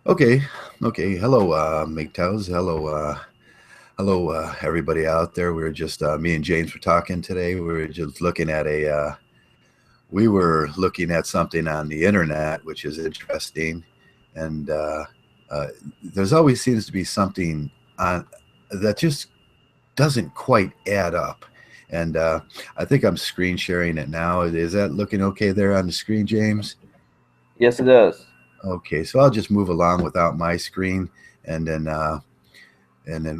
Okay, okay. Hello, Mgtows. Hello, everybody out there. We were just me and James were talking today. We were looking at something on the internet, which is interesting, and there's always seems to be something on that just doesn't quite add up. And I think I'm screen sharing it now. Is that looking okay there on the screen, James? Yes, it does. Okay, so I'll just move along without my screen, and then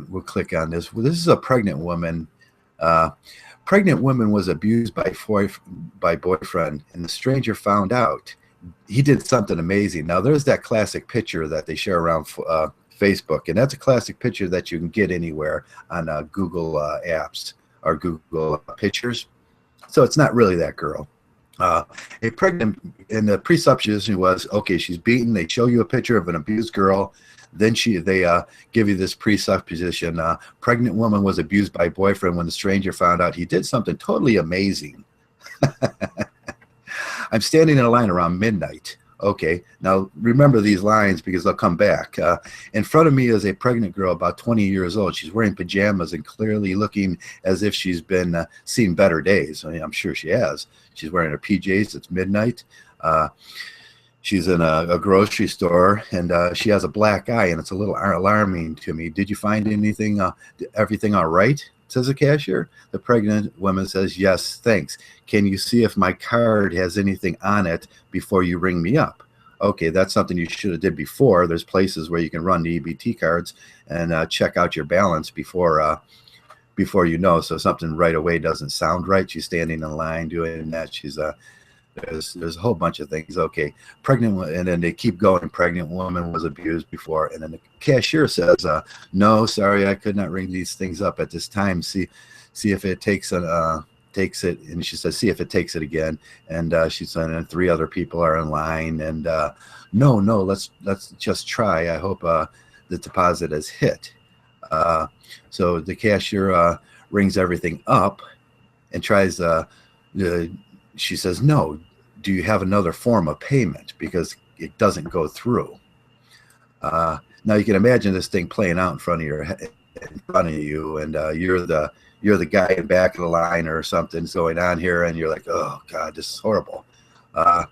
we'll click on this. Well, this is a pregnant woman. Uh, Pregnant woman was abused by boyfriend, and the stranger found out. He did something amazing. Now, there's that classic picture that they share around Facebook, and that's a classic picture that you can get anywhere on Google Apps or Google Pictures. So it's not really that girl. Uh, a pregnant, and the presupposition was okay. She's beaten. They show you a picture of an abused girl. Then they give you this presupposition. Pregnant woman was abused by boyfriend when the stranger found out he did something totally amazing. I'm standing in a line around midnight. Okay, now remember these lines because they'll come back. In front of me is a pregnant girl about 20 years old. She's wearing pajamas and clearly looking as if she's been seen better days. I mean, I'm sure she has. She's wearing her PJs. It's midnight. Uh, she's in a grocery store, and she has a black eye, and it's a little alarming to me. Did you find anything, everything all right? Says the cashier. The pregnant woman says, yes, thanks. Can you see if my card has anything on it before you ring me up? Okay, that's something you should have did before. There's places where you can run the EBT cards and check out your balance before you know. So something right away doesn't sound right. She's standing in line doing that. There's a whole bunch of things. Okay, pregnant, and then they keep going. Pregnant woman was abused before, and then the cashier says, "No, sorry, I could not ring these things up at this time. See if it takes it." And she says, "See if it takes it again." And she said, and three other people are in line, and no, let's just try. I hope the deposit is hit. Uh, so the cashier rings everything up and tries uh, she says, no, do you have another form of payment? Because it doesn't go through. Now you can imagine this thing playing out in front of you, and you're the guy in back of the line or something's going on here, and you're like, oh God, this is horrible. Uh,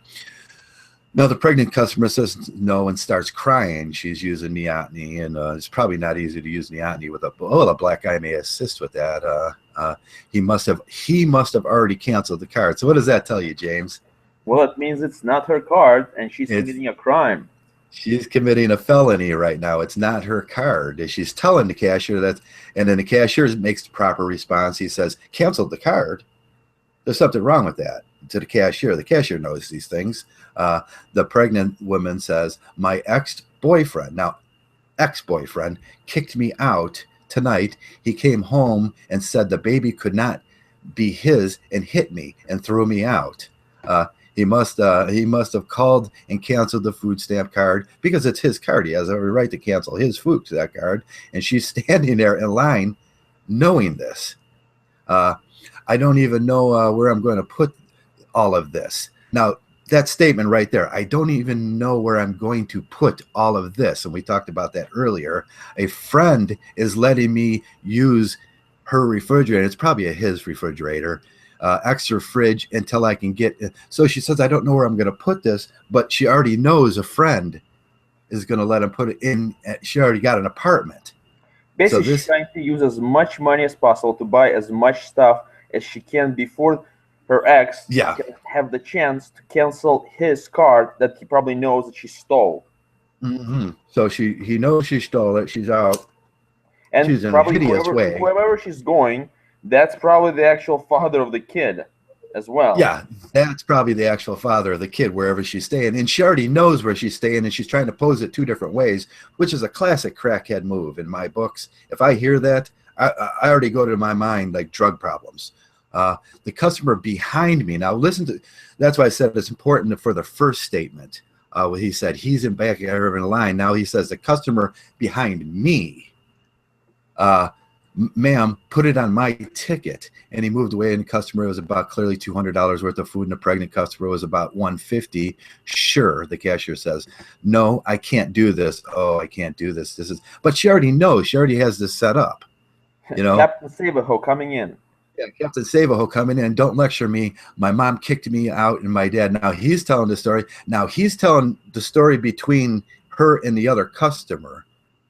now the pregnant customer says no and starts crying. She's using neoteny, and it's probably not easy to use neoteny with a black guy may assist with that. He must have already canceled the card. So what does that tell you, James? Well, it means it's not her card and she's It's committing a crime. she's committing a felony right now. It's not her card. She's telling the cashier that, and then the cashier makes the proper response. He says, "Canceled the card." There's something wrong with that. To the cashier, the cashier knows these things. The pregnant woman says, "My ex-boyfriend, now ex-boyfriend, kicked me out tonight. He came home and said the baby could not be his and hit me and threw me out. Uh, he must have called and canceled the food stamp card because it's his card. He has every right to cancel his food to that card." And she's standing there in line, knowing this. Uh, I don't even know where I'm going to put all of this. Now, that statement right there, I don't even know where I'm going to put all of this. And we talked about that earlier. A friend is letting me use her refrigerator. It's probably his refrigerator, extra fridge until I can get. So she says, I don't know where I'm going to put this, but she already knows a friend is going to let him put it in. She already got an apartment. So Basically, she's this, trying to use as much money as possible to buy as much stuff as she can before her ex yeah. can have the chance to cancel his card that he probably knows that she stole. So he knows she stole it. She's out. And She's in a probably hideous way. whoever she's going, that's probably the actual father of the kid as well. Yeah, that's probably the actual father of the kid, wherever she's staying. And she already knows where she's staying, and she's trying to pose it two different ways, which is a classic crackhead move in my books. If I hear that, I already go to my mind like drug problems. The customer behind me, now listen to, that's why I said it's important for the first statement. Where he said he's in back of the line. Now he says the customer behind me uh, Ma'am, put it on my ticket. And he moved away, and the customer was about clearly $200 worth of food, and the pregnant customer was about $150. Sure, the cashier says, no, I can't do this. Oh, I can't do this. This is, but she already knows. She already has this set up. You know, Captain Saberho coming in. Yeah, Captain Savaho coming in. Don't lecture me. My mom kicked me out, and my dad. Now he's telling the story. Now he's telling the story between her and the other customer.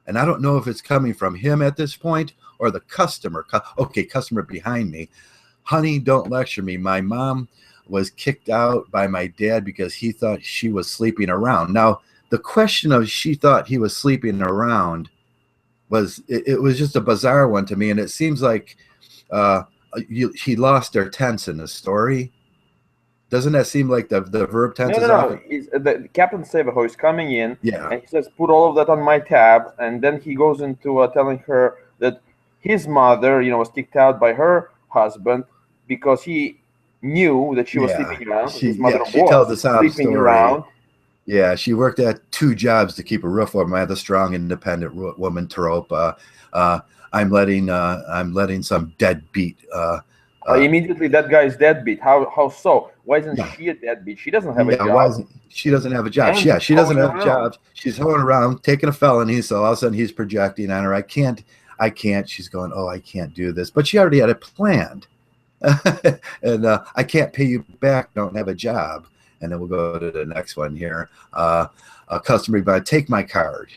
And I don't know if it's coming from him at this point or the customer. Okay, customer behind me. Honey, don't lecture me. My mom was kicked out by my dad because he thought she was sleeping around. Now, the question of she thought he was sleeping around was, it was just a bizarre one to me. And it seems like he lost their tense in the story. Doesn't that seem like the verb tense is off? No. The Captain Saberho is coming in, Yeah. and he says, put all of that on my tab, and then he goes into telling her that his mother, was kicked out by her husband because he knew that she was sleeping around. His mother tells the sob sleeping story. around. Yeah, she worked at 2 jobs to keep a roof over my head. The strong, independent woman trope. I'm letting some deadbeat. Immediately, that guy is deadbeat. How so? Why isn't she a deadbeat? She doesn't have a job. She doesn't have a job. And She doesn't have a job. She's hoeing around, taking a felony. So all of a sudden he's projecting on her. I can't. She's going, oh, I can't do this. But she already had it planned. And I can't pay you back. Don't have a job. And then we'll go to the next one here. A customer, but take my card.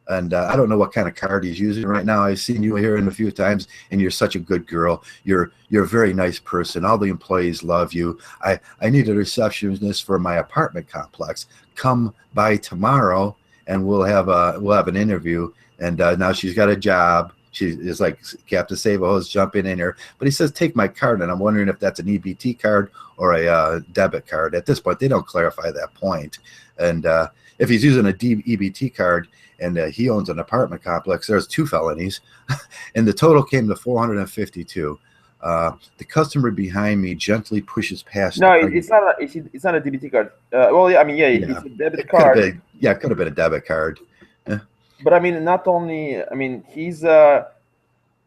And I don't know what kind of card he's using right now. I've seen you here in a few times, and you're such a good girl. You're a very nice person. All the employees love you. I need a receptionist for my apartment complex. Come by tomorrow, and we'll have an interview. And now she's got a job. She is like Captain Savo is jumping in here, but he says, take my card. And I'm wondering if that's an EBT card or a debit card. At this point, they don't clarify that point. And if he's using a EBT card and he owns an apartment complex, there's 2 felonies. And the total came to 452. The customer behind me gently pushes past. No, it's not a DBT card. It's a debit card. It could have been a debit card. But not only. He's a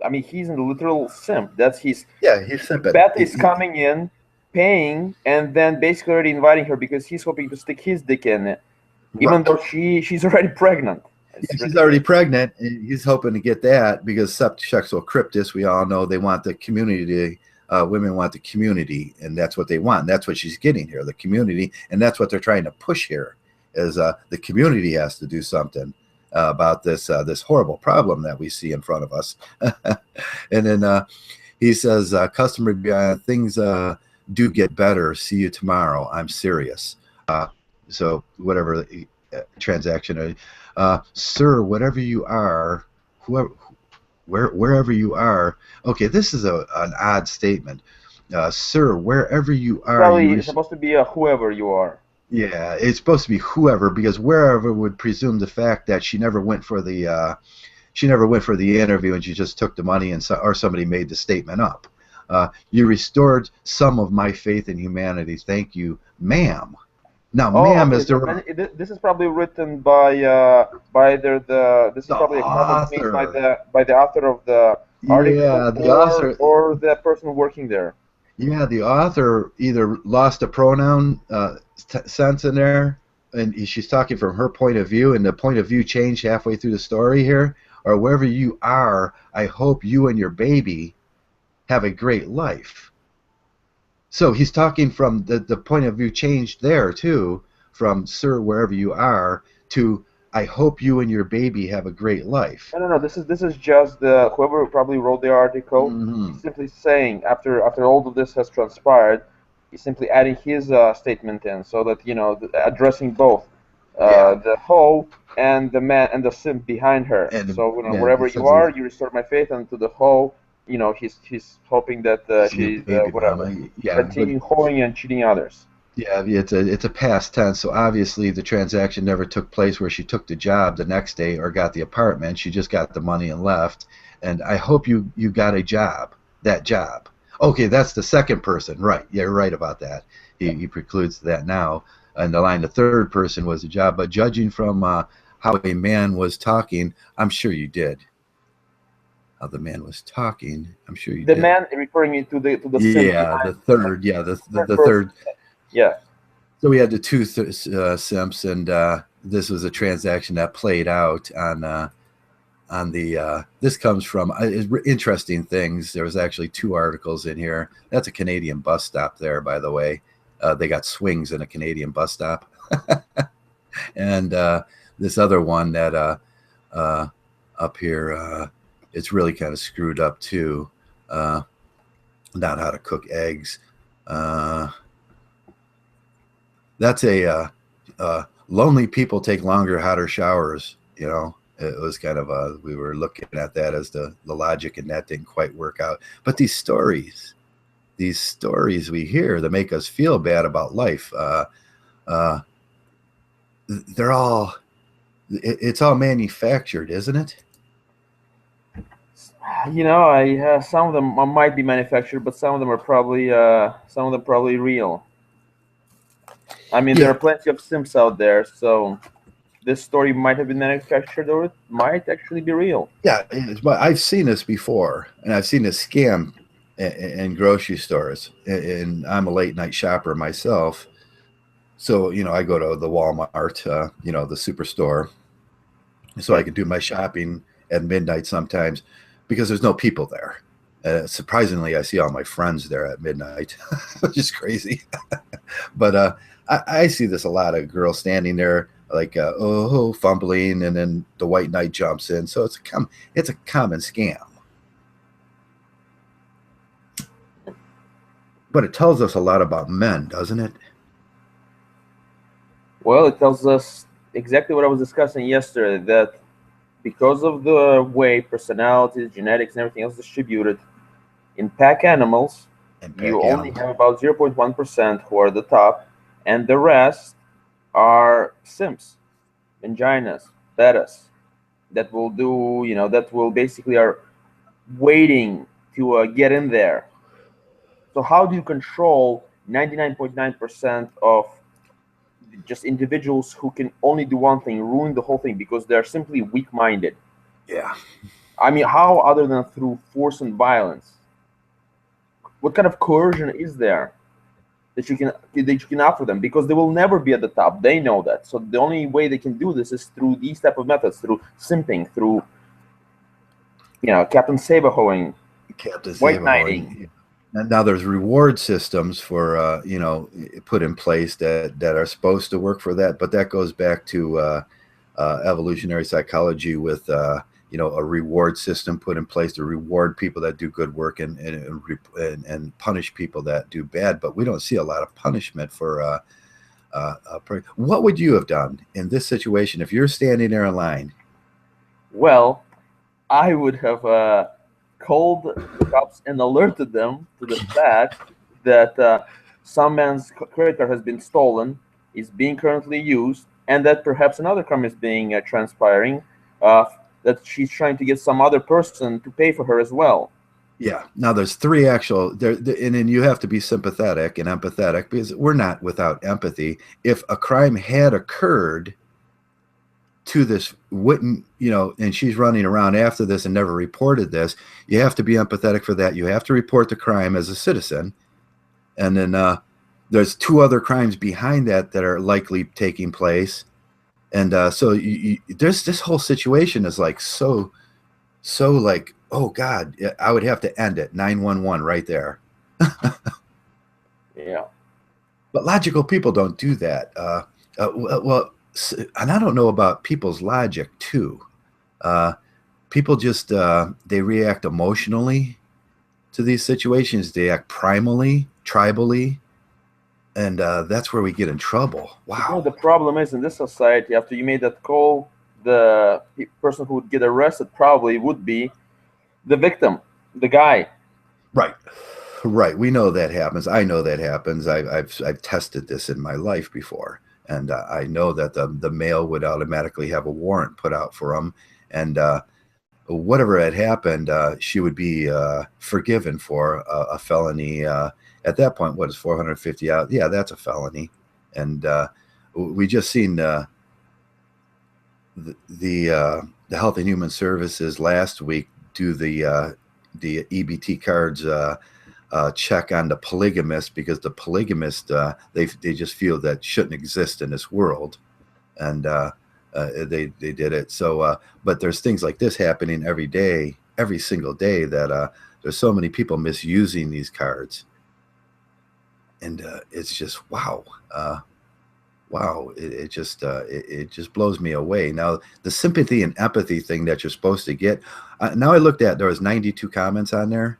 literal simp. That's his. Yeah, he's simping. Beth is coming in, paying, and then basically already inviting her because he's hoping to stick his dick in it, even though she's already pregnant. She's already pregnant, and he's hoping to get that because sexual cryptis, we all know they want the community. Women want the community, and that's what they want. And that's what she's getting here, the community, and that's what they're trying to push here. Is the community has to do something about this horrible problem that we see in front of us. And then he says, customer, things do get better. See you tomorrow. I'm serious. So whatever transaction, sir, whatever you are, wherever you are. Okay, this is an odd statement. Sir, wherever you are. Probably it's supposed to be a whoever you are. Yeah, it's supposed to be whoever, because wherever would presume the fact that she never went for the interview and she just took the money or somebody made the statement up. You restored some of my faith in humanity. Thank you, ma'am. Now, ma'am is the. This is probably written by this is probably a comment made by the author of the article. Yeah, the author or the person working there. Yeah, the author either lost a pronoun sense in there, and she's talking from her point of view, and the point of view changed halfway through the story here, or wherever you are, I hope you and your baby have a great life. So he's talking from the point of view changed there, too, from sir, wherever you are, to I hope you and your baby have a great life. No. This is just whoever probably wrote the article. He's simply saying after all of this has transpired, he's simply adding his statement in, so that addressing both the hoe and the man and the simp behind her. And so wherever you are, you restore my faith, and to the hoe, he's hoping that she continue hoeing and cheating others. Yeah, it's a past tense, so obviously the transaction never took place where she took the job the next day or got the apartment. She just got the money and left. And I hope you got a job, that job. Okay, that's the second person. Right, yeah, you're right about that. He precludes that now. And the line, the third person was a job. But judging from how a man was talking, I'm sure you did. the man was talking. I'm sure you The did. man referring to the simp Yeah, behind the third. Yeah, the person. third. Yeah. So we had the two simps, and this was a transaction that played out on the. This comes from interesting things. There was actually two articles in here. That's a Canadian bus stop there, by the way. They got swings in a Canadian bus stop, and this other one that up here, it's really kind of screwed up too. Not how to cook eggs. That's lonely people take longer, hotter showers. It was kind of we were looking at that as the logic, and that didn't quite work out. But these stories we hear that make us feel bad about life, they're all, it's all manufactured, isn't it? Some of them might be manufactured, but some of them are probably real. I mean, there are plenty of simps out there, so this story might have been manufactured, or it might actually be real. Yeah, but I've seen this before, and I've seen this scam in grocery stores. And I'm a late night shopper myself, so I go to the Walmart, the superstore, so I can do my shopping at midnight sometimes because there's no people there. Surprisingly, I see all my friends there at midnight, which is crazy. But I see this a lot of girls standing there like fumbling, and then the white knight jumps in. So it's a common scam. But it tells us a lot about men, doesn't it? Well, it tells us exactly what I was discussing yesterday, that because of the way personalities, genetics, and everything else is distributed in pack animals, you only have about 0.1% who are the top, and the rest are simps, anginas, betas, that will basically are waiting to get in there. So how do you control 99.9% of just individuals who can only do one thing, ruin the whole thing because they're simply weak-minded? Yeah. I mean, how other than through force and violence? What kind of coercion is there that you can offer them? Because they will never be at the top. They know that. So the only way they can do this is through these type of methods, through simping, through Captain Saberhoing, white knighting. And now there's reward systems for put in place that are supposed to work for that, but that goes back to evolutionary psychology with a reward system put in place to reward people that do good work and punish people that do bad. But we don't see a lot of punishment for what would you have done in this situation if you're standing there in line? Well, I would have called the cops and alerted them to the fact that some man's credit card has been stolen, is being currently used, and that perhaps another crime is being transpiring, that she's trying to get some other person to pay for her as well. Yeah. Now there's three actual there, and then you have to be sympathetic and empathetic, because we're not without empathy. If a crime had occurred to this wouldn't, and she's running around after this and never reported this, you have to be empathetic for that. You have to report the crime as a citizen. And then there's two other crimes behind that are likely taking place. And so there's this whole situation is like so like, oh God, I would have to end it. 911 right there. Yeah. But logical people don't do that. Well, and I don't know about people's logic too. People just they react emotionally to these situations. They act primally, tribally, and that's where we get in trouble. Wow. The problem is in this society, after you made that call, the person who would get arrested probably would be the victim, the guy. Right. We know that happens. I know that happens. I've tested this in my life before. And I know that the male would automatically have a warrant put out for him. And whatever had happened, she would be forgiven for a felony. At that point, what is 450 out? Yeah, that's a felony. And we just seen the Health and Human Services last week do the EBT cards check on the polygamist, because the polygamist they just feel that shouldn't exist in this world, and they did it. So but there's things like this happening every day, every single day, that there's so many people misusing these cards, and it's just wow. Wow, it just blows me away. Now, the sympathy and empathy thing that you're supposed to get. Now I looked at, there was 92 comments on there.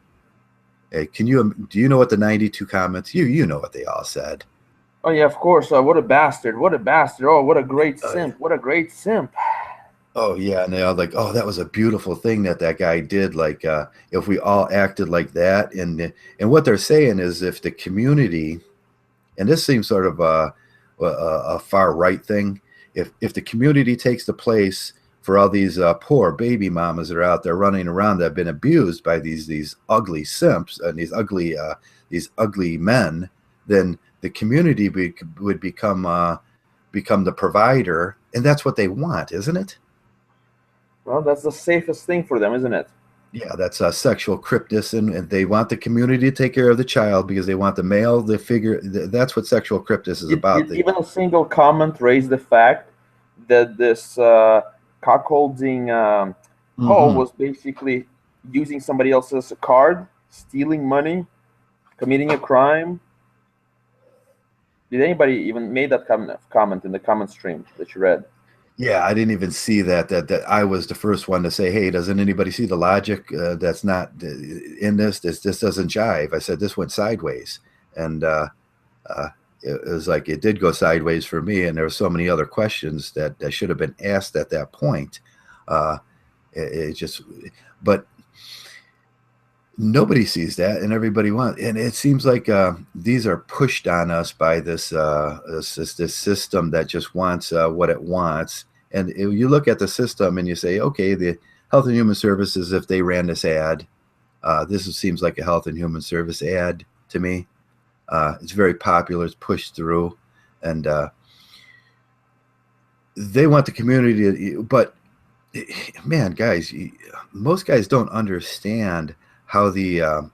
Hey, do you know what the 92 comments? You know what they all said. Oh yeah, of course. What a bastard! What a bastard! Oh, what a great simp! What a great simp! Oh yeah, and they all like, oh, that was a beautiful thing that guy did. Like, if we all acted like that, and what they're saying is, if the community, and this seems sort of a far right thing, if the community takes the place for all these poor baby mamas that are out there running around that have been abused by these ugly simps and these ugly men, then the community would become the provider, and that's what they want, isn't it? Well, that's the safest thing for them, isn't it? Yeah, that's sexual cryptis, and they want the community to take care of the child because they want the male, the figure. That's what sexual cryptis is about. Even a single comment raised the fact that this cuckolding hoe was basically using somebody else's card, stealing money, committing a crime. Did anybody even made that comment in the comment stream that you read? Yeah, I didn't even see that I was the first one to say, hey, doesn't anybody see the logic that's not in this? This doesn't jive. I said, this went sideways. And it was like, it did go sideways for me. And there were so many other questions that should have been asked at that point. But nobody sees that, and everybody wants. And it seems like these are pushed on us by this system that just wants what it wants. And you look at the system and you say, okay, the Health and Human Services, if they ran this ad, this seems like a Health and Human Service ad to me. It's very popular. It's pushed through, and they want the community to, but man, guys, most guys don't understand how the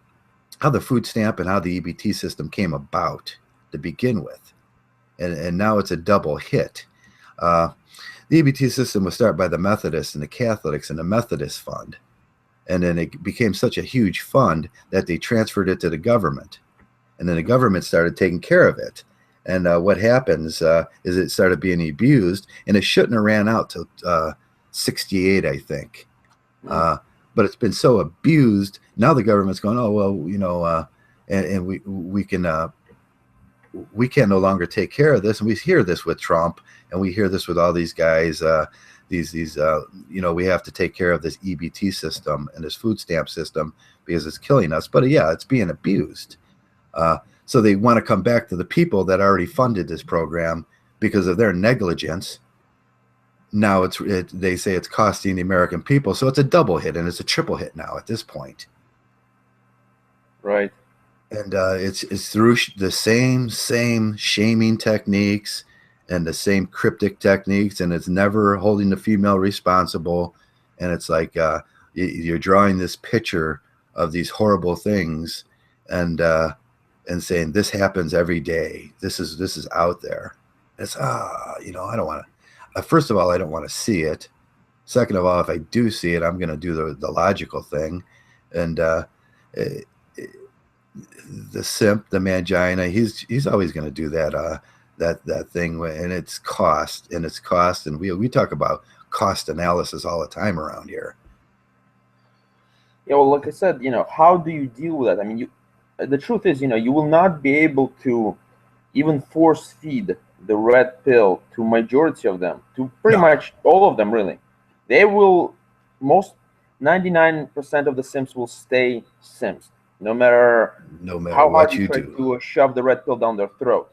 food stamp and how the EBT system came about to begin with, and now it's a double hit. The EBT system was started by the Methodists and the Catholics and the Methodist Fund, and then it became such a huge fund that they transferred it to the government, and then the government started taking care of it. And what happens is it started being abused, and it shouldn't have ran out till 68, I think. But it's been so abused. Now the government's going, oh, well, and we can no longer take care of this. And we hear this with Trump, and we hear this with all these guys. We have to take care of this EBT system and this food stamp system because it's killing us. But yeah, it's being abused. So they want to come back to the people that already funded this program because of their negligence. Now they say it's costing the American people. So it's a double hit, and it's a triple hit now at this point. Right. And it's through the same shaming techniques and the same cryptic techniques, and it's never holding the female responsible. And it's like you're drawing this picture of these horrible things, and saying this happens every day. This is out there. It's I don't want to. First of all, I don't want to see it. Second of all, if I do see it, I'm going to do the logical thing, and the simp, the mangina, he's always going to do that thing, and it's cost, and we talk about cost analysis all the time around here. Yeah, well, like I said, how do you deal with that? I mean, the truth is, you will not be able to even force feed the red pill to majority of them, to pretty much all of them, really. They will, 99% of the simps will stay simps, no matter how hard you try to shove the red pill down their throat.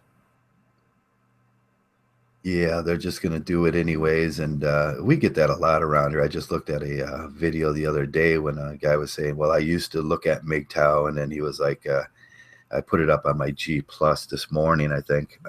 Yeah, they're just going to do it anyways, and we get that a lot around here. I just looked at a video the other day when a guy was saying, well, I used to look at Mgtow, and then he was like, I put it up on my G Plus this morning, I think.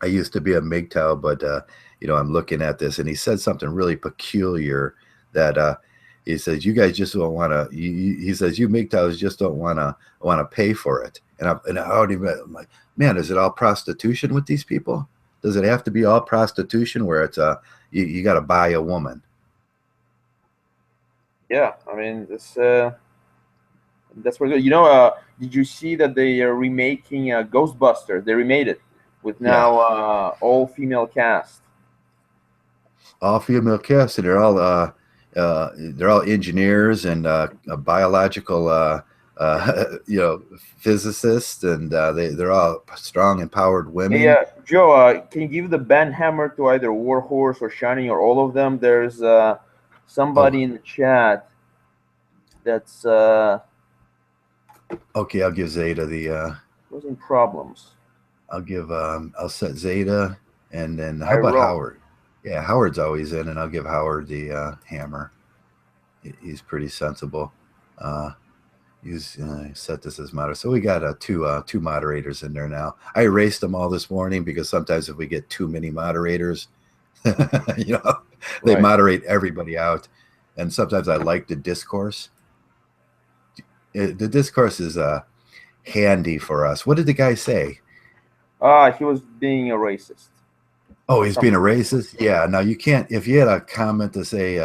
I used to be a Mgtow, but I'm looking at this, and he said something really peculiar that He says, "You guys just don't want to." He says, "You MGTOWs just don't want to pay for it." And I already read, I'm like, man, is it all prostitution with these people? Does it have to be all prostitution where it's you got to buy a woman? Yeah, I mean, that's pretty good. Did you see that they are remaking Ghostbusters? They remade it with Yeah, now all female cast. all female cast, and they're all engineers and biological physicists, and they're all strong, empowered Hey, women. Joe, can you give the band hammer to either Warhorse or Shining or all of them? There's Oh, somebody in the chat that's okay. I'll give Zeta causing problems. I'll set Zeta, and then how about Tyrone. Howard? Yeah, Howard's always in, and I'll give Howard the hammer. He's pretty sensible. Uh, use set this as moderator. So we got two moderators in there now. I erased them all this morning because sometimes if we get too many moderators, you know, they Right. moderate everybody out, and sometimes I like the discourse. The discourse is handy for us. What did the guy say? He was being a racist Oh, or he's being a something. racist. Yeah. Now you can't. If you had a comment to say,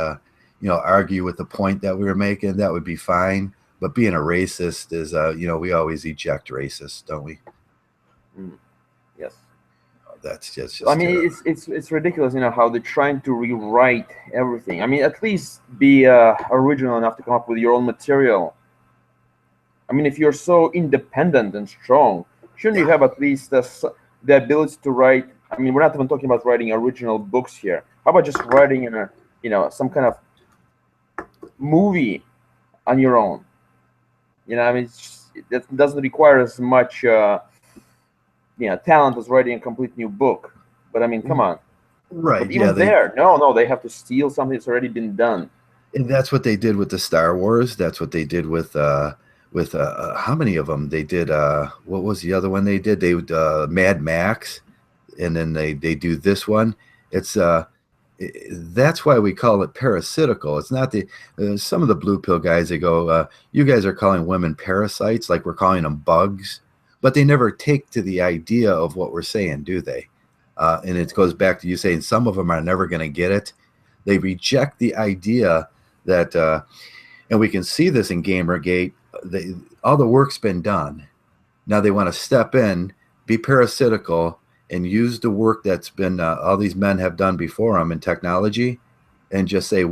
argue with the point that we were making, that would be fine. But being a racist is, we always eject racists, don't we? Mm, yes. That's I just mean, terrible. it's ridiculous, how they're trying to rewrite everything. I mean, at least be original enough to come up with your own material. I mean, if you're so independent and strong, shouldn't you Yeah. have at least the ability to write? I mean, we're not even talking about writing original books here. How about just writing in some kind of movie on your own? I mean, that doesn't require as much talent as writing a complete new book. But I mean, come on. But Right. Yeah. even there, no, they have to steal something that's already been done. And that's what they did with the Star Wars. That's what they did with how many of them they did. What was the other one they did? They Mad Max, and then they do this one. It's that's why we call it parasitical. It's not the some of the blue pill guys. They go, you guys are calling women parasites, like we're calling them bugs, but they never take to the idea of what we're saying, do they? And it goes back to you saying some of them are never going to get it. They reject the idea that, and we can see this in Gamergate. All the work's been done. Now they want to step in, be parasitical, and use the work that's been all these men have done before them in technology, and just say,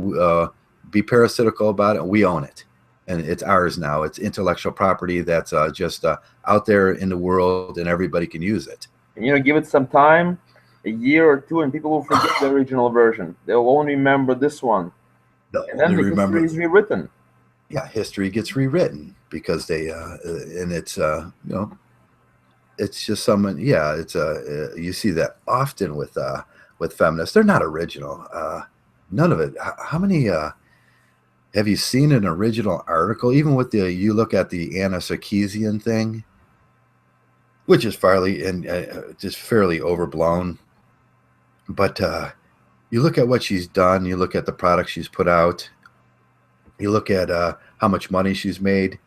be parasitical about it. We own it, and it's ours now. It's intellectual property that's just out there in the world, and everybody can use it. And give it some time, a year or two, and people will forget the original version. They'll only remember this one, They'll and only then the history remember, is rewritten. yeah, history gets rewritten because they and it's it's just someone, yeah, it's you see that often with feminists. They're not original, none of it. How many have you seen an original article, even with the you look at the Anna Sarkeesian thing, which is fairly and just fairly overblown, but you look at what she's done, you look at the product she's put out, you look at how much money she's made,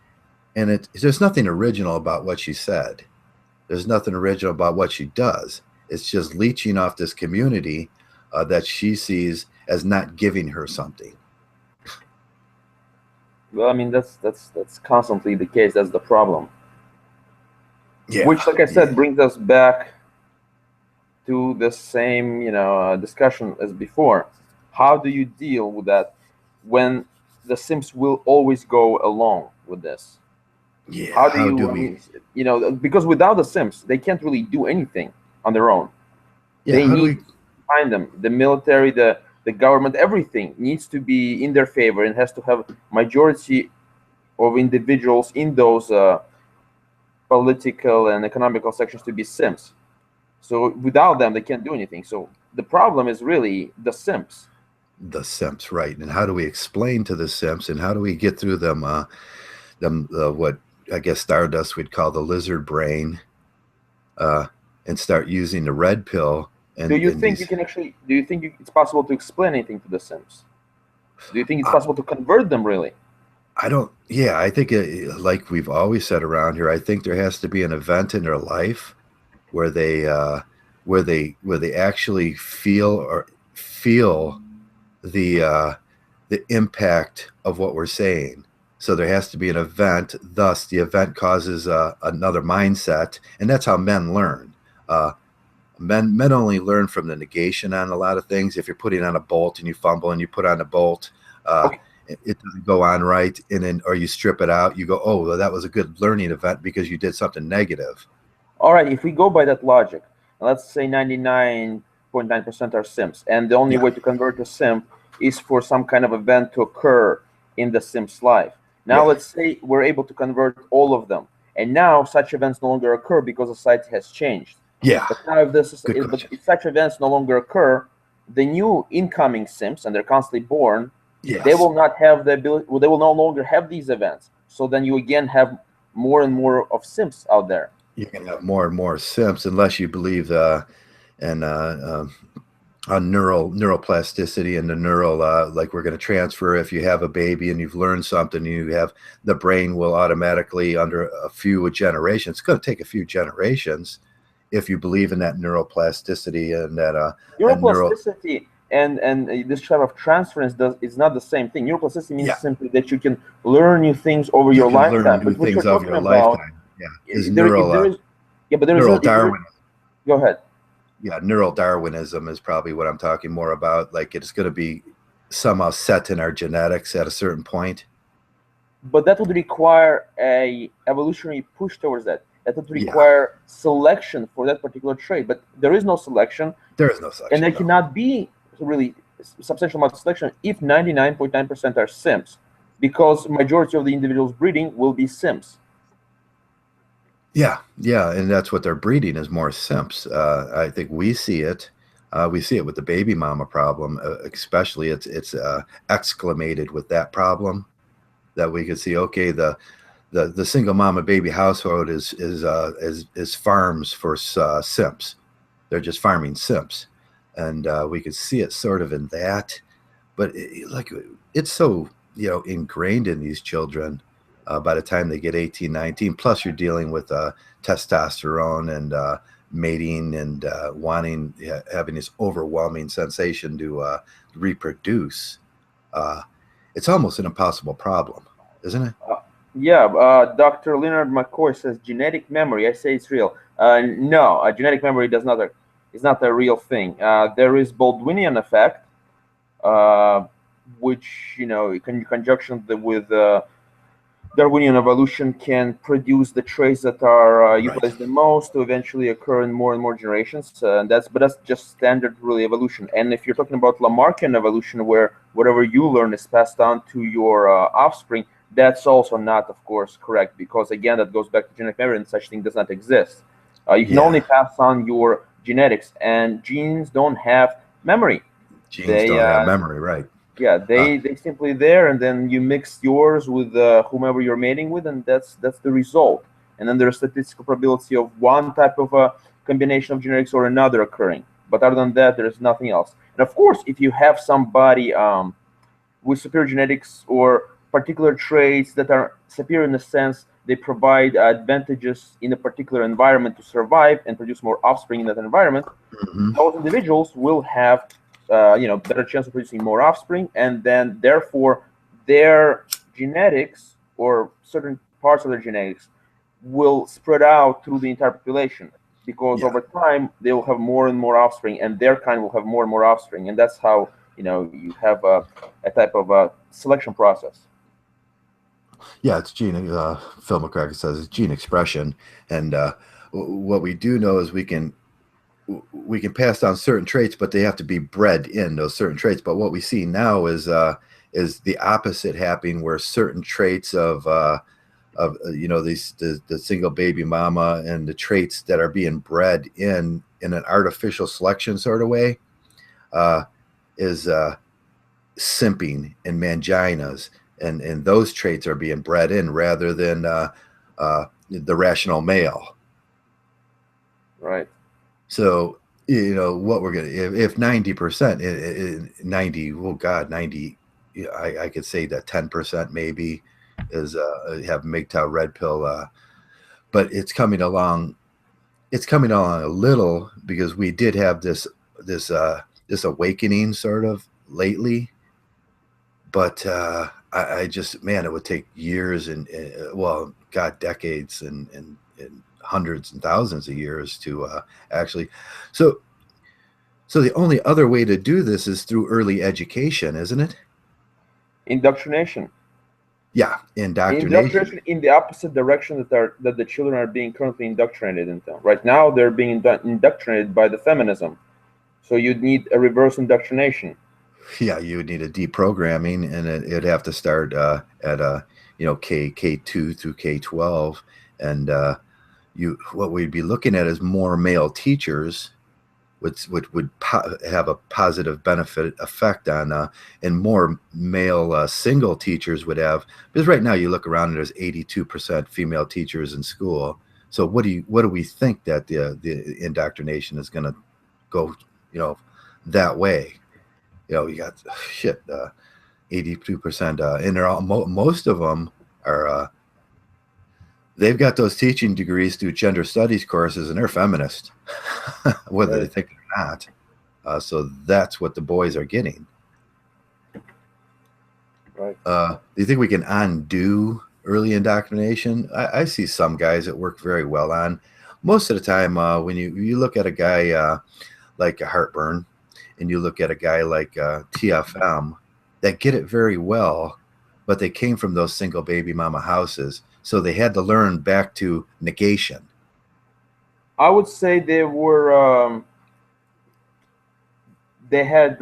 and there's nothing original about what she said. There's nothing original about what she does. It's just leeching off this community that she sees as not giving her something. Well, I mean, that's constantly the case. That's the problem. Which, Yeah, like I yeah, said, brings us back to the same discussion as before. How do you deal with that when the Sims will always go along with this? yeah. How do How do you? I we? mean, because without the Sims, they can't really do anything on their own. Yeah, They how do need we? behind them the military, the government, everything needs to be in their favor and has to have majority of individuals in those political and economical sections to be Sims. So without them, they can't do anything. So the problem is really the Sims. The simps, right? And how do we explain to the simps, and how do we get through them? What I guess Stardust would call the lizard brain, uh, and start using the red pill Do and you think you these. can actually? Do you think it's possible to explain anything to the Sims? Do you think it's possible to convert them, really? I don't. Yeah, I think like we've always said around here, I think there has to be an event in their life where they actually feel the impact of what we're saying. So there has to be an event. Thus, the event causes another mindset, and that's how men learn. Uh, men only learn from the negation on a lot of things. If you're putting on a bolt and you fumble and you put on a bolt, Okay. it doesn't go on right, and then or you strip it out, you go, oh, well, that was a good learning event because you did something negative. All right, if we go by that logic, let's say 99.9% are simps, and the only Yeah. way to convert a simp is for some kind of event to occur in the simp's life. Now, Yeah. let's say we're able to convert all of them, and now such events no longer occur because society has changed. Yeah. But now, Good if such events no longer occur, the new incoming simps, and they're constantly born, Yes. they will not have the ability. Well, they will no longer have these events. So then you again have more and more of simps out there. You can have more and more simps unless you believe in on neuroplasticity and the neural like we're going to transfer. If you have a baby and you've learned something, you have the brain will automatically under a few generations. It's going to take a few generations if you believe in that neuroplasticity and that Neuroplasticity and this type of transference is not the same thing. Neuroplasticity means simply that you can learn new things over your lifetime. learn new But what you're things of talking your about, lifetime. Yeah, is if there is, yeah, but there is neural if there- Darwinism. Go ahead. Yeah, neural Darwinism is probably what I'm talking more about. Like it's going to be somehow set in our genetics at a certain point. But that would require a evolutionary push towards that. That would require selection for that particular trait. But there is no selection. There is no selection. And there cannot be really substantial amount of selection if 99.9% are simps, because majority of the individuals breeding will be simps. Yeah, and that's what they're breeding is more simps. I think we see it. We see it with the baby mama problem, especially. It's exclamated with that problem that we could see. Okay, the single mama baby household is farms for simps. They're just farming simps, and we could see it sort of in that. But it's so ingrained in these children. By the time they get 18, 19, plus you're dealing with testosterone and mating and having this overwhelming sensation to reproduce. It's almost an impossible problem, isn't it? Yeah, Dr. Leonard McCoy says genetic memory. I say it's real. No, genetic memory is not a real thing. There is Baldwinian effect, which in conjunction with Darwinian evolution can produce the traits that are utilized the most to eventually occur in more and more generations. That's just standard really evolution. And if you're talking about Lamarckian evolution, where whatever you learn is passed on to your offspring, that's also not, of course, correct, because again, that goes back to genetic memory, and such thing does not exist. You can only pass on your genetics, and genes don't have memory. Genes don't have memory, right? Yeah, they simply there, and then you mix yours with whomever you're mating with, and that's the result. And then there's statistical probability of one type of a combination of genetics or another occurring. But other than that, there's nothing else. And of course, if you have somebody with superior genetics or particular traits that are superior in the sense they provide advantages in a particular environment to survive and produce more offspring in that environment, those individuals will have better chance of producing more offspring, and then therefore their genetics or certain parts of their genetics will spread out through the entire population, because over time they will have more and more offspring, and their kind will have more and more offspring, and that's how you have a type of a selection process. Yeah, it's gene. Phil McCracken says it's gene expression, and what we do know is we can pass down certain traits, but they have to be bred in those certain traits. But what we see now is the opposite happening, where certain traits of the single baby mama and the traits that are being bred in an artificial selection sort of way is simping and manginas, and those traits are being bred in rather than the rational male. Right. So, what we're going to, if 90%, 90, oh God, 90, I could say that 10% maybe is have Mgtow red pill, but it's coming along. It's coming along a little because we did have this awakening sort of lately, but I just, man, it would take years and well, God, decades and hundreds and thousands of years to actually. So so the only other way to do this is through early education, isn't it? Indoctrination. Yeah, indoctrination. Indoctrination in the opposite direction that the children are being currently indoctrinated into. Right now, they're being indoctrinated by the feminism. So you'd need a reverse indoctrination. Yeah, you would need a deprogramming, and it'd have to start at K2 through K12, and what we'd be looking at is more male teachers, which would have a positive benefit effect on, and more male single teachers would have, because right now you look around and there's 82% female teachers in school. So what do we think that the indoctrination is going to go, that way? You got shit, 82%, and they're all most of them are. They've got those teaching degrees through gender studies courses, and they're feminist, whether they think it or not. So that's what the boys are getting. Right. Do you think we can undo early indoctrination? I see some guys that work very well on. Most of the time, when you look at a guy like a Heartburn, and you look at a guy like TFM, that get it very well, but they came from those single baby mama houses. So they had to learn back to negation. I would say they were, they had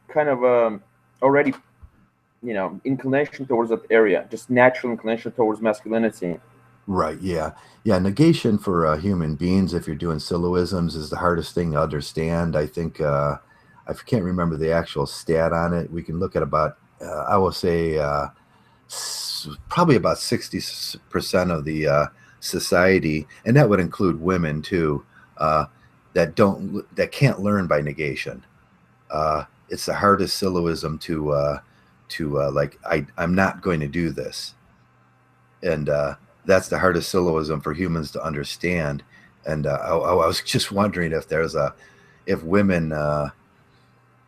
kind of already, inclination towards that area, just natural inclination towards masculinity. Right, yeah. Yeah, negation for human beings, if you're doing syllogisms, is the hardest thing to understand. I think, I can't remember the actual stat on it. We can look at about, I will say, probably about 60% of the society, and that would include women too, that can't learn by negation. It's the hardest syllogism to like, I'm not going to do this, and that's the hardest syllogism for humans to understand. And I was just wondering if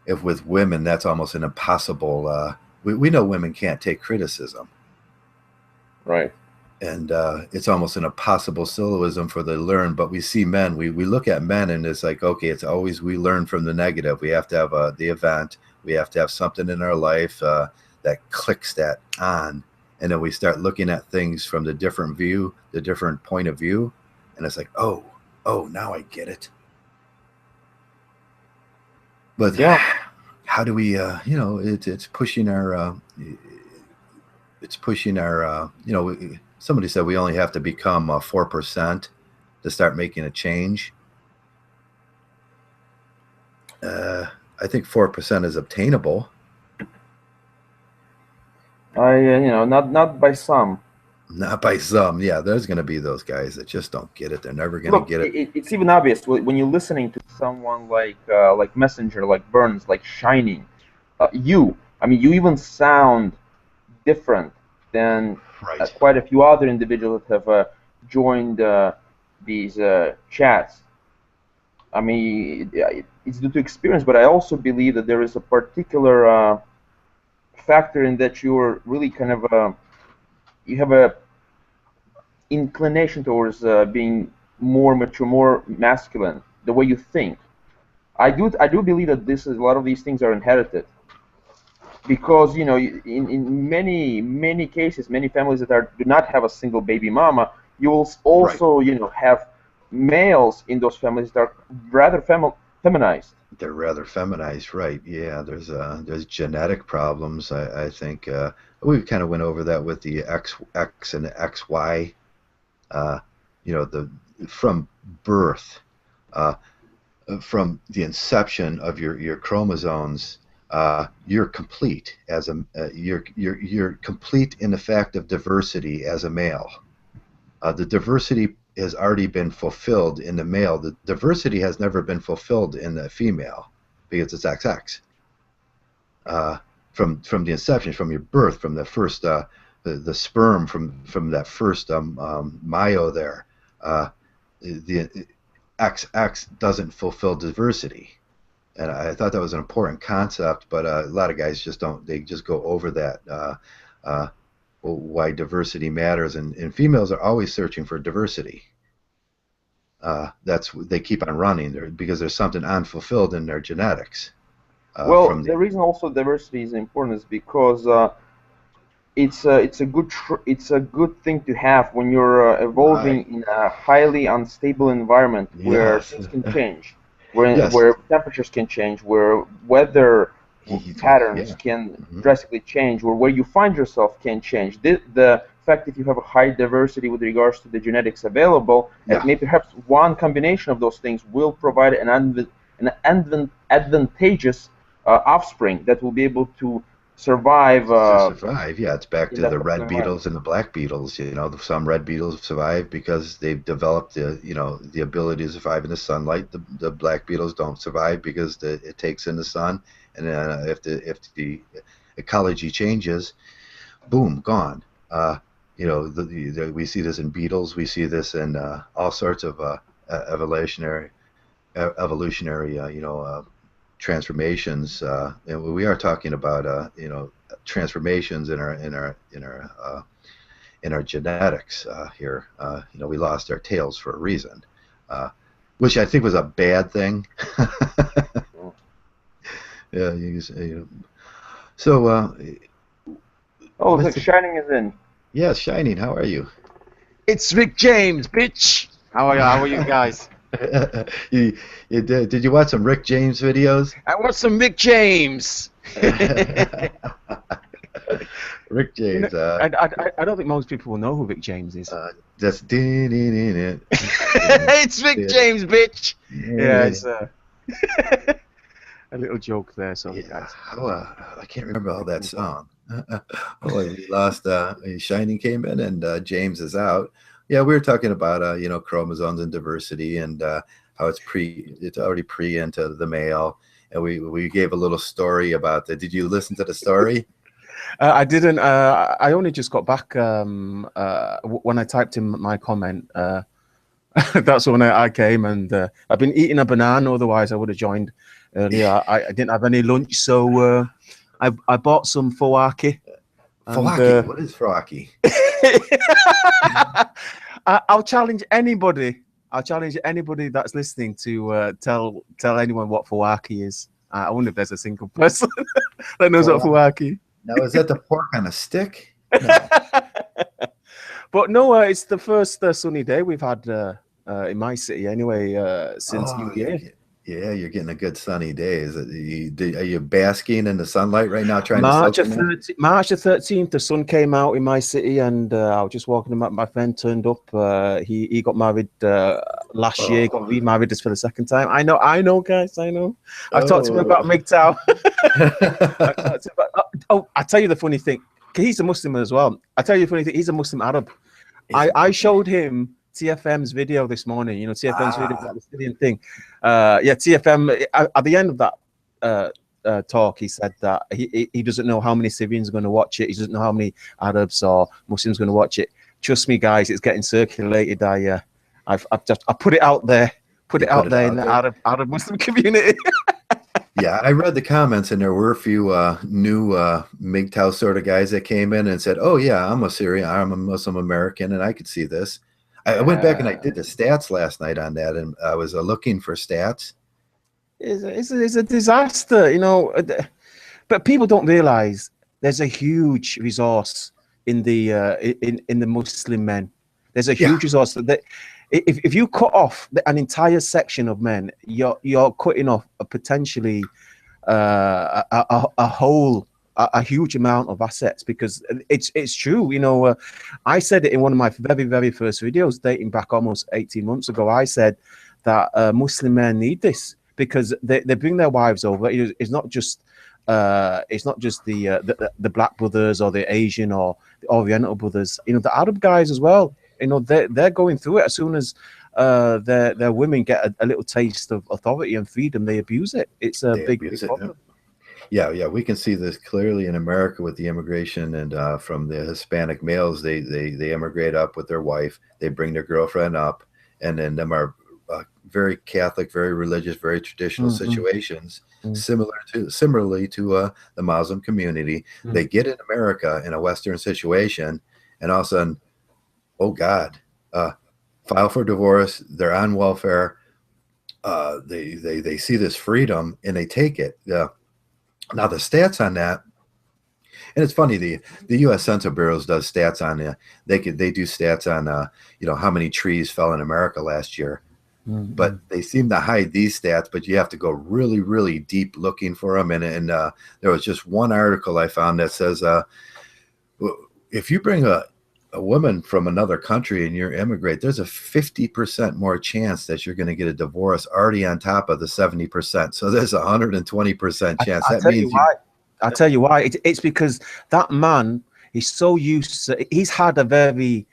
if with women that's almost an impossible. We know women can't take criticism. Right. And it's almost an impossible syllogism for them to learn. But we see men, we look at men, and it's like, okay, it's always we learn from the negative. We have to have the event. We have to have something in our life that clicks that on. And then we start looking at things from the different point of view. And it's like, oh, now I get it. But yeah, how do we, it's pushing our, somebody said we only have to become 4% to start making a change. I think 4% is obtainable. Not by some. Not by some. Yeah, there's going to be those guys that just don't get it. They're never going to get it. It's even obvious when you're listening to someone like Messenger, like Burns, like Shining. You even sound different than quite a few other individuals that have joined these chats. I mean, it's due to experience, but I also believe that there is a particular factor in that you're really kind of you have a inclination towards being more mature, more masculine, the way you think. I do believe that a lot of these things are inherited. Because in many cases, many families that do not have a single baby mama, you will also have males in those families that are rather feminized. They're rather feminized, right? Yeah, there's genetic problems. I think we kind of went over that with the XX and the XY. From birth, from the inception of your chromosomes. You're complete as you're complete in the fact of diversity as a male. The diversity has already been fulfilled in the male. The diversity has never been fulfilled in the female because it's XX. from the inception, from your birth, from the first the sperm from that first myo there, the XX doesn't fulfill diversity. And I thought that was an important concept, but a lot of guys just don't. They just go over that. Why diversity matters, and females are always searching for diversity. That's they keep on running there because there's something unfulfilled in their genetics. Well, the reason also diversity is important is because it's a good thing to have when you're evolving in a highly unstable environment where things can change, where temperatures can change, where weather patterns can drastically change, or where you find yourself can change. The fact that you have a high diversity with regards to the genetics available, and maybe perhaps one combination of those things will provide an advantageous offspring that will be able to survive. It's back to the red beetles and the black beetles. You know, some red beetles survive because they've developed the ability to survive in the sunlight. The black beetles don't survive because it takes in the sun, and if the ecology changes, boom, gone. We see this in beetles. We see this in all sorts of evolutionary transformations, and we are talking about transformations in our genetics here. We lost our tails for a reason, which I think was a bad thing. So. Oh, looks like Shining is in. Yeah, Shining. How are you? It's Rick James, bitch. How are you guys? Did you watch some Rick James videos? I watched some Rick James. Rick James. I don't think most people will know who Rick James is. That's it's Rick James, bitch. Yeah, it's a little joke there. So guys. I can't remember all that song. We lost. Shining came in, and James is out. Yeah, we were talking about chromosomes and diversity, and how it's already pre into the male, and we gave a little story about that. Did you listen to the story? I didn't. I only just got back when I typed in my comment. That's when I came, and I've been eating a banana. Otherwise, I would have joined earlier. I didn't have any lunch, so I bought some fawaki. Fawaki? What is fawaki? I'll challenge anybody. That's listening to tell anyone what fawaki is. I wonder if there's a single person that knows what fawaki. Now, is that the pork on a stick? No. But no, it's the first sunny day we've had in my city anyway since New Year. Yeah, you're getting a good sunny day. Are you basking in the sunlight right now? March the 13th, the sun came out in my city, and I was just walking about. My friend turned up. He got married last year. Got remarried this for the second time. I know, guys. I know. I've talked to him about Mgtow. I tell you the funny thing. He's a Muslim as well. I tell you the funny thing. He's a Muslim Arab. I showed him TFM's video this morning. TFM's video about the Syrian thing. TFM at the end of that talk, he said that he doesn't know how many Syrians are going to watch it. He doesn't know how many Arabs or Muslims are going to watch it. Trust me, guys, it's getting circulated. I put it out there. Put it out there in the Arab Muslim community. Yeah, I read the comments, and there were a few new MGTOW sort of guys that came in and said, "Oh yeah, I'm a Syrian, I'm a Muslim American, and I could see this." I went back and I did the stats last night on that, and I was looking for stats. It's a disaster, but people don't realize there's a huge resource in the in the Muslim men. There's a huge resource that if you cut off an entire section of men, you're cutting off a potentially a huge amount of assets, because it's true. I said it in one of my very, very first videos dating back almost 18 months ago. I said that Muslim men need this because they bring their wives over. It's not just the black brothers or the Asian or the Oriental brothers. The Arab guys as well. They're going through it. As soon as their women get a little taste of authority and freedom, they abuse it. It's a big problem. Yeah, we can see this clearly in America with the immigration and from the Hispanic males. They immigrate up with their wife. They bring their girlfriend up, and then them are very Catholic, very religious, very traditional situations. Similarly to the Muslim community, they get in America in a Western situation, and all of a sudden, oh God, file for divorce. They're on welfare. They see this freedom and they take it. Now the stats on that, and it's funny, the U.S. Census Bureau does stats on they do stats on how many trees fell in America last year, but they seem to hide these stats. But you have to go really, really deep looking for them. And there was just one article I found that says if you bring a woman from another country and you're immigrate, there's a 50% more chance that you're going to get a divorce already on top of the 70%. So there's 120% chance. I'll tell you why. It's because that man is so used to, he's had a very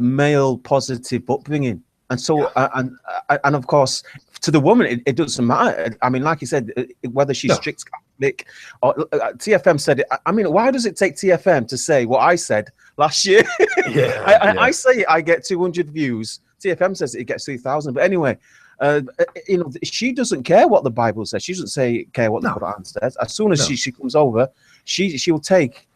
male positive upbringing. And so, and of course, to the woman, it doesn't matter. I mean, like you said, whether she's strict Catholic or TFM said it. I mean, why does it take TFM to say what I said last year? I say I get 200 views. TFM says it gets 3,000. But anyway, she doesn't care what the Bible says. She doesn't care what the Quran says. As soon as she comes over, she'll take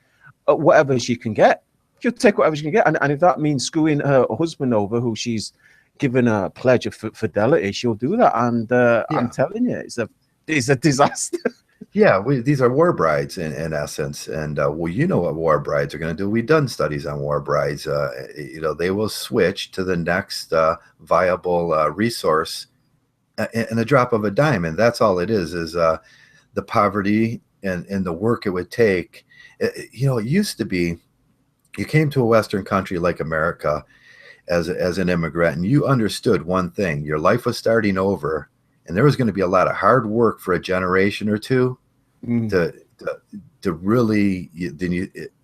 whatever she can get. She'll take whatever she can get. And if that means screwing her husband over, who she's given a pledge of fidelity, she'll do that. And I'm telling you, it's a disaster. These are war brides in essence, and you know what war brides are going to do. We've done studies on war brides. They will switch to the next viable resource in a drop of a dime, and that's all it is the poverty and the work it would take. It used to be you came to a Western country like America as an immigrant, and you understood one thing: your life was starting over, and there was going to be a lot of hard work for a generation or two to really.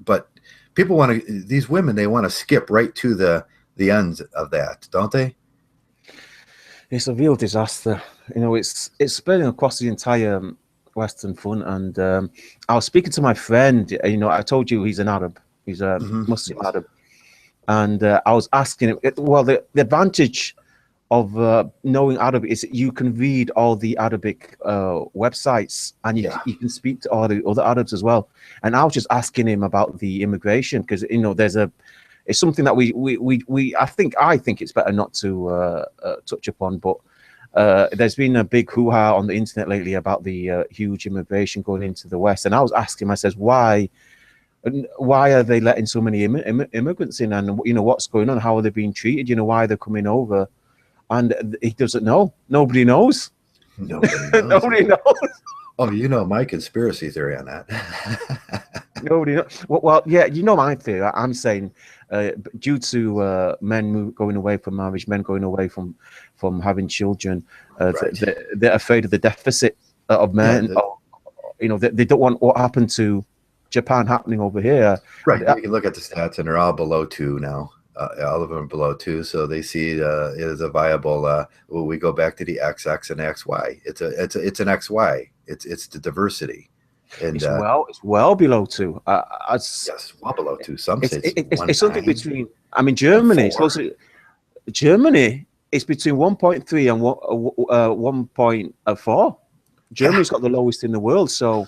But people these women, they want to skip right to the ends of that, don't they? It's a real disaster. It's spreading across the entire Western front. And I was speaking to my friend. I told you he's an Arab. He's a Muslim Arab. And I was asking him, well, the advantage of knowing Arabic is that you can read all the Arabic websites, and you can speak to all the other Arabs as well. And I was just asking him about the immigration, because it's something that I think it's better not to touch upon. But there's been a big hoo-ha on the internet lately about the huge immigration going into the West. And I was asking him, I says, why are they letting so many immigrants in, and what's going on, how are they being treated, why they're coming over? And he doesn't know. Nobody knows. Nobody knows. Oh, my conspiracy theory on that. Nobody knows. Well, yeah, my theory. I'm saying due to men going away from marriage, men going away from having children, they're afraid of the deficit of men. They don't want what happened to Japan happening over here. Right. You can look at the stats, and they're all below 2 now. All of them are below 2, so they see it as a viable. We go back to the XX and XY. It's an XY. It's the diversity, and it's well below 2. Yes, well below 2. Some say it's something between. I mean, Germany. Germany is between 1.3 and 1.4. Germany's got the lowest in the world, so.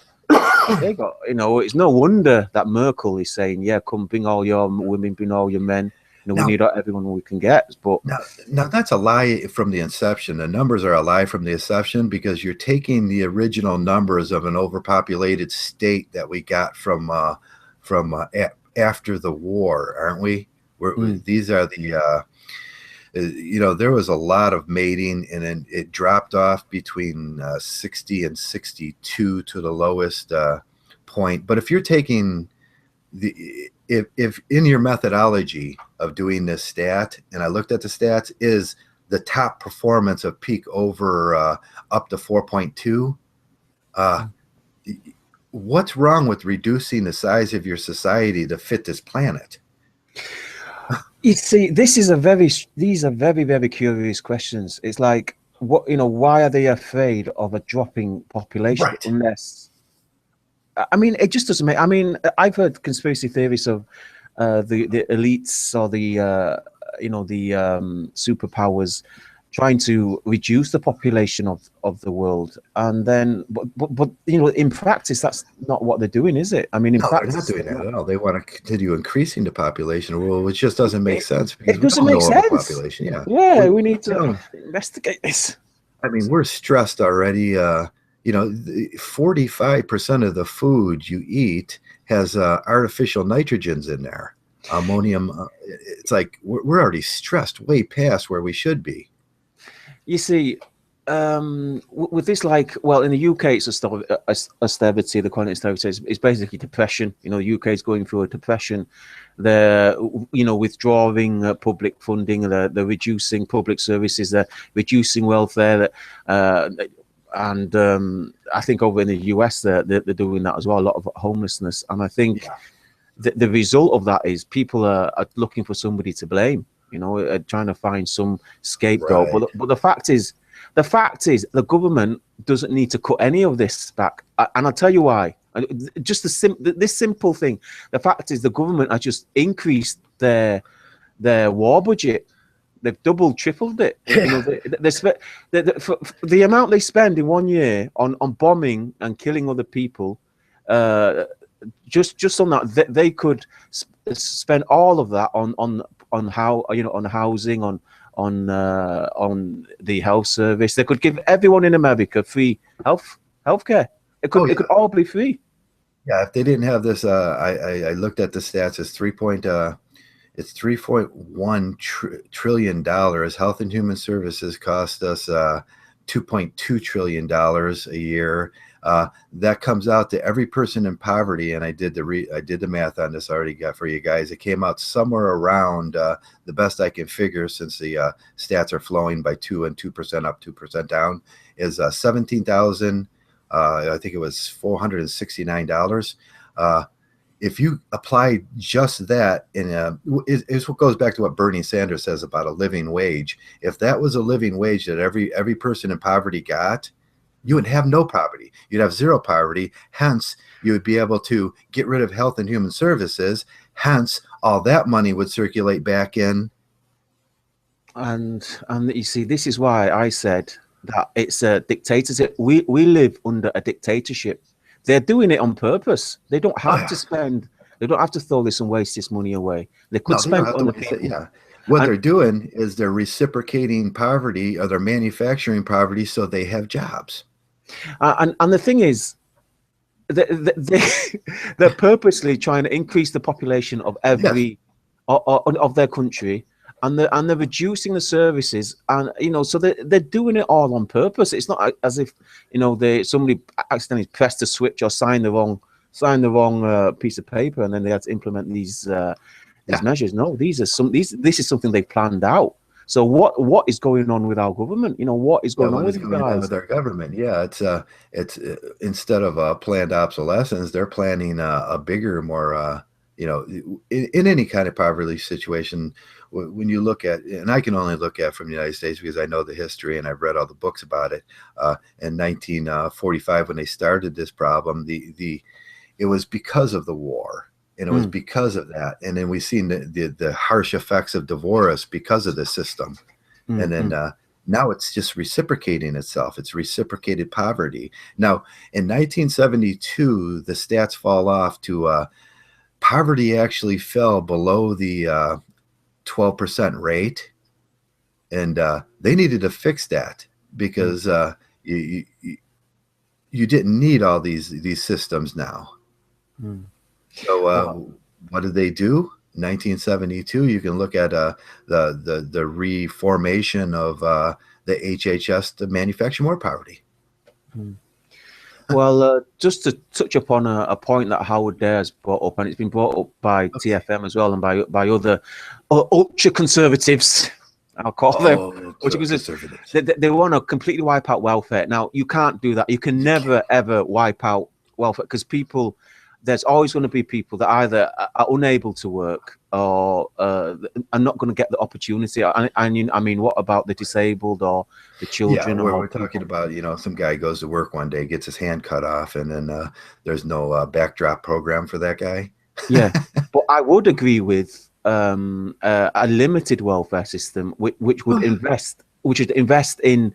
They got, it's no wonder that Merkel is saying, come bring all your women, bring all your men. We need everyone we can get. But now that's a lie from the inception. The numbers are a lie from the inception, because you're taking the original numbers of an overpopulated state that we got from after the war, aren't we? These are the there was a lot of mating, and then it dropped off between 60 and 62 to the lowest point. But if you're taking if in your methodology of doing this stat, and I looked at the stats, is the top performance of peak over up to 4.2. What's wrong with reducing the size of your society to fit this planet? You see, these are very, very curious questions. It's like, why are they afraid of a dropping population? Right. Unless I mean, it just doesn't make. I mean, I've heard conspiracy theories of the elites or the superpowers trying to reduce the population of the world, and then but in practice that's not what they're doing, is it? I mean, in No, they're practice not doing that at all. They want to continue increasing the population, well, which just doesn't make sense because it we doesn't all make know sense. overpopulation. Yeah, Yeah, we need you to know, investigate this. I mean, we're stressed already. 45% of the food you eat has artificial nitrogens in there, ammonium. It's like we're already stressed way past where we should be. You see, with this, like, well, in the UK, it's austerity. The climate austerity is basically depression. The UK is going through a depression. They're, withdrawing public funding. They're reducing public services. They're reducing welfare. And I think over in the US, they're doing that as well. A lot of homelessness, and I think the result of that is people are looking for somebody to blame. Trying to find some scapegoat. Right. But the fact is the government doesn't need to cut any of this back, and I'll tell you why. Just this simple thing. The fact is the government has just increased their war budget. They've doubled, tripled it. The amount they spend in 1 year on bombing and killing other people, just on that, they could spend all of that on housing, on the health service. They could give everyone in America free healthcare. It could all be free. Yeah, if they didn't have this, I looked at the stats. It's $3.1 trillion. Health and Human Services cost us $2.2 trillion a year. That comes out to every person in poverty, and I did the math on this already got for you guys. It came out somewhere around the best I can figure, since the stats are flowing by 2% up, 2% down, is 17,000. I think it was $469. If you apply just that it's what goes back to what Bernie Sanders says about a living wage. If that was a living wage that every person in poverty got, you would have no poverty. You'd have zero poverty. Hence, you would be able to get rid of Health and Human Services. Hence, all that money would circulate back in. And you see, this is why I said that it's a dictatorship. We live under a dictatorship. They're doing it on purpose. They don't have to spend. They don't have to throw this and waste this money away. They could spend it on the people. Yeah. What they're doing is they're reciprocating poverty, or they're manufacturing poverty, so they have jobs. And the thing is, they're purposely trying to increase the population of every of their country, and they're reducing the services, and so they're doing it all on purpose. It's not as if somebody accidentally pressed a switch or signed the wrong piece of paper, and then they had to implement these measures. No, this is something they planned out. So what is going on with our government? What is going on with you guys? With our government? Yeah, it's instead of a planned obsolescence, they're planning a bigger, more in any kind of poverty situation. When you look at, and I can only look at from the United States because I know the history and I've read all the books about it. In 1945, when they started this problem, it was because of the war. And it was because of that. And then we've seen the harsh effects of divorce because of the system. And then now it's just reciprocating itself. It's reciprocated poverty. Now, in 1972, the stats fall off to poverty actually fell below the 12% rate. And they needed to fix that because you didn't need all these systems now. So what did they do? 1972, you can look at the reformation of the HHS to manufacture more poverty. Well, just to touch upon a point that Howard Dare's brought up, and it's been brought up by TFM as well, and by other ultra conservatives. I'll call them ultra conservatives. They want to completely wipe out welfare. Now, you can't do that. You can never ever wipe out welfare because there's always going to be people that either are unable to work or are not going to get the opportunity. I mean, what about the disabled or the children? Yeah, where or we're talking about, some guy goes to work one day, gets his hand cut off, and then there's no backdrop program for that guy. Yeah, but I would agree with a limited welfare system, which would invest in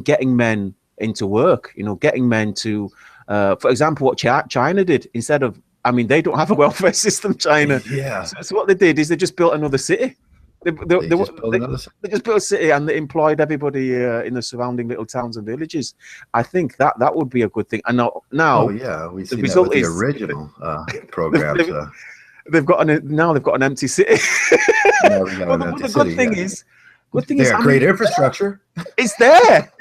getting men into work. Getting men to, for example, what China did instead of. I mean, they don't have a welfare system, China. Yeah. So what they did is they just built another city. They just built a city and they employed everybody in the surrounding little towns and villages. I think that would be a good thing. And now, oh yeah, we've seen that with the original programs. They've got an empty city. Now we got an empty city. Good thing is, they have great infrastructure. It's there,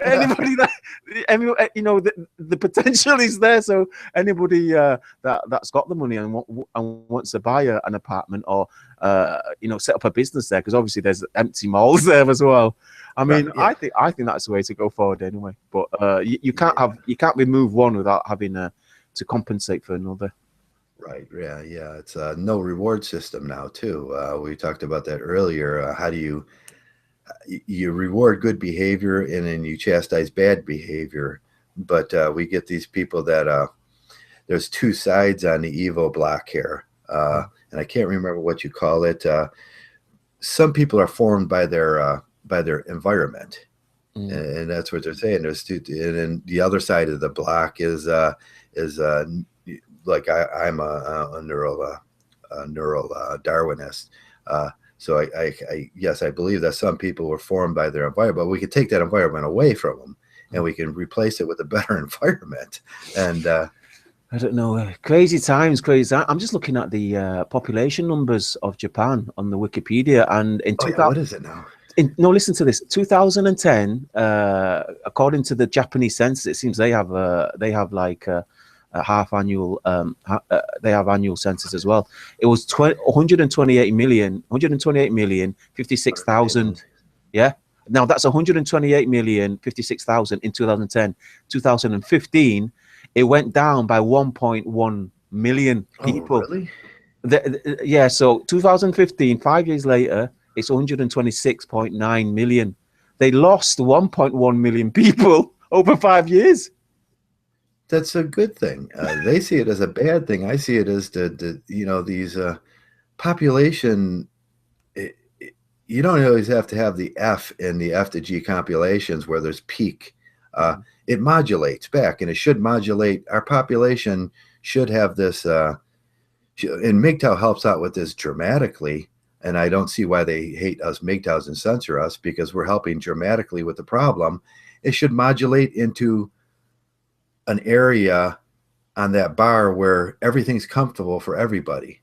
Anybody that, the potential is there. So anybody that's got the money and wants to buy an apartment or set up a business there, because obviously there's empty malls there as well. I mean, right, yeah. I think that's the way to go forward anyway. But you can't remove one without having to compensate for another. Right. Yeah. It's a no reward system now too. We talked about that earlier. How do you reward good behavior and then you chastise bad behavior? But we get these people that there's two sides on the Evo block here, and I can't remember what you call it. Some people are formed by their environment, and that's what they're saying. There's two, and then the other side of the block is like I'm a neural Darwinist. So I believe that some people were formed by their environment, but we could take that environment away from them and we can replace it with a better environment. And I don't know, crazy times. I'm just looking at the population numbers of Japan on the Wikipedia, and in what is it now? Listen to this. 2010, according to the Japanese census, it seems they have like a half annual they have annual census as well. It was 128 million 56,000. Yeah, now that's 128 million 56,000 in 2010. 2015 it went down by 1.1 million people. Oh, really? Yeah, so 2015, 5 years later, it's 126.9 million. They lost 1.1 million people over 5 years. That's a good thing. They see it as a bad thing. I see it as these population. You don't always have to have the F in the F to G compilations where there's peak. It modulates back, and it should modulate. Our population should have this. And Mgtow helps out with this dramatically. And I don't see why they hate us Mgtows and censor us, because we're helping dramatically with the problem. It should modulate into an area on that bar where everything's comfortable for everybody.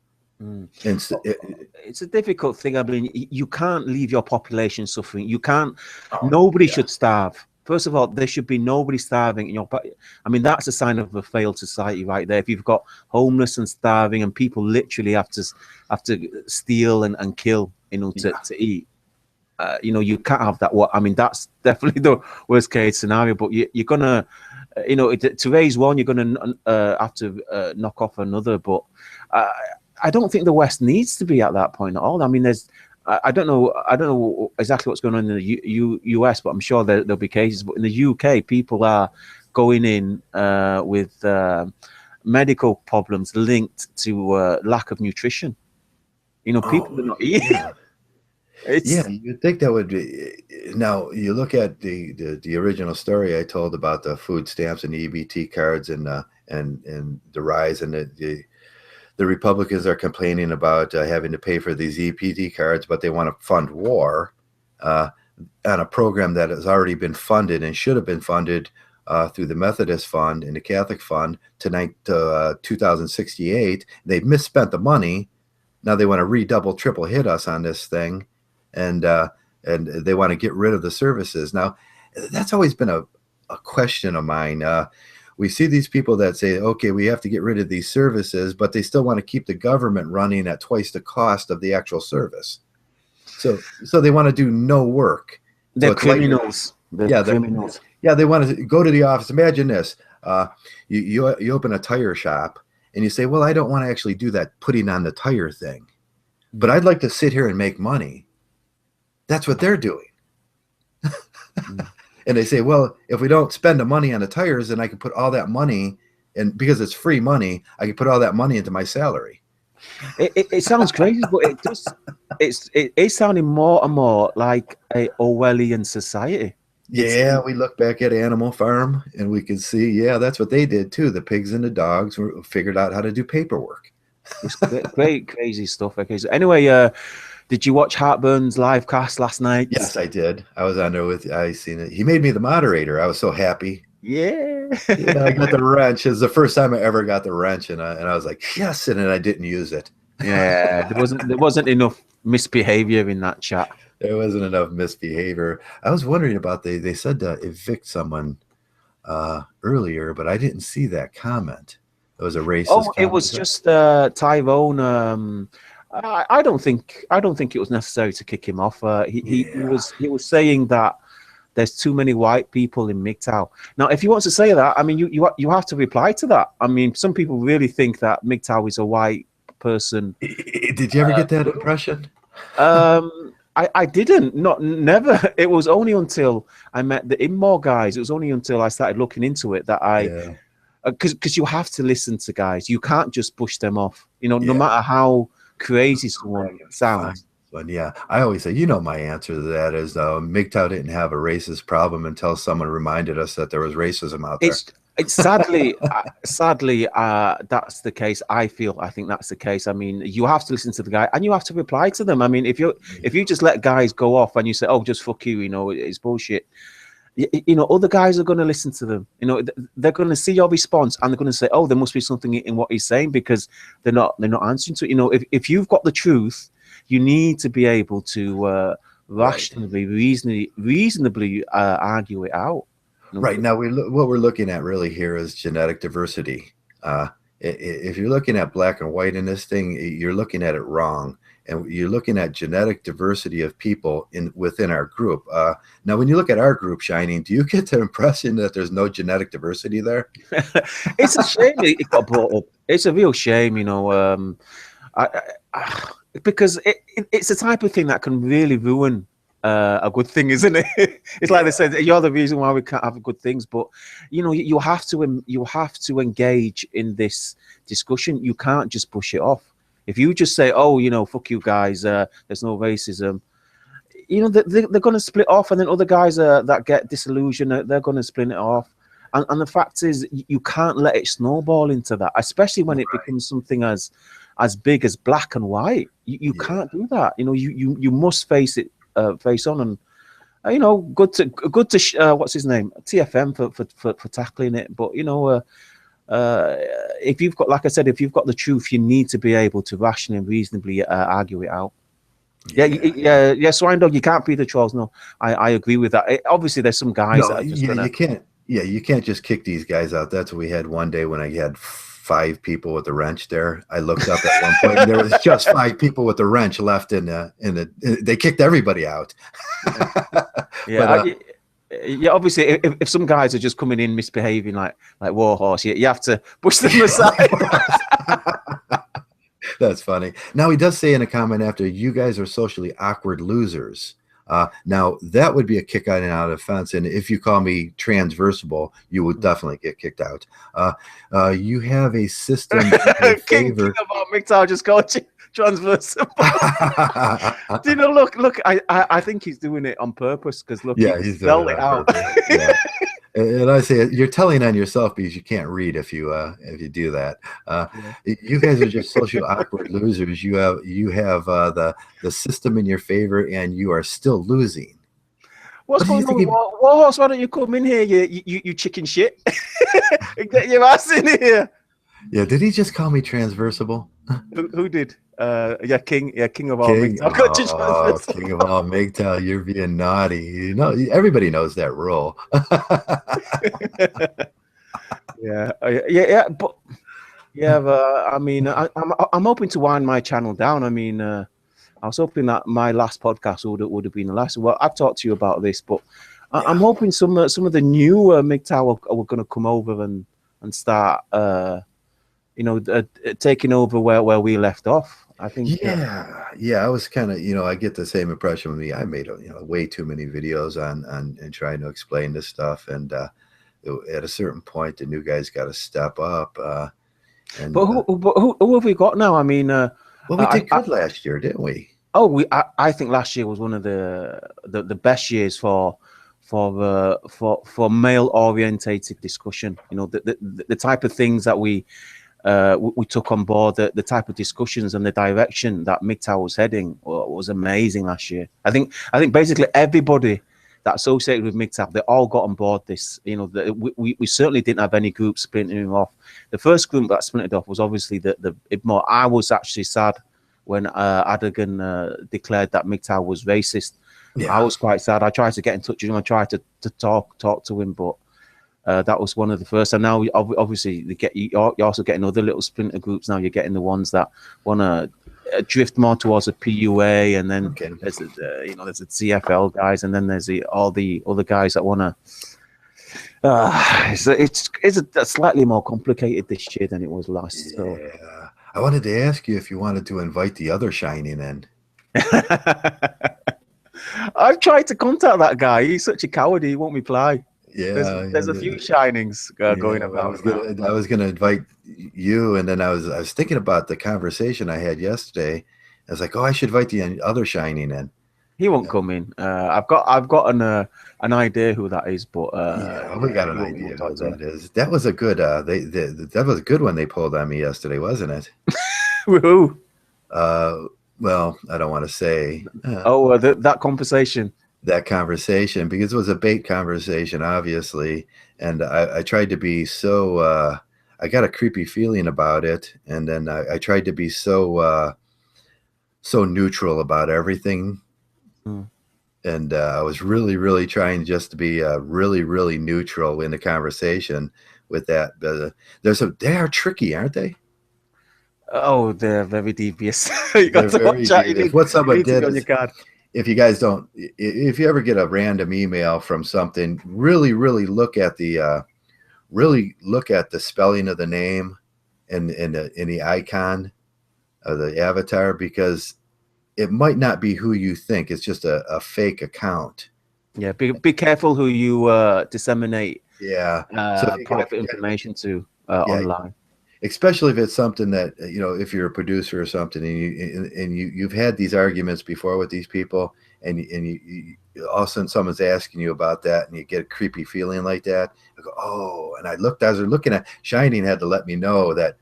It's a difficult thing. I mean, you can't leave your population suffering. You can't. Nobody should starve. First of all, there should be nobody starving in your. I mean, that's a sign of a failed society right there. If you've got homeless and starving, and people literally have to steal and kill to eat. You can't have that. I mean, that's definitely the worst case scenario. But you're gonna. To raise one, you're going to have to knock off another. But I don't think the West needs to be at that point at all. I mean, I don't know exactly what's going on in the US, but I'm sure there'll be cases. But in the UK, people are going in with medical problems linked to lack of nutrition. People are not eating. Yeah. You'd think that would be. Now you look at the original story I told about the food stamps and the EBT cards and the rise, and the Republicans are complaining about having to pay for these EBT cards, but they want to fund war on a program that has already been funded and should have been funded through the Methodist Fund and the Catholic Fund to 2068. They've misspent the money. Now they want to redouble, triple hit us on this thing. And they want to get rid of the services. Now, that's always been a question of mine. We see these people that say, okay, we have to get rid of these services, but they still want to keep the government running at twice the cost of the actual service. So they want to do no work. They're criminals. They're criminals. They want to go to the office. Imagine this. You open a tire shop and you say, well, I don't want to actually do that putting on the tire thing. but I'd like to sit here and make money. That's what they're doing. And they say, well, if we don't spend the money on the tires, then I can put all that money, and because it's free money, I can put all that money into my salary. It sounds crazy, but it does. It's sounding more and more like a Orwellian society. Yeah, we look back at Animal Farm and we can see, yeah, that's what they did too. The pigs and the dogs figured out how to do paperwork. It's great, crazy stuff. Okay, so anyway, did you watch Heartburn's live cast last night? Yes, I did. I was on there I seen it. He made me the moderator. I was so happy. Yeah. Yeah, I got the wrench. It was the first time I ever got the wrench, and I was like, yes, and then I didn't use it. Yeah, there wasn't enough misbehavior in that chat. There wasn't enough misbehavior. I was wondering about they said to evict someone earlier, but I didn't see that comment. It was a racist. Oh, comment. It was just Tyrone. I don't think it was necessary to kick him off. He was saying that there's too many white people in Mgtow. Now, if he wants to say that, I mean, you have to reply to that. I mean, some people really think that Mgtow is a white person. Did you ever get that impression? I didn't. Never. It was only until I met the Inmore guys. It was only until I started looking into it that because you have to listen to guys. You can't just push them off. No matter how crazy someone sounds. But yeah, I always say, my answer to that is Mgtow didn't have a racist problem until someone reminded us that there was racism out there. It's sadly, that's the case. I think that's the case. I mean, you have to listen to the guy and you have to reply to them. I mean, if you just let guys go off and you say, "Oh, just fuck you," it's bullshit. Other guys are going to listen to them. They're going to see your response and they're going to say, "Oh, there must be something in what he's saying," because they're not answering to it. If you've got the truth, you need to be able to rationally, reasonably argue it out. Right. Now, what we're looking at really here is genetic diversity. If you're looking at black and white in this thing, you're looking at it wrong. And you're looking at genetic diversity of people within our group. Now, when you look at our group, Shining, do you get the impression that there's no genetic diversity there? It's a shame it got brought up. It's a real shame, because it's the type of thing that can really ruin a good thing, isn't it? It's like they said, you're the reason why we can't have good things. But you have to engage in this discussion. You can't just push it off. If you just say, "Oh, fuck you guys, there's no racism," they're going to split off, and then other guys that get disillusioned, they're going to split it off. And the fact is, you can't let it snowball into that, especially when it becomes something as big as black and white. You can't do that. You must face it. Face on, and good to what's his name, TFM for tackling it. But if you've got, like I said, if you've got the truth, you need to be able to rationally and reasonably argue it out. Yeah. Swine Dog, you can't be the trolls. No, I agree with that. Obviously, there's some guys that are just you can't. Yeah, you can't just kick these guys out. That's what we had one day when I had 5 people with the wrench there. I looked up at one point and there was just 5 people with the wrench left they kicked everybody out. Yeah. But, obviously if some guys are just coming in misbehaving like warhorse, you have to push them aside. That's funny. Now he does say in a comment after, "You guys are socially awkward losers." Now that would be a kick out and out of fence, and if you call me transversable, you would definitely get kicked out. You have a system in your favor. King about Mgtow just called you transversable. Look, I think he's doing it on purpose because he's spelled it out. Yeah. And I say you're telling on yourself because you can't read if you do that. You guys are just social awkward losers. You have the system in your favor, and you are still losing. What's going on? Warhorse, why don't you come in here? You chicken shit. Get your ass in here. Yeah, did he just call me transversable? Who did? King of all Mgtow. King of all Mgtow, you're being naughty. Everybody knows that rule. But I mean, I'm hoping to wind my channel down. I mean, I was hoping that my last podcast would have been the last. Well, I've talked to you about this, but I'm hoping some of the new Mgtow are going to come over and start taking over where we left off. I think. Yeah. I was kind of, I get the same impression with me. I made, way too many videos on and trying to explain this stuff, and at a certain point, the new guys got to step up. But who have we got now? I mean, well, we did good last year, didn't we? Oh, I think last year was one of the best years for male orientated discussion. The type of things that we took on board, the type of discussions and the direction that Mgtow was heading was amazing last year. I think basically everybody that associated with Mgtow, they all got on board this. We certainly didn't have any groups splintering off. The first group that splintered off was obviously the more. I was actually sad when Adagan declared that Mgtow was racist. Yeah. I was quite sad. I tried to get in touch with him. I tried to talk to him, but that was one of the first. And now, obviously, you're also getting other little splinter groups. Now you're getting the ones that want to drift more towards a PUA, and then there's the CFL guys, and then there's all the other guys that want to. It's a slightly more complicated this year than it was last. Yeah. So. I wanted to ask you if you wanted to invite the other Shining in. I've tried to contact that guy. He's such a coward. He won't reply. Yeah, there's a few Shinings going about. I was gonna invite you, and then I was thinking about the conversation I had yesterday. I was like, oh, I should invite the other Shining in. He won't come in. I've got an idea who that is, but we got an idea who that is. That was a good that was a good one they pulled on me yesterday, wasn't it? Who? Well, I don't want to say. That conversation. That conversation, because it was a bait conversation, obviously, and I tried to be so. I got a creepy feeling about it, and then I tried to be so neutral about everything. And I was really, really trying just to be really, really neutral in the conversation with that. They are tricky, aren't they? Oh, they're very devious. You got to watch out. What someone did is, if you guys don't, if you ever get a random email from something, really, really look at the spelling of the name and the icon of the avatar, because it might not be who you think. It's just a fake account. Yeah, be careful who you disseminate. Yeah, private information to online. Especially if it's something that, if you're a producer or something, and you've had these arguments before with these people, and you all of a sudden someone's asking you about that, and you get a creepy feeling like that. I go, oh, and as I was looking at Shining, had to let me know that,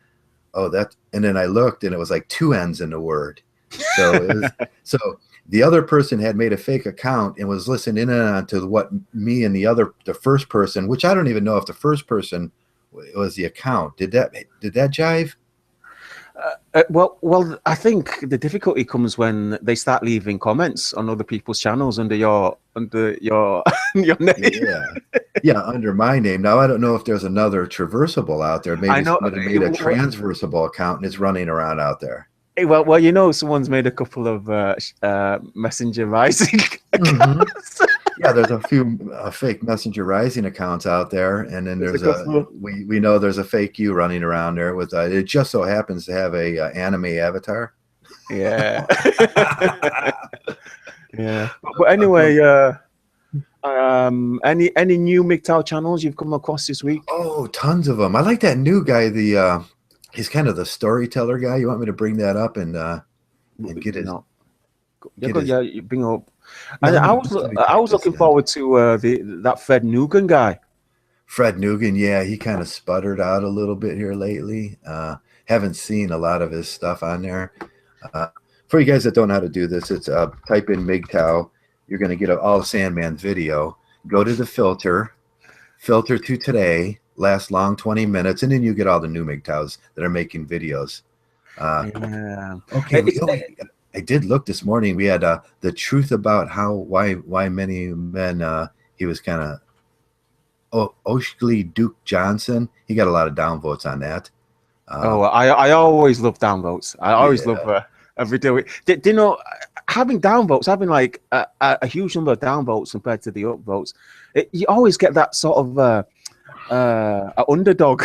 and then I looked, and it was like 2 N's in the word. So so the other person had made a fake account and was listening in on to what me and the first person, which I don't even know if the first person was the account. Did that jive? Well, I think the difficulty comes when they start leaving comments on other people's channels under your name. Yeah, under my name. Now I don't know if there's another Traversable out there. Maybe somebody made a Traversable account and it's running around out there. Well, someone's made a couple of Messenger Rising accounts. Yeah, there's a few fake Messenger Rising accounts out there, and then there's we know there's a fake you running around there with it just so happens to have a anime avatar. Yeah. Yeah. But anyway, any new Mgtow channels you've come across this week? Oh, tons of them. I like that new guy. He's kind of the storyteller guy. You want me to bring that up and get his? No. You bring up. I was looking forward to that Fred Nugent guy. Fred Nugent, yeah, he kind of sputtered out a little bit here lately. Haven't seen a lot of his stuff on there. For you guys that don't know how to do this, it's type in Mgtow. You're going to get all Sandman's video. Go to the filter to today. Last long 20 minutes, and then you get all the new Mgtows that are making videos. Okay. I did look this morning. We had the truth about why many men. He was kind of Oshley Duke Johnson. He got a lot of downvotes on that. I always love downvotes. I always love a video. Do you know, having downvotes, having like a huge number of downvotes compared to the upvotes, you always get that sort of underdog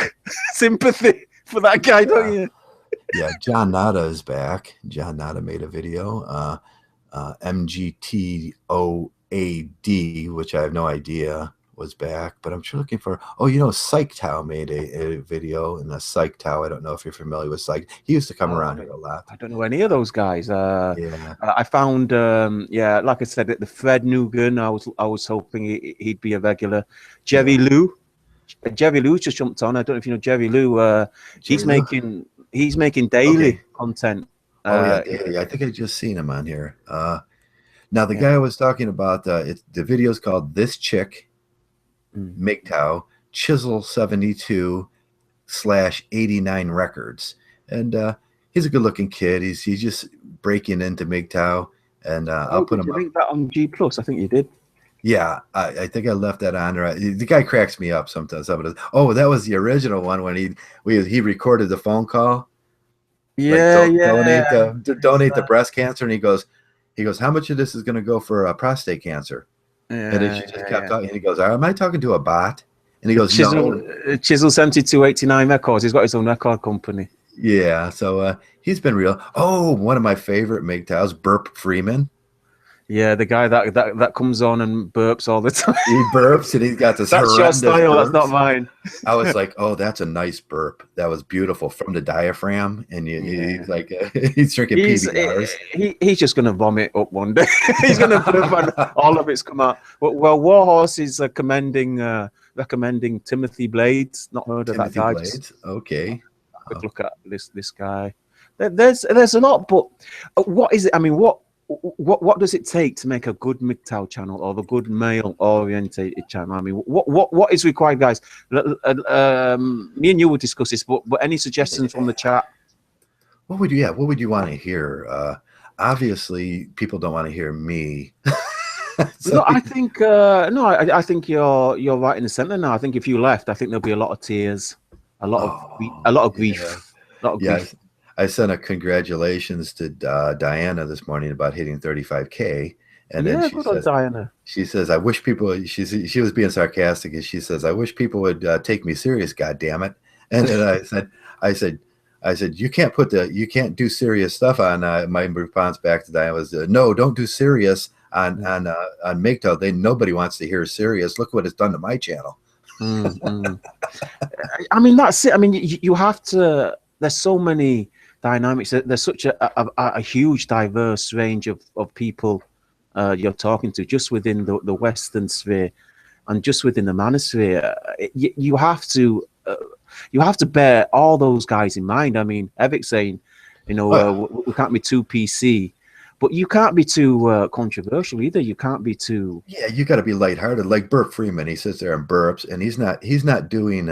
sympathy for that guy, don't you? Yeah, John Nada is back. John Nada made a video. Mgtow, which I have no idea was back, but I'm sure looking for. Oh, Mgtow made a video, and Mgtow. I don't know if you're familiar with Psych. He used to come around here a lot. I don't know any of those guys. Yeah, I found, like I said, the Fred Nugent. I was hoping he'd be a regular. Jerry Lou just jumped on. I don't know if you know Jerry Lou. He's making daily content. Daily. I think I just seen him on here. Now the guy I was talking about, the video's called "This Chick." Mgtow Chisel 72/89 Records, and he's a good-looking kid. He's just breaking into Mgtow, and I'll put him. Did you link that on G Plus? I think you did. Yeah, I think I left that on. The guy cracks me up sometimes. Oh, that was the original one when he recorded the phone call. Donate the breast cancer, and he goes, how much of this is going to go for prostate cancer? And then she just kept talking. And he goes, am I talking to a bot? And he goes, Chisel 72/89 Records. He's got his own record company. Yeah, so he's been real. Oh, one of my favorite Mgtows, Burp Freeman. Yeah, the guy that comes on and burps all the time. He burps, and he's got this That's your style, that's not mine. I was like, oh, that's a nice burp. That was beautiful from the diaphragm. And he's like, he's drinking PBRs. He's just going to vomit up one day. He's going to burp and all of it's come out. Well, Warhorse is recommending Timothy Blades. Not heard of that guy. Blades? Okay. Quick look at this guy. There's a lot, but what is it? I mean, what does it take to make a good Mgtow channel or the good male orientated channel? I mean, what is required, guys? Me and you will discuss this, but any suggestions from the chat? What would you want to hear? Obviously, people don't want to hear me. No, I think I think you're right in the center now. I think if you left, I think there'll be a lot of tears, a lot of grief. I sent a congratulations to Diana this morning about hitting 35K, and then she says, "I wish people." She was being sarcastic, and she says, "I wish people would take me serious, God damn it!" And then I said, "You can't do serious stuff on." My response back to Diana was, "No, don't do serious on Mgtow. Nobody wants to hear serious. Look what it's done to my channel." I mean, that's it. I mean, you have to. There's so many dynamics. There's such a huge, diverse range of people you're talking to just within the Western sphere and just within the manosphere. You have to bear all those guys in mind. I mean, Evic's saying, we can't be too PC, but you can't be too controversial either. You can't be too. Yeah, you got to be lighthearted. Like Burp Freeman, he sits there and burps, and he's not doing.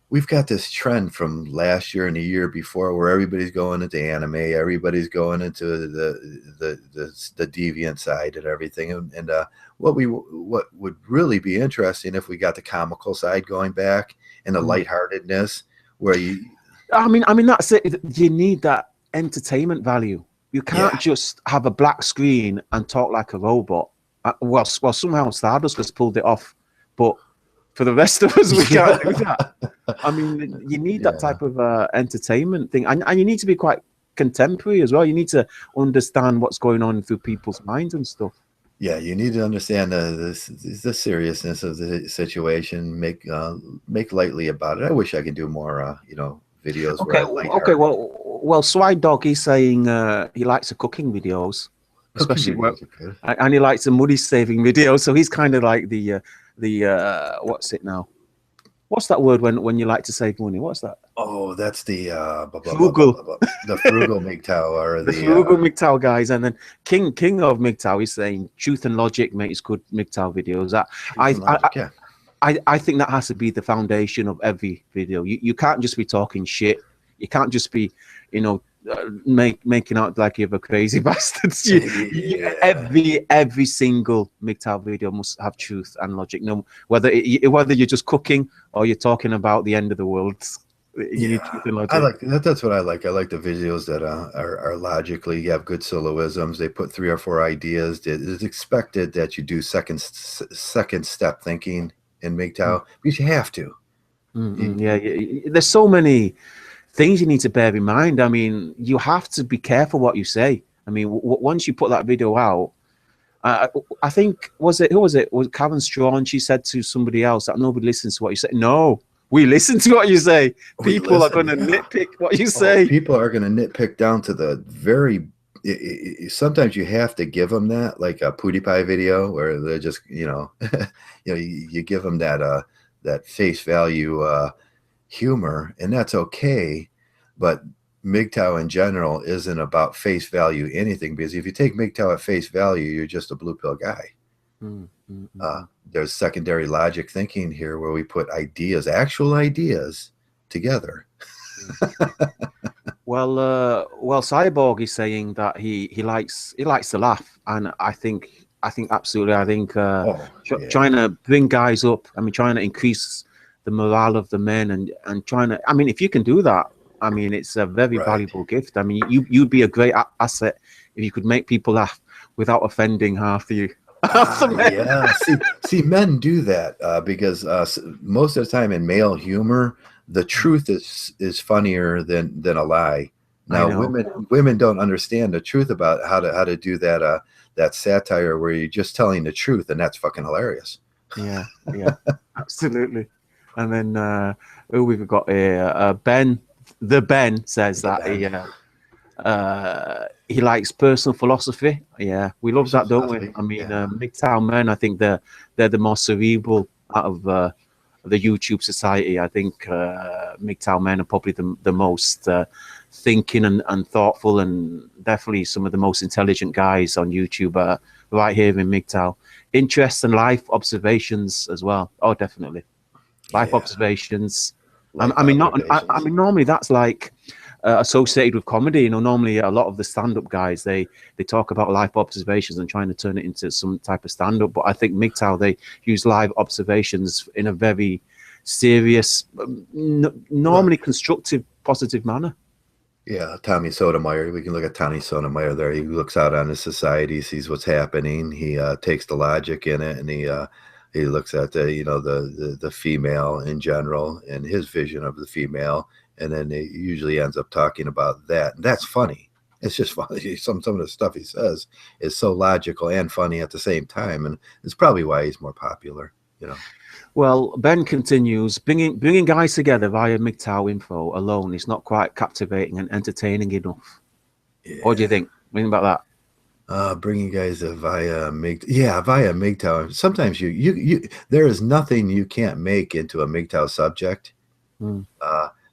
We've got this trend from last year and the year before where everybody's going into anime, everybody's going into the deviant side and everything. And what would really be interesting if we got the comical side going back and the lightheartedness where you. I mean that's it. You need that entertainment value. You can't just have a black screen and talk like a robot. Well, somehow Stardust has pulled it off, but for the rest of us, we can't do that. I mean, you need that type of entertainment thing, and you need to be quite contemporary as well. You need to understand what's going on through people's minds and stuff. Yeah, you need to understand the seriousness of the situation. Make lightly about it. I wish I could do more, videos. Okay. Well, Swide Dog, he's saying he likes the cooking videos, especially and he likes the money saving videos. So he's kind of like the what's it now? What's that word when you like to save money? What's that? Oh, that's the frugal. The frugal Mgtow or the frugal Mgtow guys, and then King of Mgtow is saying truth and logic makes good Mgtow videos. I think that has to be the foundation of every video. You can't just be talking shit. You can't just be, making out like you're a crazy bastard. Every single Mgtow video must have truth and logic. No, whether you're just cooking or you're talking about the end of the world, you need truth and logic. I like that. That's what I like. I like the videos that are logically. You have good syllogisms. They put 3 or 4 ideas. It's expected that you do second step thinking in Mgtow because you have to. Yeah, there's so many things you need to bear in mind. I mean, you have to be careful what you say. I mean, once you put that video out, I think who was it? Was Karen Strawn? She said to somebody else that nobody listens to what you say. No, we listen to what you say. People are going to nitpick what you say. People are going to nitpick down to the very. Sometimes you have to give them that, like a PewDiePie video, where they're just you give them that face value humor, and that's okay. But Mgtow in general isn't about face value anything, because if you take Mgtow at face value, you're just a blue pill guy. There's secondary logic thinking here, where we put actual ideas together. Well, Cyborg is saying that he likes to laugh, and I think absolutely. I think trying to bring guys up. I mean, trying to increase the morale of the men, and trying to. I mean, if you can do that, I mean, it's a very valuable gift. I mean, you'd be a great asset if you could make people laugh without offending half the men. Yeah, see, men do that because most of the time in male humor, the truth is funnier than a lie. Now, women don't understand the truth about how to do that satire where you're just telling the truth, and that's fucking hilarious. Yeah, absolutely. And then who we've got here? Ben. The Ben says that he likes personal philosophy. Yeah, we love that, don't we? I mean, Mgtow men, I think they're the most cerebral out of the YouTube society. I think Mgtow men are probably the most thinking and thoughtful, and definitely some of the most intelligent guys on YouTube right here in Mgtow. Interests and life observations as well. Oh, definitely. Life observations. I mean, normally that's like associated with comedy. You know, normally a lot of the stand-up guys they talk about life observations and trying to turn it into some type of stand-up. But I think Mgtow, they use live observations in a very serious, normally constructive, positive manner. Yeah, Tommy Sotomayor. We can look at Tommy Sotomayor there. He looks out on his society, sees what's happening. He takes the logic in it, and he looks at the female in general and his vision of the female, and then he usually ends up talking about that. And that's funny. It's just funny. Some of the stuff he says is so logical and funny at the same time, and it's probably why he's more popular. Well, Ben continues, bringing guys together via Mgtow info alone is not quite captivating and entertaining enough. Yeah. What do you think? What do you think about that? Bringing guys via Mgtow. Sometimes you there is nothing you can't make into a Mgtow subject.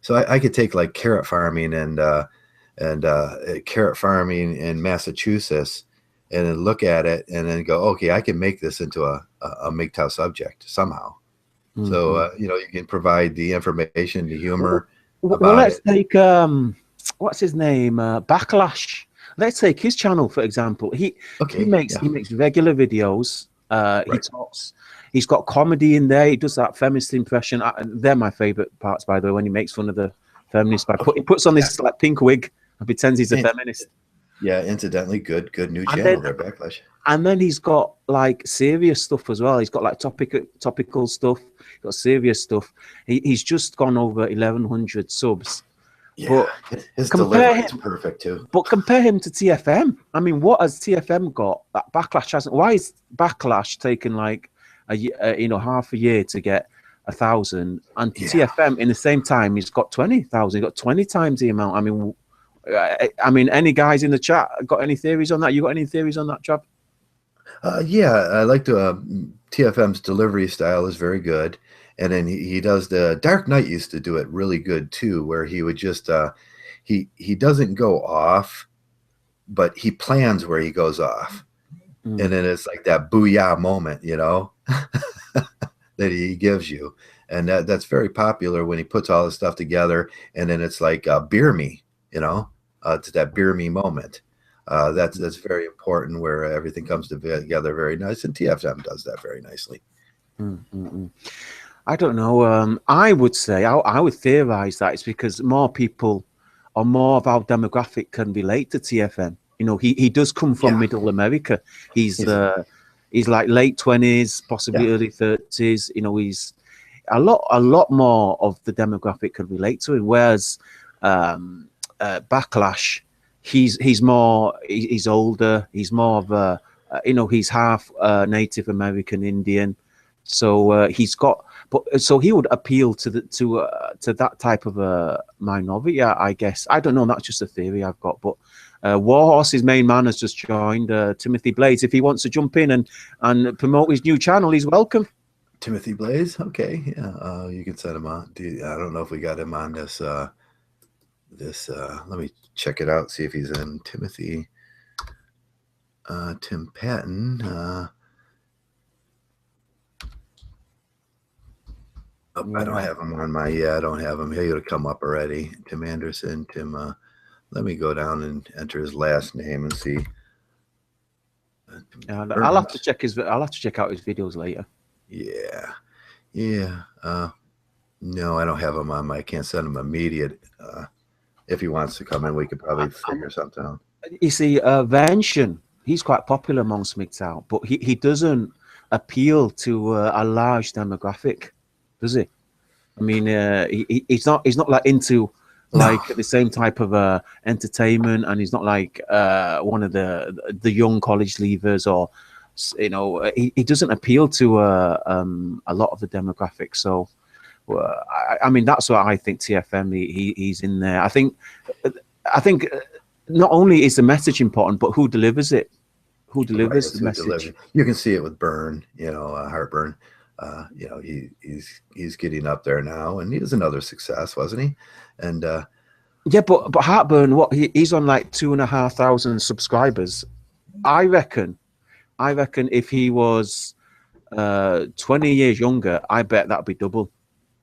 So I could take like carrot farming and carrot farming in Massachusetts, and then look at it and then go, okay, I can make this into a Mgtow subject somehow. So you can provide the information, the humor. Well, let's take what's his name, Backlash. Let's take his channel for example. He makes regular videos. He talks. He's got comedy in there. He does that feminist impression. They're my favorite parts, by the way, when he makes fun of the feminists. He puts on this like pink wig and pretends he's a feminist. Yeah, incidentally, good new channel there, Backlash. And then he's got like serious stuff as well. He's got like topical stuff. He's got serious stuff. He's just gone over 1,100 subs. Yeah, his delivery is perfect too. But compare him to TFM. I mean, what has TFM got that Backlash hasn't? Why is Backlash taking like half a year to get 1,000, and TFM in the same time he's got 20,000. He's got 20 times the amount. I mean, any guys in the chat got any theories on that? You got any theories on that, Trav? Yeah, I like TFM's delivery style is very good. And then he does the Dark Knight used to do it really good too, where he would just he doesn't go off, but he plans where he goes off. And then it's like that booyah moment, that he gives you. And that's very popular when he puts all this stuff together, and then it's like beer me, to that beer me moment. That's very important, where everything comes together very nice, and TFM does that very nicely. I don't know. I would say I would theorize that it's because more people or more of our demographic can relate to TFM. He does come from Middle America. He's like late 20s, possibly early 30s. a lot more of the demographic could relate to it. Whereas Backlash, he's older. He's more of a he's half Native American Indian, so he's got. But so he would appeal to that type of a minority, I guess. I don't know. That's just a theory I've got. But Warhorse's main man has just joined, Timothy Blades. If he wants to jump in and promote his new channel, he's welcome. Timothy Blaze, okay, yeah, you can send him on. I don't know if we got him on this. Let me check it out. See if he's in Timothy. Tim Patton. I don't have him on my. Yeah, I don't have him. He would have come up already. Tim Anderson. Tim. Let me go down and enter his last name and see. I'll have to check out his videos later. Yeah. No, I don't have him on my. I can't send him immediate. If he wants to come in, we could probably figure something out. You see, Venshin, he's quite popular amongst Mgtow, but he doesn't appeal to a large demographic, does he? I mean, he's not like into like the same type of entertainment, and he's not like one of the young college leavers, or he doesn't appeal to a lot of the demographics. So I mean, that's what I think. TFM, he's in there. I think not only is the message important, but who delivers it. Who delivers the message? You can see it with Burn, Heartburn. He's getting up there now, and he was another success, wasn't he? And yeah, but Heartburn, he's on like 2,500 subscribers. I reckon if he was 20 years younger, I bet that'd be double.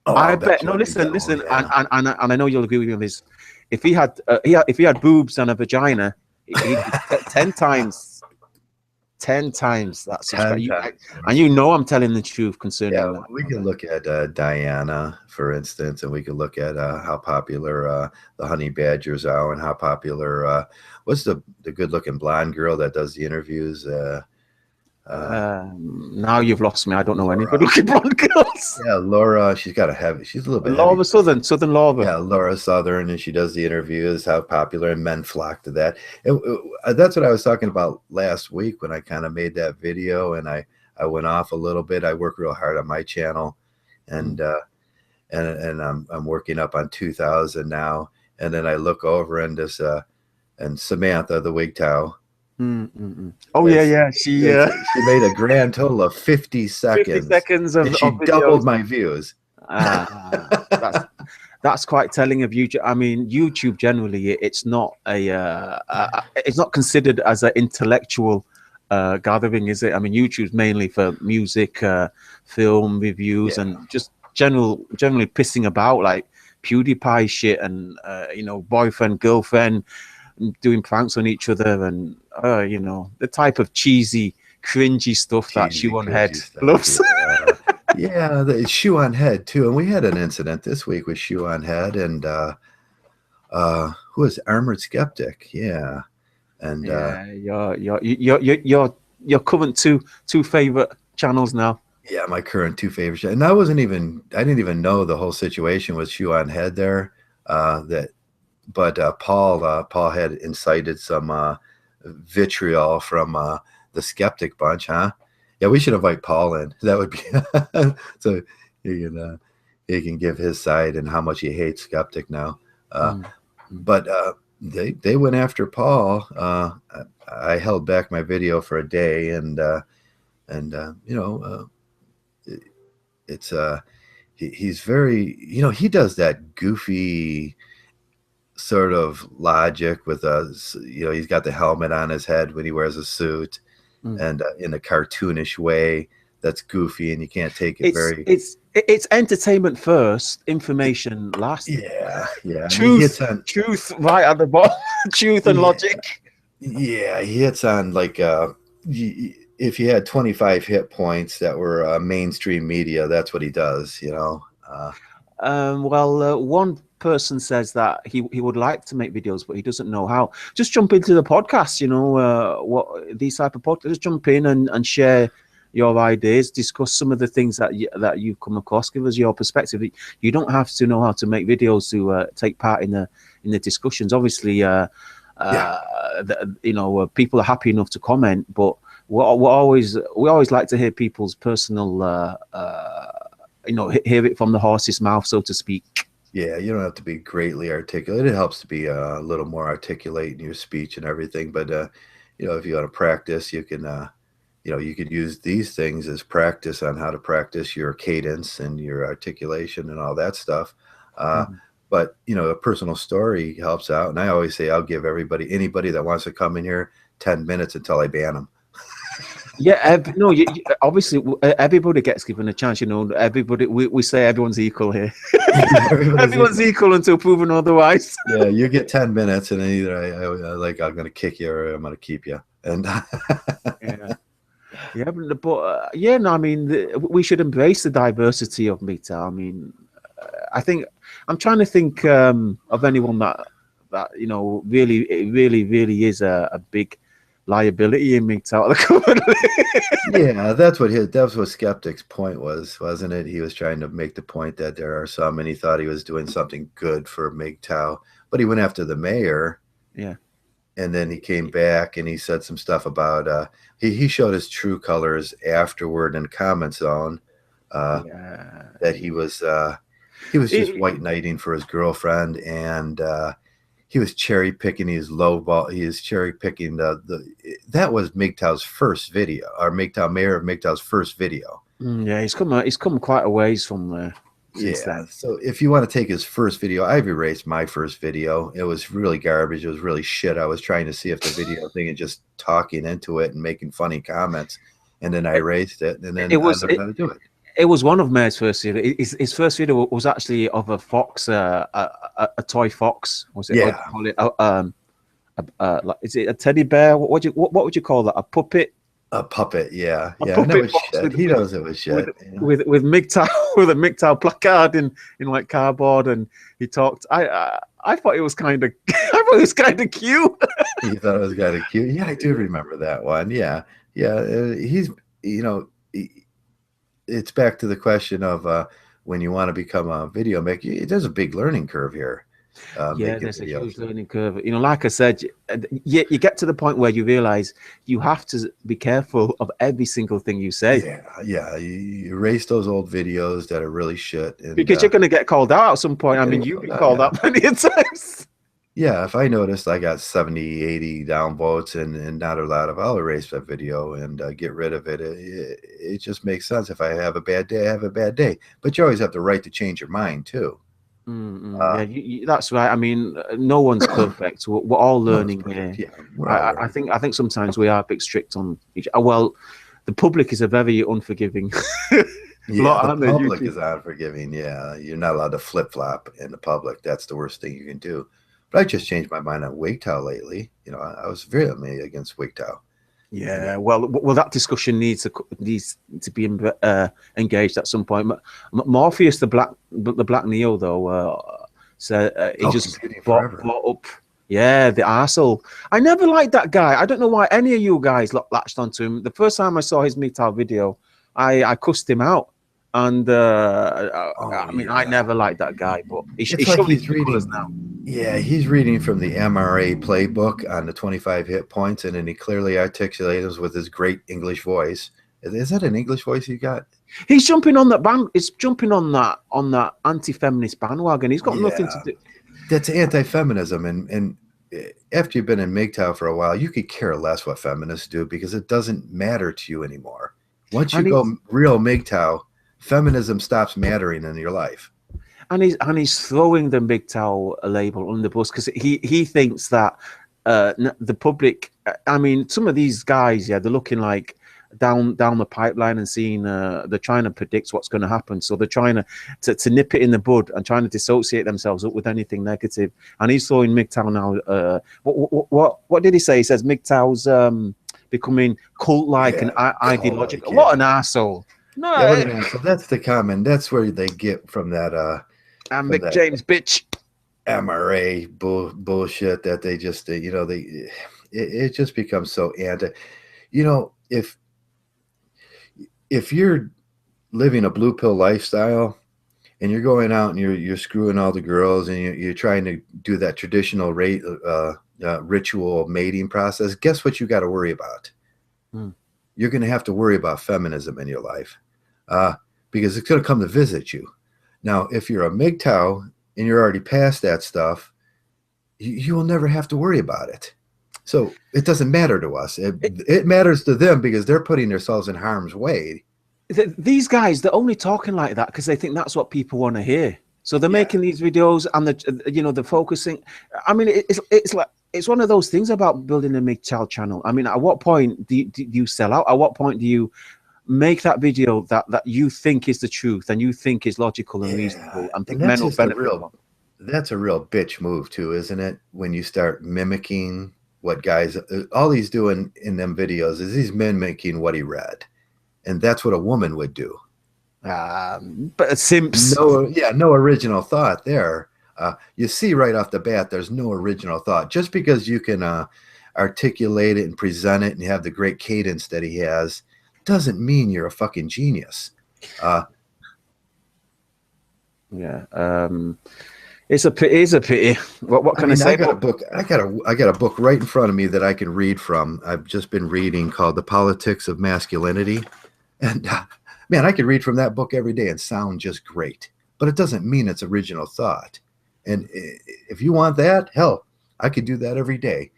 Oh, I bet. No, listen, yeah. and I know you'll agree with me on this. If he had boobs and a vagina, he'd be 10 times that subscribe. And I'm telling the truth concerning that. We can look at Diana, for instance, and we can look at how popular the Honey Badgers are, and how popular what's the good-looking blonde girl that does the interviews? Now you've lost me. I don't know any good-looking blonde girls. Yeah, Laura. She's a little bit. Laura Southern Laura. Yeah, Laura Southern, and she does the interviews. How popular, and men flock to that. That's what I was talking about last week when I kind of made that video, and I went off a little bit. I work real hard on my channel, and I'm working up on 2,000 now. And then I look over and and Samantha, the Mgtow. Oh yeah. She made a grand total of 50 seconds. 50 seconds of she doubled my views. That's quite telling of YouTube. I mean, YouTube generally, it's not it's not considered as an intellectual gathering, is it? I mean, YouTube's mainly for music, film reviews, and just generally pissing about, like PewDiePie shit, and boyfriend, girlfriend, doing pranks on each other, and the type of cheesy, cringy stuff that Shoe on Head loves. Yeah, the Shoe on Head too. And we had an incident this week with Shoe on Head, and who is Armored Skeptic? Yeah, and your current two favorite channels now. Yeah, my current two favorite, and I didn't even know the whole situation with Shoe on Head there. But Paul had incited some vitriol from the Skeptic bunch, huh? Yeah, we should invite Paul in. That would be so he can give his side and how much he hates Skeptic now. But they went after Paul. I held back my video for a day, and he's very, he does that goofy sort of logic with he's got the helmet on his head when he wears a suit, and in a cartoonish way that's goofy, and you can't take it it's entertainment first, information last. Yeah. Truth right at the bottom. Truth and logic. Yeah, he hits on like if you had 25 hit points that were mainstream media, that's what he does, one person says that he would like to make videos, but he doesn't know how. Just jump into the podcast, what these type of podcasts. Just jump in and share your ideas, discuss some of the things that you've come across, give us your perspective. You don't have to know how to make videos to take part in the discussions. Obviously, people are happy enough to comment, but we always like to hear people's personal, hear it from the horse's mouth, so to speak. Yeah, you don't have to be greatly articulate. It helps to be a little more articulate in your speech and everything. But if you want to practice, you can, you could use these things as practice on how to practice your cadence and your articulation and all that stuff. But a personal story helps out. And I always say I'll give anybody that wants to come in here 10 minutes until I ban them. Yeah, obviously everybody gets given a chance. Everybody. We say everyone's equal here. Everyone's equal until proven otherwise. Yeah, you get 10 minutes, and then either I'm going to kick you or I'm going to keep you. And I mean, we should embrace the diversity of Mgtow. I mean, I think I'm trying to think of anyone that really is a big liability in Mgtow. Yeah, that's what Skeptic's point was, wasn't it? He was trying to make the point that there are some, and he thought he was doing something good for Mgtow, but he went after the mayor. Yeah. And then he came back and he said some stuff about he showed his true colors afterward in the comment zone, that he was just white knighting for his girlfriend, and he was cherry picking his low ball. He is cherry picking that was Mgtow's first video, or Mayor of Mgtow's first video. Yeah, he's come quite a ways from there. Yeah. So if you want to take his first video, I've erased my first video. It was really garbage. It was really shit. I was trying to see if the video thing and just talking into it and making funny comments, and then I erased it, and then I learned how to do it. It was one of Mayor's first video. His first video was actually of a fox, a toy fox. Was it? Yeah. Call it, is it a teddy bear? What would you call that? A puppet? A puppet, yeah. A yeah, puppet it was shit. He knows it was shit. With Mgtow, with a Mgtow placard in like cardboard, and he talked. I thought it was kind of cute. You thought it was kind of cute? Yeah, I do remember that one. Yeah. He's it's back to the question of when you want to become a video maker, there's a big learning curve here. There's a huge learning curve. Like I said, you get to the point where you realize you have to be careful of every single thing you say. Yeah. You erase those old videos that are really shit. And, because you're going to get called out at some point. I mean, you've been called out plenty of times. Yeah, if I noticed I got 70, 80 downvotes and not a lot of, I'll erase that video and get rid of it. It just makes sense. If I have a bad day, I have a bad day. But you always have the right to change your mind, too. That's right. I mean, no one's perfect. We're all learning here. Yeah, I think sometimes we are a bit strict on each. Well, the public is a very unforgiving. The public is unforgiving. Yeah, you're not allowed to flip flop in the public. That's the worst thing you can do. But I just changed my mind on Mgtow lately. I was vehemently against Mgtow. Yeah, well, that discussion needs to be engaged at some point. Morpheus, the black Neo, though, he just brought up, the arsehole. I never liked that guy. I don't know why any of you guys latched onto him. The first time I saw his Mgtow video, I cussed him out. And I never liked that guy, but he's reading now. Yeah, he's reading from the MRA playbook on the 25 hit points, and then he clearly articulates with his great English voice. Is that an English voice you got? He's jumping on that band. It's jumping on that anti-feminist bandwagon. He's got nothing to do. That's anti-feminism, and after you've been in Mgtow for a while, you could care less what feminists do because it doesn't matter to you anymore. Once you go real Mgtow, feminism stops mattering in your life. And he's throwing the Mgtow label on the bus because he thinks that the public. I mean, some of these guys, they're looking like down the pipeline and seeing. They're trying to predict what's going to happen, so they're trying to nip it in the bud and trying to dissociate themselves up with anything negative. And he's throwing Mgtow now. What did he say? He says Mgtow's becoming cult-like and ideological. What an arsehole. No, so that's the comment. That's where they get from that. And Mick James, bitch. MRA bullshit that they just, it just becomes so anti. If if you're living a blue pill lifestyle and you're going out and you're screwing all the girls and you're trying to do that traditional ritual mating process, guess what you got to worry about? You're going to have to worry about feminism in your life because it's going to come to visit you. Now, if you're a Mgtow and you're already past that stuff, you will never have to worry about it. So it doesn't matter to us. It matters to them because they're putting themselves in harm's way. These guys, they're only talking like that because they think that's what people want to hear. So they're making these videos and they're focusing. I mean, it's like, it's one of those things about building a Mgtow channel. I mean, at what point do you sell out? At what point do you make that video that you think is the truth and you think is logical and reasonable and think men will benefit from? That's a real bitch move too, isn't it? When you start mimicking what guys, all he's doing in them videos is he's mimicking what he read. And that's what a woman would do. But simps. No original thought there. You see right off the bat, there's no original thought. Just because you can articulate it and present it and have the great cadence that he has, doesn't mean you're a fucking genius. It's a pity. What can I say? I got a book right in front of me that I can read from. I've just been reading called The Politics of Masculinity. And man, I could read from that book every day and sound just great. But it doesn't mean it's original thought. And if you want that, hell, I could do that every day.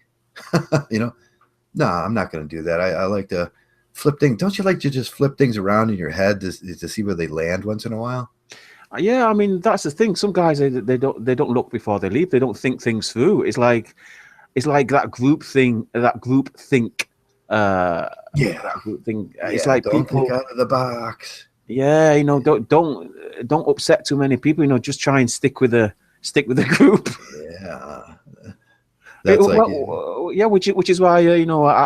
No, I'm not going to do that. I like to flip things. Don't you like to just flip things around in your head to see where they land once in a while? Yeah, I mean, that's the thing. Some guys, they don't look before they leave. They don't think things through. It's like that group think. That group thing. It's like don't people think out of the box. Yeah, don't upset too many people. Just try and stick with the group. Yeah. Which is why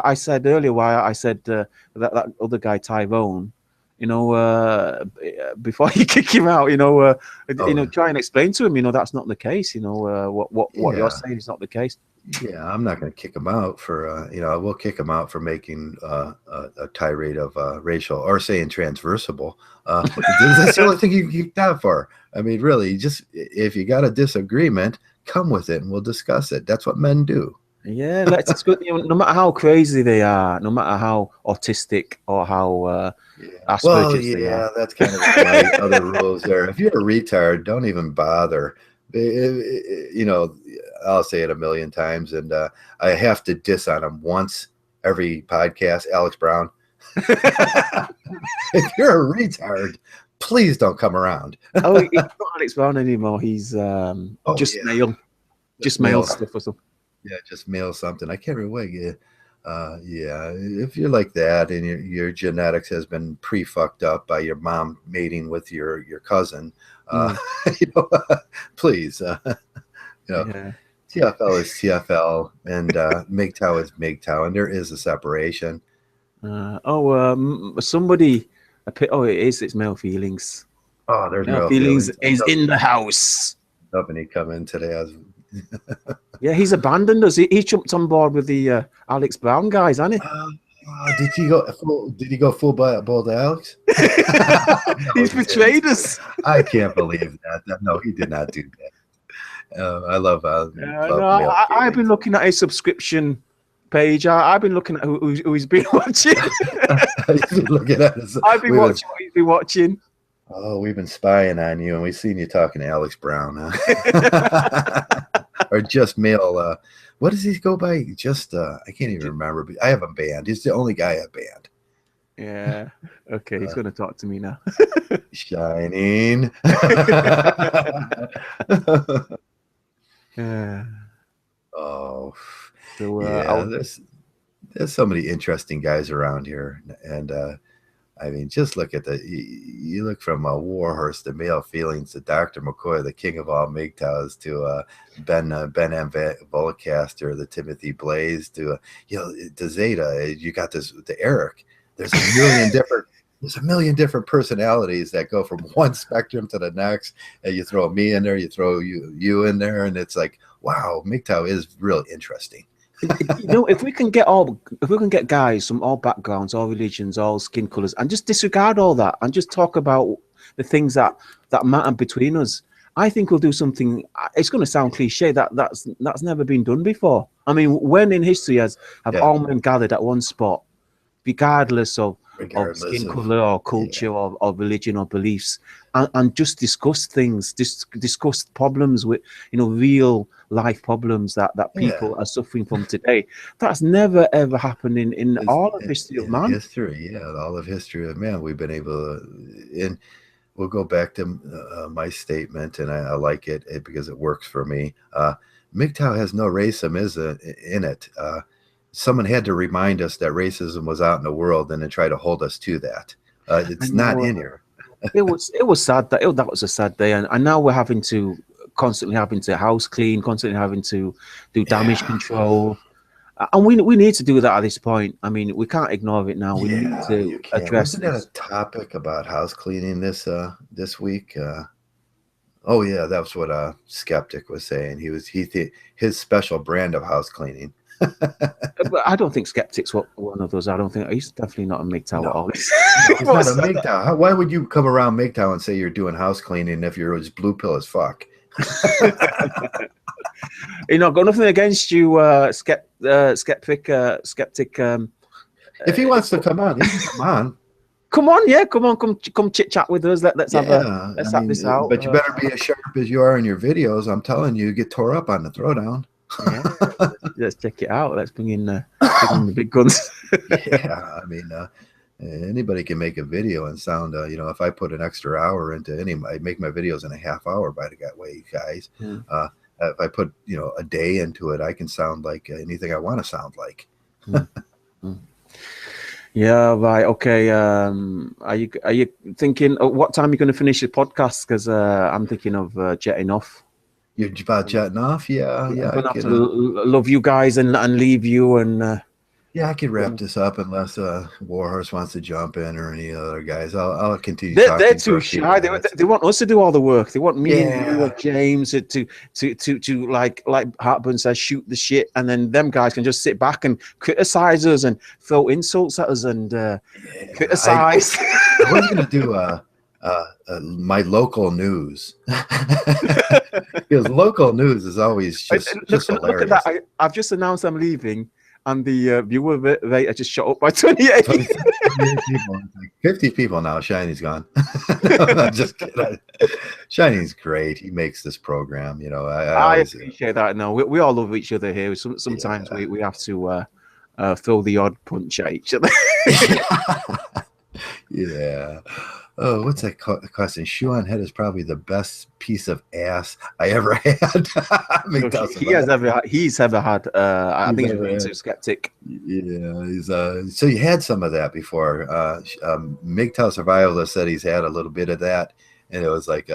I said earlier why I said that other guy Tyrone, before you kick him out, try and explain to him, that's not the case. What you're saying is not the case. Yeah, I'm not going to kick him out for I will kick him out for making a tirade of racial or saying transversable. That's the only thing you can kick that for. I mean, really, just if you got a disagreement, come with it and we'll discuss it. That's what men do. Yeah, it's good. No matter how crazy they are, no matter how autistic or how Asperger's they are. That's kind of my other rules there. If you're a retard, don't even bother. I'll say it a million times, and I have to diss on him once every podcast. Alex Brown. If you're a retard, please don't come around. Oh, he's not Alex Brown anymore. He's mail stuff or something. Yeah, just mail something. I can't remember. If you're like that and your genetics has been pre-fucked up by your mom mating with your cousin, please, TFL is TFL and Mgtow is Mgtow, and there is a separation. Somebody, it's male feelings. Oh, there's male feelings is in the house. Company come in today. Yeah, he's abandoned us. He jumped on board with the Alex Brown guys, hasn't he? Did he go full bald Alex? He's betrayed us. I can't believe that. No, he did not do that. I love. I've been looking at his subscription page. I've been looking at who he's been watching. I've been watching what he's been watching. Oh, we've been spying on you, and we've seen you talking to Alex Brown, huh? Or just male. What does he go by? Just I can't even remember. But I have a band. He's the only guy I have band. Yeah. Okay, he's going to talk to me now. Shining. Yeah. Oh. So, there's so many interesting guys around here, and I mean, just look at you look from Warhorse to Male Feelings to Dr. McCoy, the king of all Mgtows, to Ben M. Volicaster, the Timothy Blaze, to Zeta. You got the Eric. There's a million different personalities that go from one spectrum to the next. And you throw me in there, you throw you in there, and it's like, wow, Mgtow is really interesting. If we can get guys from all backgrounds, all religions, all skin colors, and just disregard all that and just talk about the things that matter between us, I think we'll do something. It's going to sound cliche that's never been done before. I mean, when in history have all men gathered at one spot, regardless of skin color or culture or religion or beliefs, and just discuss things, discuss problems with real life problems that people are suffering from today. That's never ever happened in all of history of man. All of history of man. We've been able to, and we'll go back to my statement, and I like it because it works for me. MGTOW has no racism in it. Someone had to remind us that racism was out in the world and then try to hold us to that. It's not in here. It was sad that was a sad day, and now we're constantly having to house clean, constantly having to do damage control, and we need to do that at this point. I mean, we can't ignore it now. We need to address. Wasn't that a topic about house cleaning this week? Oh yeah, that's what Skeptic was saying. His special brand of house cleaning. But I don't think Skeptic's one of those. I don't think he's definitely not a MGTOW at all. He's not a MGTOW. Why would you come around MGTOW and say you're doing house cleaning if you're as blue pill as fuck? Got nothing against you, Skeptic. If he wants to come on, he can come on. Come chit chat with us. Let's have this out. But you better be as sharp as you are in your videos. I'm telling you, get tore up on the Throwdown. Let's check it out. Let's bring in the big guns. I mean, anybody can make a video and sound. If I put an extra hour into I make my videos in a half hour. By the way, guys. If I put a day into it, I can sound like anything I want to sound like. Yeah, right. Okay. Are you thinking what time you're going to finish your podcast? Because I'm thinking of jetting off. You're about jetting off? Yeah. I'm gonna have to love you guys and leave you and. I could wrap this up unless Warhorse wants to jump in or any other guys. I'll continue. They're too shy. They want us to do all the work. They want me and you or James to like Heartburn says, shoot the shit, and then them guys can just sit back and criticize us and throw insults at us and criticize. I was gonna do my local news because local news is always just hilarious. Look at that! I've just announced I'm leaving. And the viewer rate just shot up by 28. 50 people now. Shiny's gone. I'm just kidding. Shiny's great. He makes this program. I appreciate that. No, we all love each other here. Sometimes we have to throw the odd punch at each other. Yeah. Oh, what's that question? Shoe on Head is probably the best piece of ass I ever had. He's ever had. I think he's a Skeptic. Yeah, he's so you had some of that before. Mgtow Survivalist said he's had a little bit of that, and it was like.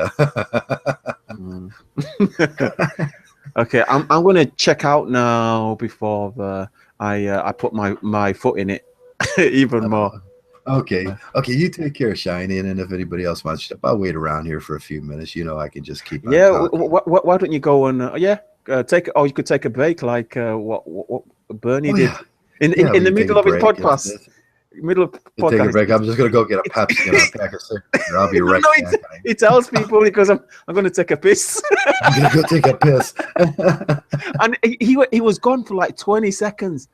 Okay, I'm going to check out now before I put my foot in it even more. Okay. You take care, Shiny, and if anybody else wants to, I'll wait around here for a few minutes. I can just keep. Why don't you go and take? Oh, you could take a break, like what Bernie did in the middle of his podcast. Middle of podcast. Take a break. I'm just gonna go get a Pepsi and a pack of cigarettes. I'll be right back. He tells people because I'm going to take a piss. I'm gonna go take a piss. And he was gone for like 20 seconds.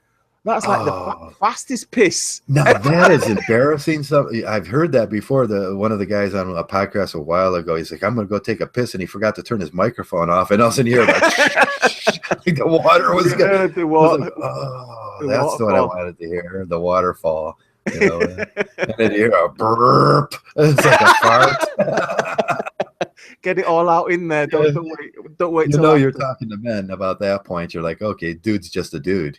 That's like the fastest piss. No, that is embarrassing. I've heard that before. One of the guys on a podcast a while ago, he's like, I'm going to go take a piss, and he forgot to turn his microphone off, and all of a sudden you hear like the water was going. That's what I wanted to hear. The waterfall. And then you hear a burp. It's like a fart. Get it all out in there. Don't wait. You're talking to men about that point. You're like, okay, dude's just a dude.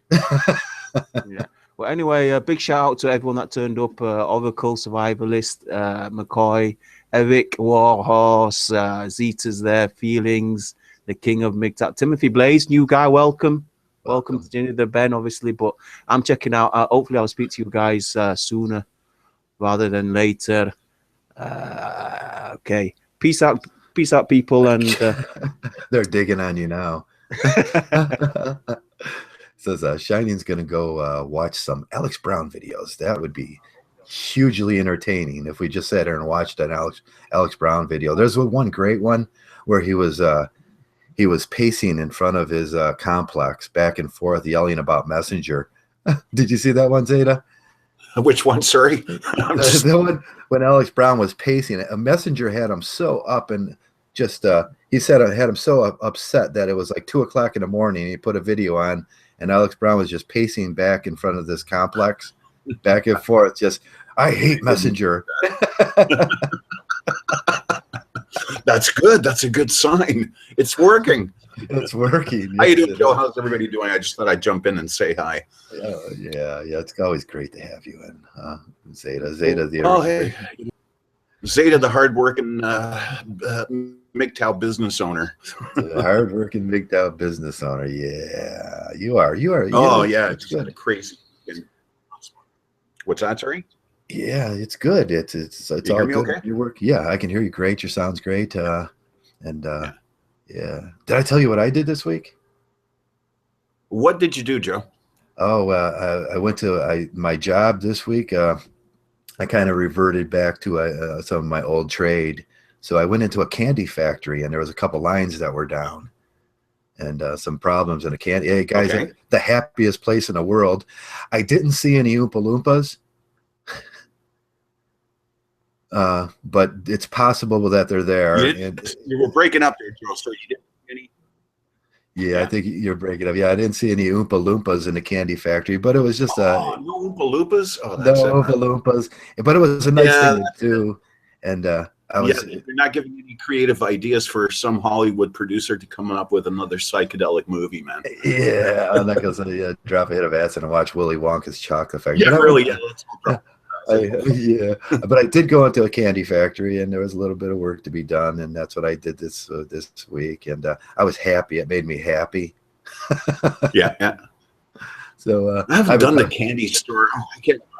Yeah. Well, anyway, a big shout out to everyone that turned up. Oracle, Survivalist, McCoy, Eric, Warhorse, Zeta's there, Feelings, the King of Mgtow, Timothy Blaze, new guy. Welcome to Jenny the Ben, obviously. But I'm checking out. Hopefully, I'll speak to you guys sooner rather than later. Okay. Peace out, people. And they're digging on you now. Says Shining's going to go watch some Alex Brown videos. That would be hugely entertaining if we just sat there and watched an Alex Brown video. There's one great one where he was pacing in front of his complex back and forth yelling about Messenger. Did you see that one, Zeta? Which one? Sorry. The one when Alex Brown was pacing. A Messenger had him so up and just he said it had him so upset that it was like 2 o'clock in the morning. He put a video on, and Alex Brown was just pacing back in front of this complex, back and forth. Just, I hate Messenger. That's good. That's a good sign. It's working. It's working. How you doing, Joe? How's everybody doing? I just thought I'd jump in and say hi. Yeah. It's always great to have you in. Zeta, the hey. Zeta, the hardworking Mgtow business owner. The hardworking Mgtow business owner. Yeah, you are. Oh, yeah. It's kind of crazy. What's that, sorry? Yeah, it's good. It's all good. Okay? Your work. Yeah, I can hear you great. Your sound's great. Yeah. Did I tell you what I did this week? What did you do, Joe? Oh, I went to my job this week. I kind of reverted back to some of my old trade. So I went into a candy factory, and there was a couple lines that were down, and some problems in a candy. Hey guys, okay. The happiest place in the world. I didn't see any Oompa Loompas. But it's possible that they're there. You were breaking up there, Joe, so you didn't see any? Yeah, I think you're breaking up. Yeah, I didn't see any Oompa Loompas in the candy factory, but it was just no Oompa Loompas? Oh, no Oompa Loompas. But it was a nice thing to do. And I was... Yeah, you're not giving any creative ideas for some Hollywood producer to come up with another psychedelic movie, man. Yeah, I'm not going to drop a hit of acid and watch Willy Wonka's Chocolate Factory. Yeah, really, yeah. But I did go into a candy factory, and there was a little bit of work to be done, and that's what I did this week. And I was happy. It made me happy. Yeah. So I haven't done the candy store.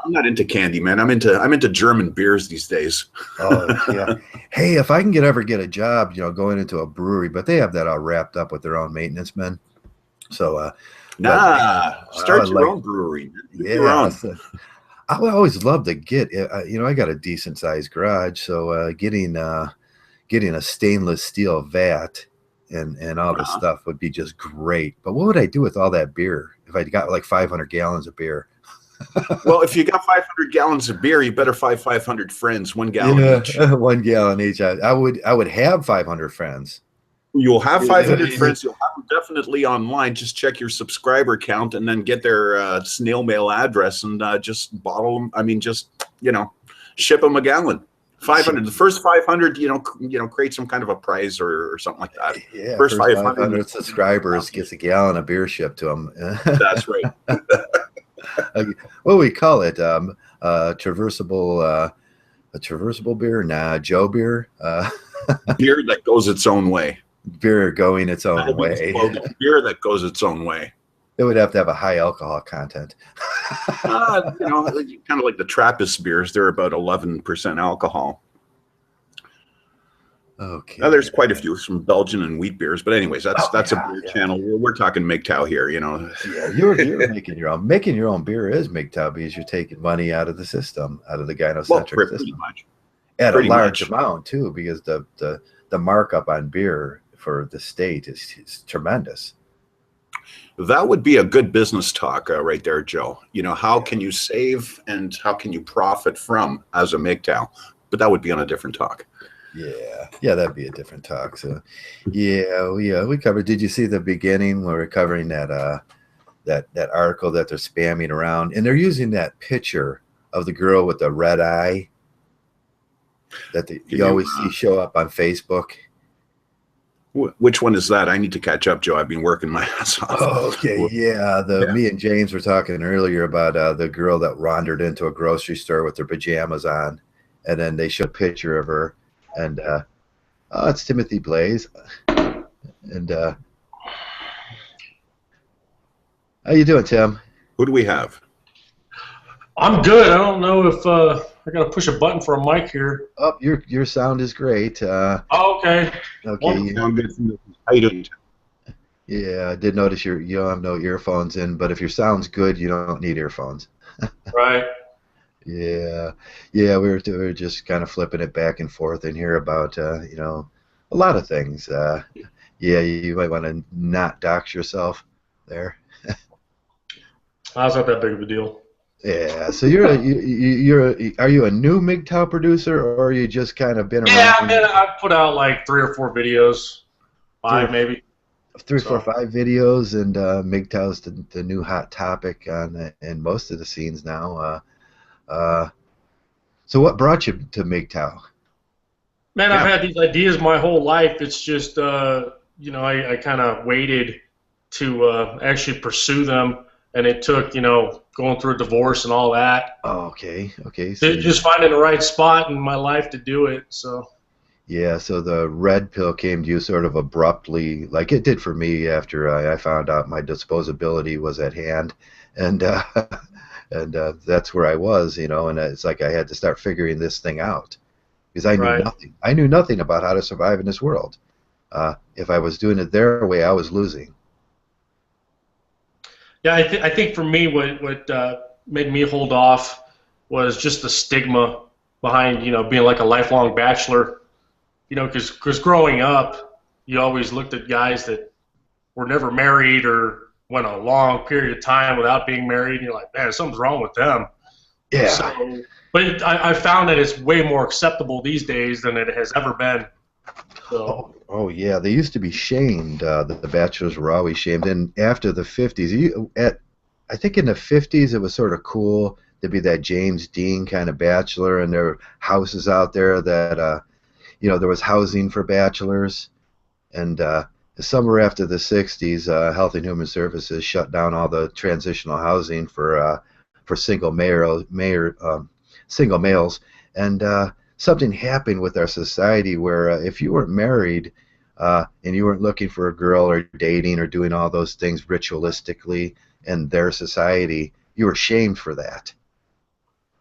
I'm not into candy, man. I'm into German beers these days. Oh yeah. Hey, if I can ever get a job, going into a brewery, but they have that all wrapped up with their own maintenance men. So start your own brewery. Yeah. I would always love to get, I got a decent sized garage, so getting a stainless steel vat and all this stuff would be just great. But what would I do with all that beer if I got like 500 gallons of beer? Well, if you got 500 gallons of beer, you better find 500 friends, 1 gallon each. 1 gallon each. I would have 500 friends. You'll have 500 friends. You'll have them definitely online. Just check your subscriber count and then get their snail mail address and just bottle them. I mean, ship them a gallon. 500. The first 500, create some kind of a prize or something like that. Yeah, first 500 subscribers gets a gallon of beer shipped to them. That's right. What do we call it? Traversable. A traversable beer? Nah, Joe beer. Beer that goes its own way. Beer going its own way. Beer that goes its own way. It would have to have a high alcohol content. Kind of like the Trappist beers. They're about 11% alcohol. Okay. Now, there's quite a few, some Belgian and wheat beers, but anyways, that's a beer channel. We're talking Mgtow here, Yeah, you're making your own. Making your own beer is Mgtow because you're taking money out of the system, out of the gynocentric system. Much. At a large amount too, because the markup on beer for the state is tremendous. That would be a good business talk right there, Joe. How can you save and how can you profit from as a Mgtow? But that would be on a different talk. Yeah, that'd be a different talk. So, we covered. Did you see the beginning where we're covering that article that they're spamming around, and they're using that picture of the girl with the red eye that you always see show up on Facebook. Which one is that? I need to catch up, Joe. I've been working my ass off. Okay, yeah. Me and James were talking earlier about the girl that wandered into a grocery store with her pajamas on, and then they show a picture of her, and it's Timothy Blaze, and how you doing, Tim? Who do we have? I'm good. I don't know if I got to push a button for a mic here. Oh, your sound is great. Okay. Okay. How you doing? Yeah, I did notice you don't have no earphones in, but if your sound's good, you don't need earphones. Right. Yeah, yeah, we were just kind of flipping it back and forth in here about you know, a lot of things. Yeah, you might want to not dox yourself there. That's not that big of a deal. Yeah, so are you a new MGTOW producer, or are you just kind of been Yeah, around man, I've put out like 3 or 4 videos, three, 5 maybe. three, four, So 5 videos, and MGTOW's the new hot topic on in most of the scenes now. So what brought you to MGTOW? man, I've had these ideas my whole life. It's just you know, I kind of waited to actually pursue them, and it took, you know, going through a divorce and all that, Oh, okay. So just finding the right spot in my life to do it. So yeah, so the red pill came to you sort of abruptly, like it did for me after I found out my disposability was at hand, and and that's where I was, you know, and it's like I had to start figuring this thing out because I knew right. nothing. I knew nothing about how to survive in this world. If I was doing it their way, I was losing. Yeah, I think for me, what made me hold off was just the stigma behind, you know, being like a lifelong bachelor. You know, because growing up, you always looked at guys that were never married or went a long period of time without being married, and you're like, man, something's wrong with them. Yeah. So, but I found that it's way more acceptable these days than it has ever been. So, Oh yeah, they used to be shamed. The bachelors were always shamed, and after the 50s, I think in the 50s it was sort of cool to be that James Dean kind of bachelor, and there were houses out there that you know, there was housing for bachelors, and somewhere after the 60s, Health and Human Services shut down all the transitional housing for single males, and something happened with our society where if you weren't married and you weren't looking for a girl or dating or doing all those things ritualistically in their society, you were shamed for that.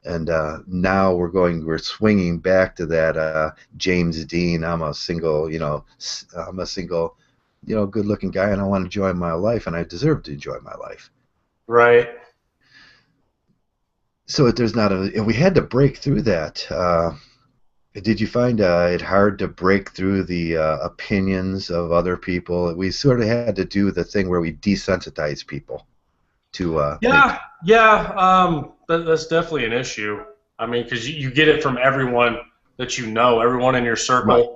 And now we're swinging back to that James Dean. I'm a single, good-looking guy, and I want to enjoy my life, and I deserve to enjoy my life. right. So there's not and we had to break through that. Did you find it hard to break through the opinions of other people? We sort of had to do the thing where we desensitize people to That's definitely an issue. I mean, because you get it from everyone that you know, everyone in your circle, Right.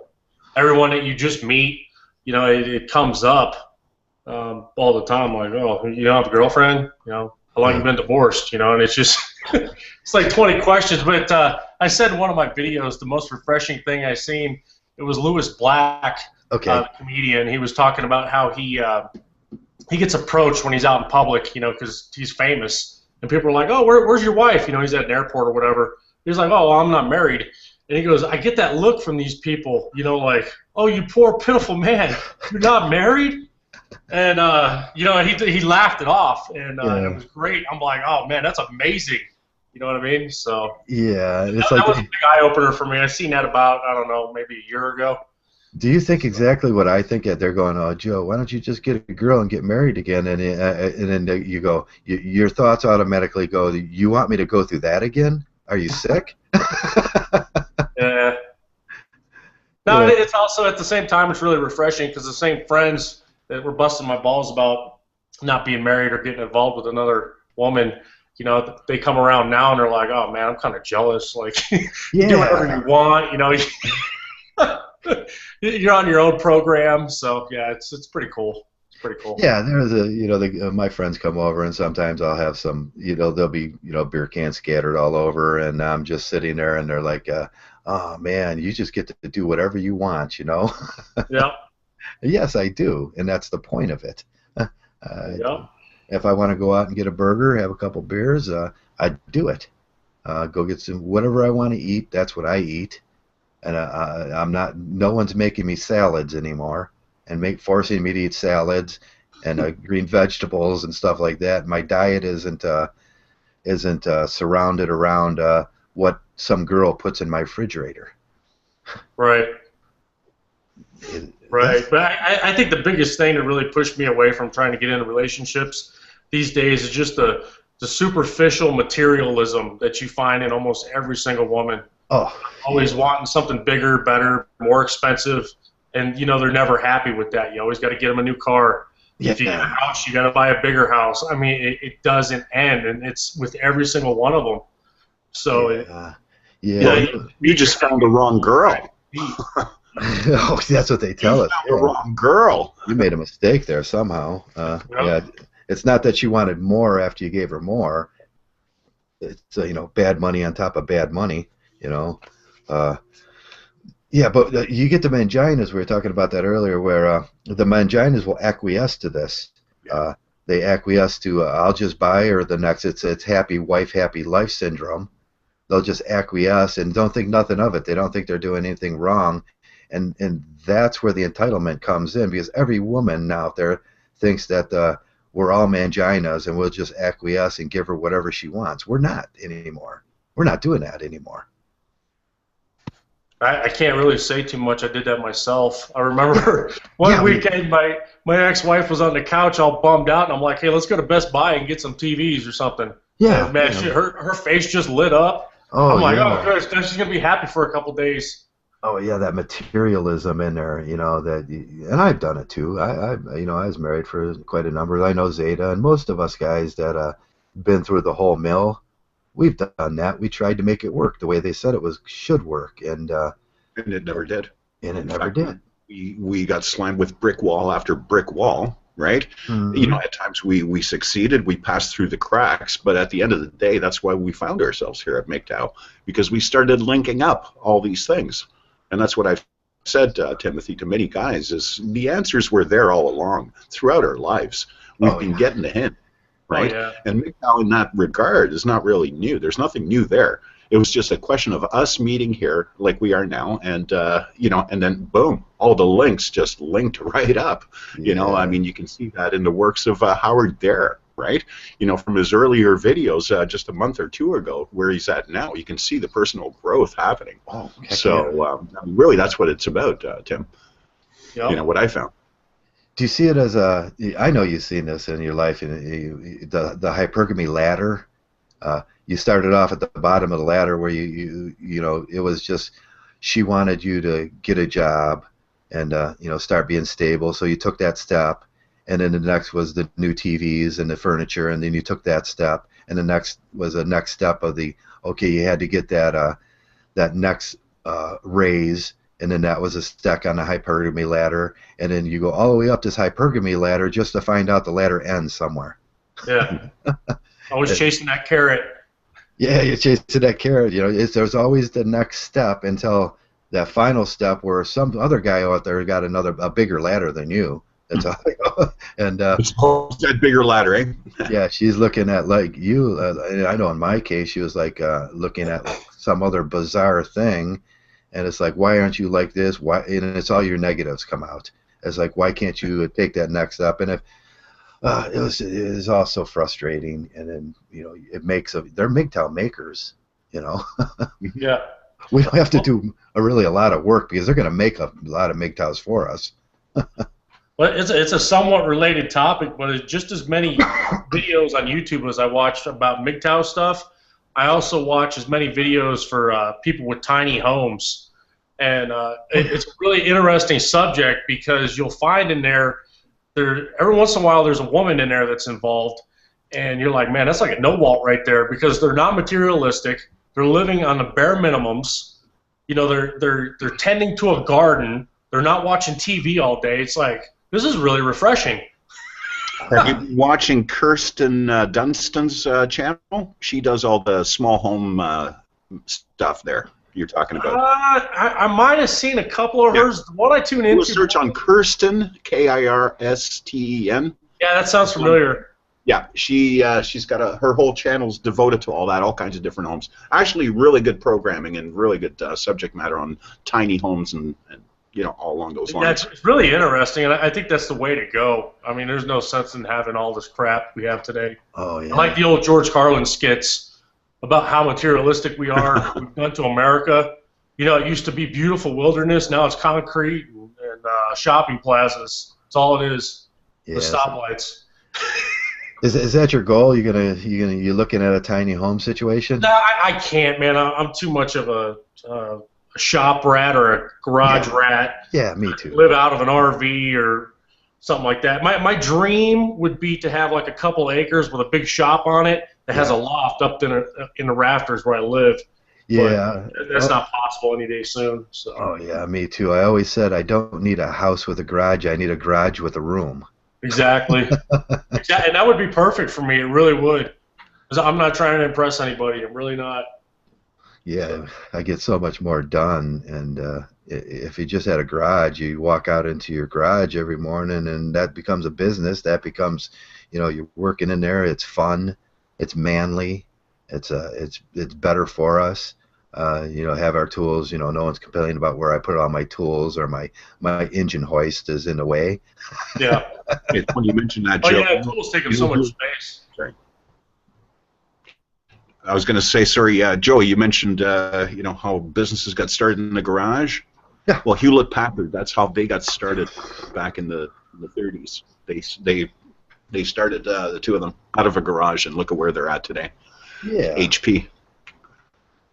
everyone that you just meet. You know, it comes up all the time. Like, oh, you don't have a girlfriend? You know, how long you been divorced? You know, and it's just it's like 20 questions. But I said in one of my videos, the most refreshing thing I seen, it was Lewis Black, the comedian. He was talking about how he gets approached when he's out in public, you know, because he's famous, and people are like, oh, where's your wife? You know, he's at an airport or whatever. He's like, oh, well, I'm not married. And he goes, I get that look from these people, you know, like, oh, you poor pitiful man, you're not married? And you know, he laughed it off, and it was great. I'm like, oh man, that's amazing. You know what I mean? So yeah, it's that was a big eye opener for me. I seen that about, I don't know, maybe a year ago. Do you think exactly what I think? They're going, oh, Joe, why don't you just get a girl and get married again? And then you go, your thoughts automatically go, you want me to go through that again? Are you sick? Yeah. No, it's also at the same time, it's really refreshing because the same friends that were busting my balls about not being married or getting involved with another woman, you know, they come around now and they're like, oh man, I'm kind of jealous. Like, you do whatever you want, you know. You're on your own program, so yeah, it's pretty cool. It's pretty cool. Yeah, there's my friends come over, and sometimes I'll have some, there'll be, beer cans scattered all over, and I'm just sitting there, and they're like, oh man, you just get to do whatever you want, you know? Yeah. Yes, I do, and that's the point of it. Yeah. If I want to go out and get a burger, have a couple beers, I do it. Go get some whatever I want to eat. That's what I eat, and I'm not. No one's making me salads anymore, and forcing me to eat salads and green vegetables and stuff like that. My diet isn't surrounded around what some girl puts in my refrigerator. Right. Right, but I think the biggest thing that really pushed me away from trying to get into relationships these days is just the superficial materialism that you find in almost every single woman. Oh, Always wanting something bigger, better, more expensive, and they're never happy with that. You always got to get them a new car. If you get a house, you got to buy a bigger house. I mean, it doesn't end, and it's with every single one of them. So, you just found the wrong girl. Oh, that's what they tell us. The wrong girl. You made a mistake there somehow. Yeah, it's not that she wanted more after you gave her more. It's bad money on top of bad money. Yeah, but you get the manginas. We were talking about that earlier, where the manginas will acquiesce to this. They acquiesce to I'll just buy her the next. It's happy wife, happy life syndrome. They'll just acquiesce and don't think nothing of it. They don't think they're doing anything wrong. And that's where the entitlement comes in, because every woman now out there thinks that we're all manginas and we'll just acquiesce and give her whatever she wants. We're not anymore. We're not doing that anymore. I can't really say too much. I did that myself. I remember one weekend my ex-wife was on the couch all bummed out, and I'm like, hey, let's go to Best Buy and get some TVs or something. Yeah. And man, her face just lit up. Oh, I'm like, oh, gosh, she's going to be happy for a couple days. Oh yeah, that materialism in there, and I've done it too. I was married for quite a number. I know Zeta, and most of us guys that been through the whole mill, we've done that. We tried to make it work the way they said it should work, and it never did. And it never did. We got slammed with brick wall after brick wall, right? Mm-hmm. At times we succeeded, we passed through the cracks, but at the end of the day, that's why we found ourselves here at Mgtow, because we started linking up all these things. And that's what I've said, Timothy, to many guys, is the answers were there all along throughout our lives. We've been getting the hint, right? Oh, yeah. And Mgtow in that regard is not really new. There's nothing new there. It was just a question of us meeting here like we are now, and and then boom, all the links just linked right up. I mean, you can see that in the works of Howard Dare, right? From his earlier videos just a month or two ago, where he's at now, you can see the personal growth happening. Oh, so really, that's what it's about, Tim. Yep. What I found. Do you see it as I know you've seen this in your life, the hypergamy ladder. You started off at the bottom of the ladder where it was just she wanted you to get a job and start being stable, so you took that step. And then the next was the new TVs and the furniture, and then you took that step. And the next was the next step of you had to get that next raise, and then that was a step on the hypergamy ladder. And then you go all the way up this hypergamy ladder just to find out the ladder ends somewhere. Yeah. Always chasing that carrot. Yeah, you're chasing that carrot. There's always the next step until that final step where some other guy out there got a bigger ladder than you. That's all. And that bigger ladder, eh? Yeah, she's looking at like you. I know in my case, she was like looking at like some other bizarre thing, and it's like, why aren't you like this? Why? And it's all your negatives come out. It's like, why can't you take that next step? And if it was all so frustrating, and then it makes they're Mgtow makers, Yeah. We don't have to do a lot of work because they're going to make a lot of Mgtows for us. Well, it's a somewhat related topic, but it's just as many videos on YouTube as I watched about Mgtow stuff. I also watch as many videos for people with tiny homes, and it's a really interesting subject because you'll find in there every once in a while there's a woman in there that's involved, and you're like, man, that's like a no walt right there, because they're not materialistic. They're living on the bare minimums. They're tending to a garden. They're not watching TV all day. It's like, this is really refreshing. Have you been watching Kirsten Dunstan's channel? She does all the small home stuff there you're talking about. I might have seen a couple of hers. The one I tune into. Search on Kirsten, Kirsten. Yeah, that sounds familiar. Yeah, she's got her whole channel's devoted to all that, all kinds of different homes. Actually, really good programming and really good subject matter on tiny homes and all along those lines. Yeah, it's really interesting, and I think that's the way to go. I mean, there's no sense in having all this crap we have today. Oh yeah. I like the old George Carlin skits about how materialistic we are. We've done to America. It used to be beautiful wilderness. Now it's concrete and shopping plazas. That's all it is. Yeah. The stoplights. Is that your goal? You looking at a tiny home situation? No, I can't, man. I'm too much of a shop rat or a garage rat. Yeah, me too. Live out of an RV or something like that. My dream would be to have like a couple acres with a big shop on it that has a loft up in the rafters where I live. Yeah. But that's not possible any day soon. So. Oh, yeah, me too. I always said I don't need a house with a garage. I need a garage with a room. Exactly. And that would be perfect for me. It really would. Because I'm not trying to impress anybody. I'm really not. Yeah, I get so much more done. And if you just had a garage, you walk out into your garage every morning, and that becomes a business. That becomes, you're working in there. It's fun. It's manly. It's better for us. Have our tools. No one's complaining about where I put all my tools, or my engine hoist is in the way. Yeah. When you mentioned that, Joe. Oh yeah, tools take up so much space. Sorry. I was going to say, sorry, Joe. You mentioned, how businesses got started in the garage. Yeah. Well, Hewlett Packard. That's how they got started back in the 30s. They started the two of them out of a garage, and look at where they're at today. Yeah. HP.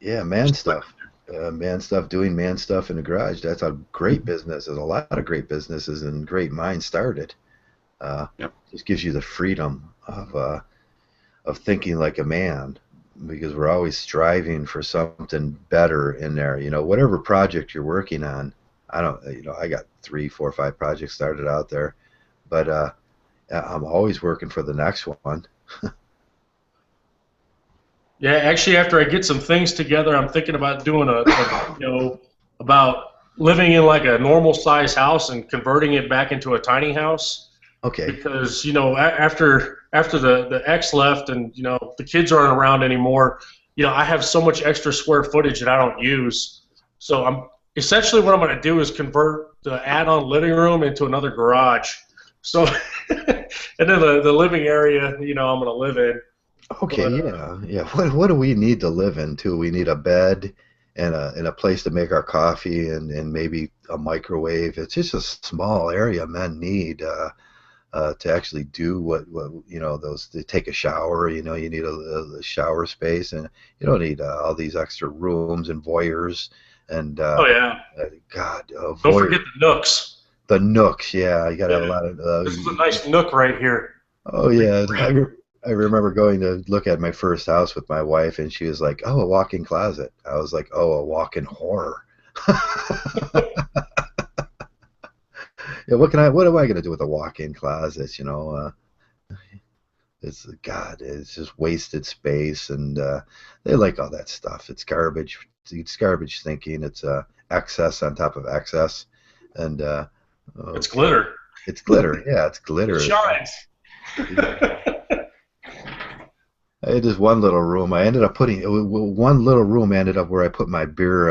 Yeah, man stuff. Doing man stuff in the garage. That's a great business. There's a lot of great businesses and great minds started. Just gives you the freedom of thinking like a man, because we're always striving for something better in there. Whatever project you're working on. I got 3, 4, 5 projects started out there, but I'm always working for the next one. Yeah, actually, after I get some things together, I'm thinking about doing about living in like a normal size house and converting it back into a tiny house. Okay. Because after the ex left and the kids aren't around anymore, I have so much extra square footage that I don't use. So what I'm going to do is convert the add-on living room into another garage. So and then the living area, I'm going to live in. Okay, yeah. What do we need to live in too? We need a bed and a place to make our coffee and maybe a microwave. It's just a small area men need to actually do what to take a shower. You need a shower space, and you don't need all these extra rooms and voyeurs and God. Don't forget the nooks. The nooks, yeah. You got to have a lot of. This is a nice nook right here. Oh yeah. I remember going to look at my first house with my wife, and she was like, "Oh, a walk-in closet." I was like, "Oh, a walk-in horror." Yeah, what am I going to do with a walk-in closet? It's just wasted space, and they like all that stuff. It's garbage. It's garbage thinking. It's excess on top of excess, and it's glitter. It's glitter. Yeah, it's glitter. It shines. I had just one little room. I ended up putting one little room. Ended up where I put my beer.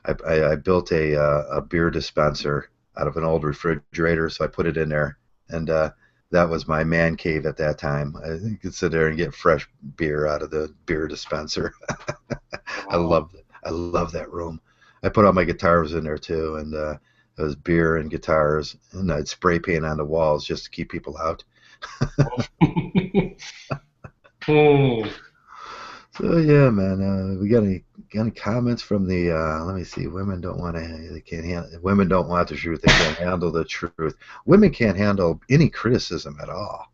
I built a beer dispenser out of an old refrigerator, so I put it in there, and that was my man cave at that time. I could sit there and get fresh beer out of the beer dispenser. I loved it. I love that room. I put all my guitars in there too, and it was beer and guitars, and I'd spray paint on the walls just to keep people out. So yeah, man. We got any comments from the? Let me see. Women don't want to. They can't handle. Women don't want the truth. They can't handle the truth. Women can't handle any criticism at all.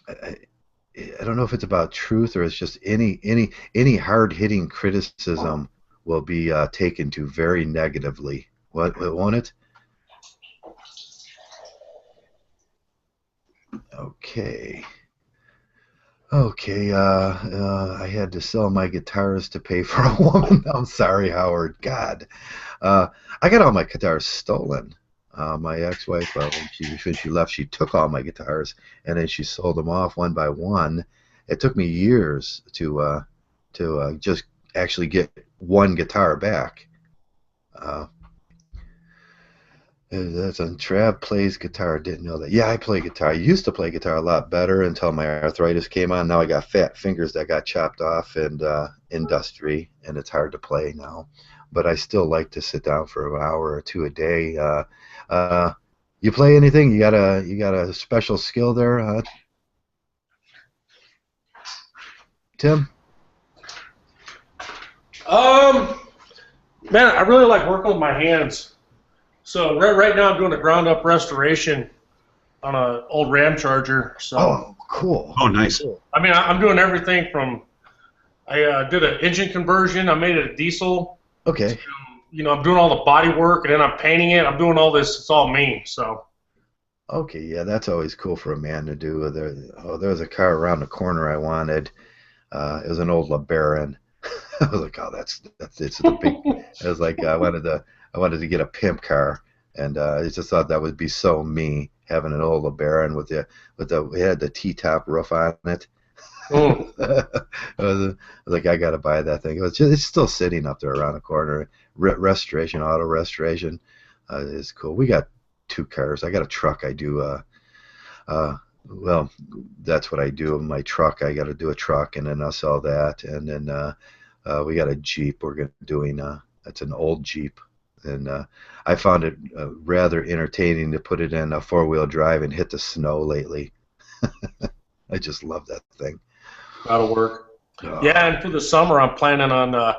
I don't know if it's about truth or it's just any hard-hitting criticism will be taken to very negatively. Won't it? Okay. Okay, I had to sell my guitars to pay for a woman. I'm sorry, Howard. God. I got all my guitars stolen. My ex-wife, when she left, she took all my guitars, and then she sold them off one by one. It took me years to just actually get one guitar back. That's on Trav plays guitar. Didn't know that. Yeah, I play guitar. I used to play guitar a lot better until my arthritis came on. Now I got fat fingers that got chopped off and industry, and it's hard to play now. but I still like to sit down for an hour or two a day. You play anything? You got a special skill there, Tim? Man, I really like working with my hands. So right now I'm doing a ground up restoration on an old Ram Charger. So Oh, cool. Oh, nice. Cool. I mean, I'm doing everything from I did an engine conversion. I made it a diesel. Okay. You know, I'm doing all the body work, and then I'm painting it. I'm doing all this. It's all me. So. Okay, yeah, that's always cool for a man to do. There was a car around the corner I wanted. It was an old LeBaron. I was like, oh, that's it's the big. I was like, I wanted to get a pimp car, and I just thought that would be so me having an old LeBaron with it had the T-top roof on it. I was like, I gotta buy that thing. It's still sitting up there around the corner. Restoration, auto restoration, is cool. We got 2 cars. I got a truck. I do. Well, that's what I do in my truck. I got to do a truck, and then I'll sell that. And then we got a Jeep. We're doing. It's an old Jeep, and I found it rather entertaining to put it in a 4-wheel drive and hit the snow lately. I just love that thing. That'll work. Yeah, and for the summer, I'm planning on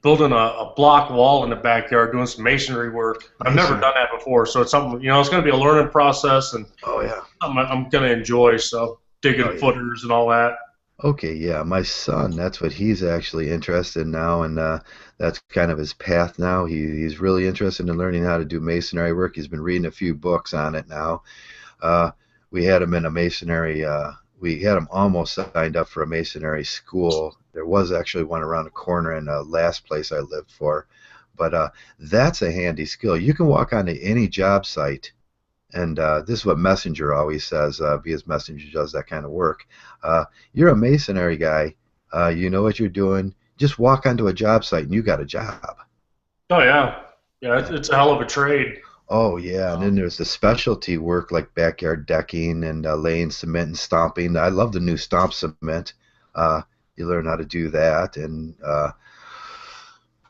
building a block wall in the backyard, doing some masonry work. I've never done that before, so it's something, it's going to be a learning process, and I'm going to enjoy, so digging footers and all that. Okay, yeah, my son, that's what he's actually interested in now, and that's kind of his path now. He's really interested in learning how to do masonry work. He's been reading a few books on it now. We had him in a masonry, we had him almost signed up for a masonry school. There was actually one around the corner in the last place I lived for. But that's a handy skill. You can walk onto any job site, and this is what Messenger always says, because Messenger does that kind of work. You're a masonry guy. You know what you're doing. Just walk onto a job site, and you got a job. Oh, yeah. Yeah, it's a hell of a trade. Oh, yeah, and then there's the specialty work like backyard decking and laying cement and stomping. I love the new stomp cement. You learn how to do that, and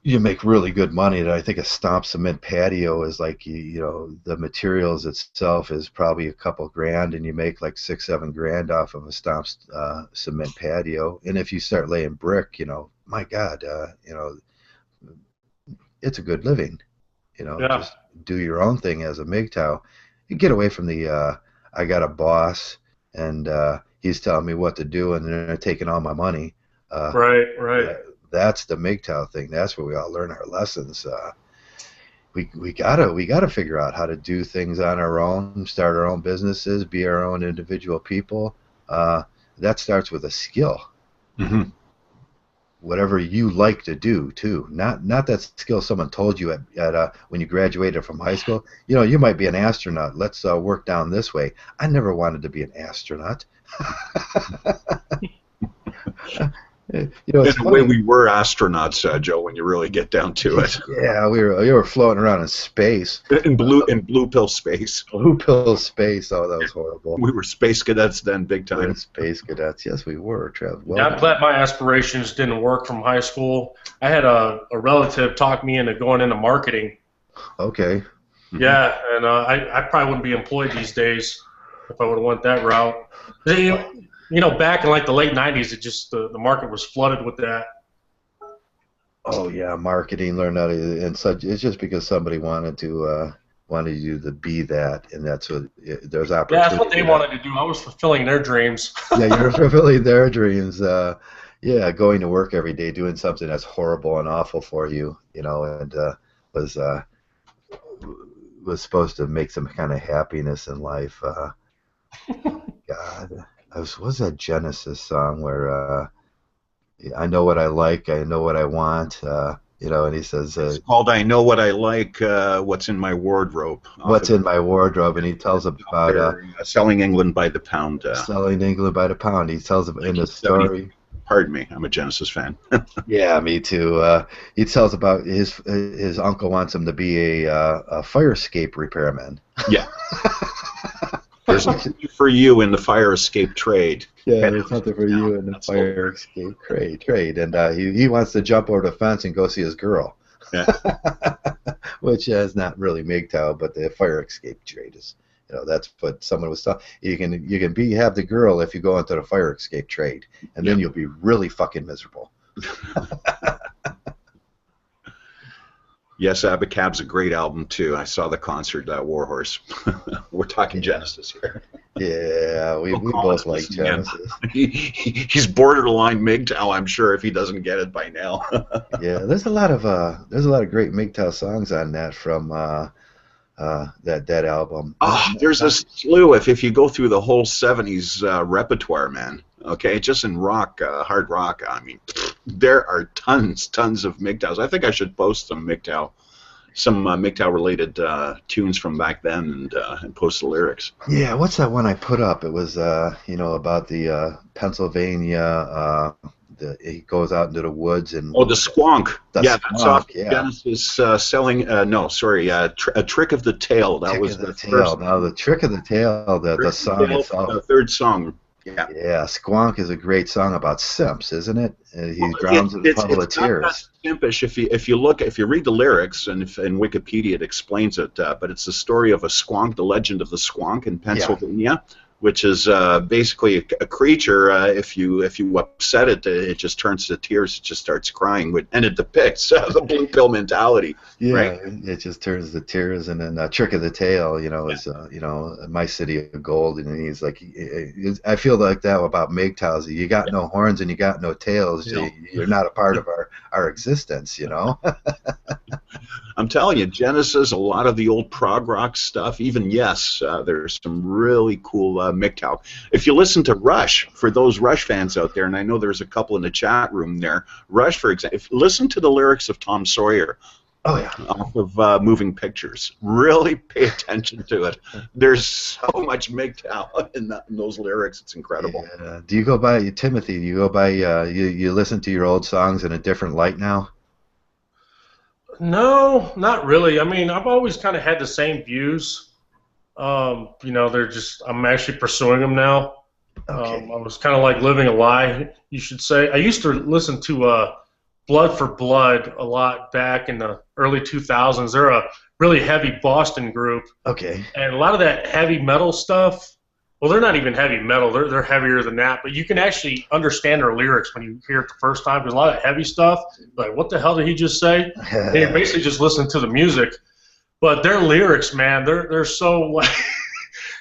you make really good money. I think a stomp cement patio is like, the materials itself is probably a couple grand, and you make like $6-7 grand off of a stomp cement patio. And if you start laying brick, my God, it's a good living. Just do your own thing as a Mgtow. You get away from the I got a boss and he's telling me what to do and they're taking all my money. Right. That's the Mgtow thing. That's where we all learn our lessons. We gotta figure out how to do things on our own, start our own businesses, be our own individual people. That starts with a skill. Mm-hmm. Whatever you like to do too, not that skill someone told you at when you graduated from high school. You might be an astronaut. Let's work down this way. I never wanted to be an astronaut. In a way, we were astronauts, Joe. When you really get down to it. Yeah, we were floating around in space. In blue pill space. Blue pill space. Oh, that was horrible. We were space cadets then, big time. We were space cadets. Yes, we were, Trav. Well, yeah, I'm glad my aspirations didn't work from high school. I had a relative talk me into going into marketing. Okay. Yeah, and I probably wouldn't be employed these days if I would have went that route. Back in like the late 90s, it just the market was flooded with that. Oh yeah, marketing, learn how to, and such. It's just because somebody wanted you to be that, and that's what there's opportunity. Yeah, that's what they wanted to do. I was fulfilling their dreams. Yeah, you're fulfilling their dreams. Yeah, going to work every day, doing something that's horrible and awful for you, and was supposed to make some kind of happiness in life. God. Was that Genesis song where I know what I like, I know what I want, and he says it's called "I Know What I Like, What's in My Wardrobe." What's in my wardrobe, and he tells about selling England by the pound. Selling England by the pound. He tells in the story. Pardon me, I'm a Genesis fan. Yeah, me too. He tells about his uncle wants him to be a fire escape repairman. Yeah. There's nothing for you in the fire escape trade. Yeah, there's nothing for you in the fire escape trade. And he wants to jump over the fence and go see his girl. Yeah. Which is not really MGTOW, but the fire escape trade is. You know, that's what someone was talking. You can have the girl if you go into the fire escape trade, and then you'll be really fucking miserable. Yes, Abacab's a great album too. I saw the concert, Warhorse. We're talking Genesis here. Yeah, we both like Genesis. He's borderline MGTOW, I'm sure, if he doesn't get it by now. Yeah, there's a lot of great MGTOW songs on that from that album. There's a slew. If you go through the whole '70s repertoire, man. Okay, just in rock, hard rock. I mean, there are tons of MGTOWs. I think I should post some MGTOW related tunes from back then and post the lyrics. Yeah, what's that one I put up? It was about the Pennsylvania. He goes out into the woods and the Squonk. That's off Genesis selling. A Trick of the Tail. That was the first. Now the Trick of the Tail, the song itself. The third song. Yeah, Squonk is a great song about simps, isn't it? He drowns in a puddle of tears. Simpish if you read the lyrics, and in Wikipedia it explains it, but it's the story of a squonk, the legend of the squonk in Pennsylvania, which is basically a creature. If you upset it, it just turns to tears. It just starts crying, and it depicts the blue pill mentality. Yeah, right? It just turns to tears, and then Trick of the Tail, is My City of Gold, and he's like, I feel like that about MGTOWs. You got no horns and you got no tails. You're not a part of our existence, I'm telling you, Genesis, a lot of the old prog rock stuff, even there's some really cool MGTOW. If you listen to Rush, for those Rush fans out there, and I know there's a couple in the chat room there, Rush, for example, if you listen to the lyrics of Tom Sawyer, off of Moving Pictures, really pay attention to it. There's so much MGTOW in those lyrics. It's incredible. Yeah. Do you go by, Timothy, do you go by, you listen to your old songs in a different light now? No, not really. I mean, I've always kind of had the same views. They're just, I'm actually pursuing them now. Okay. I was kind of like living a lie, you should say. I used to listen to Blood for Blood a lot back in the early 2000s. They're a really heavy Boston group. Okay. And a lot of that heavy metal stuff, well, they're not even heavy metal. They're heavier than that. But you can actually understand their lyrics when you hear it the first time. Because a lot of heavy stuff, like, what the hell did he just say? And you basically just listen to the music. But their lyrics, man, they're so, like,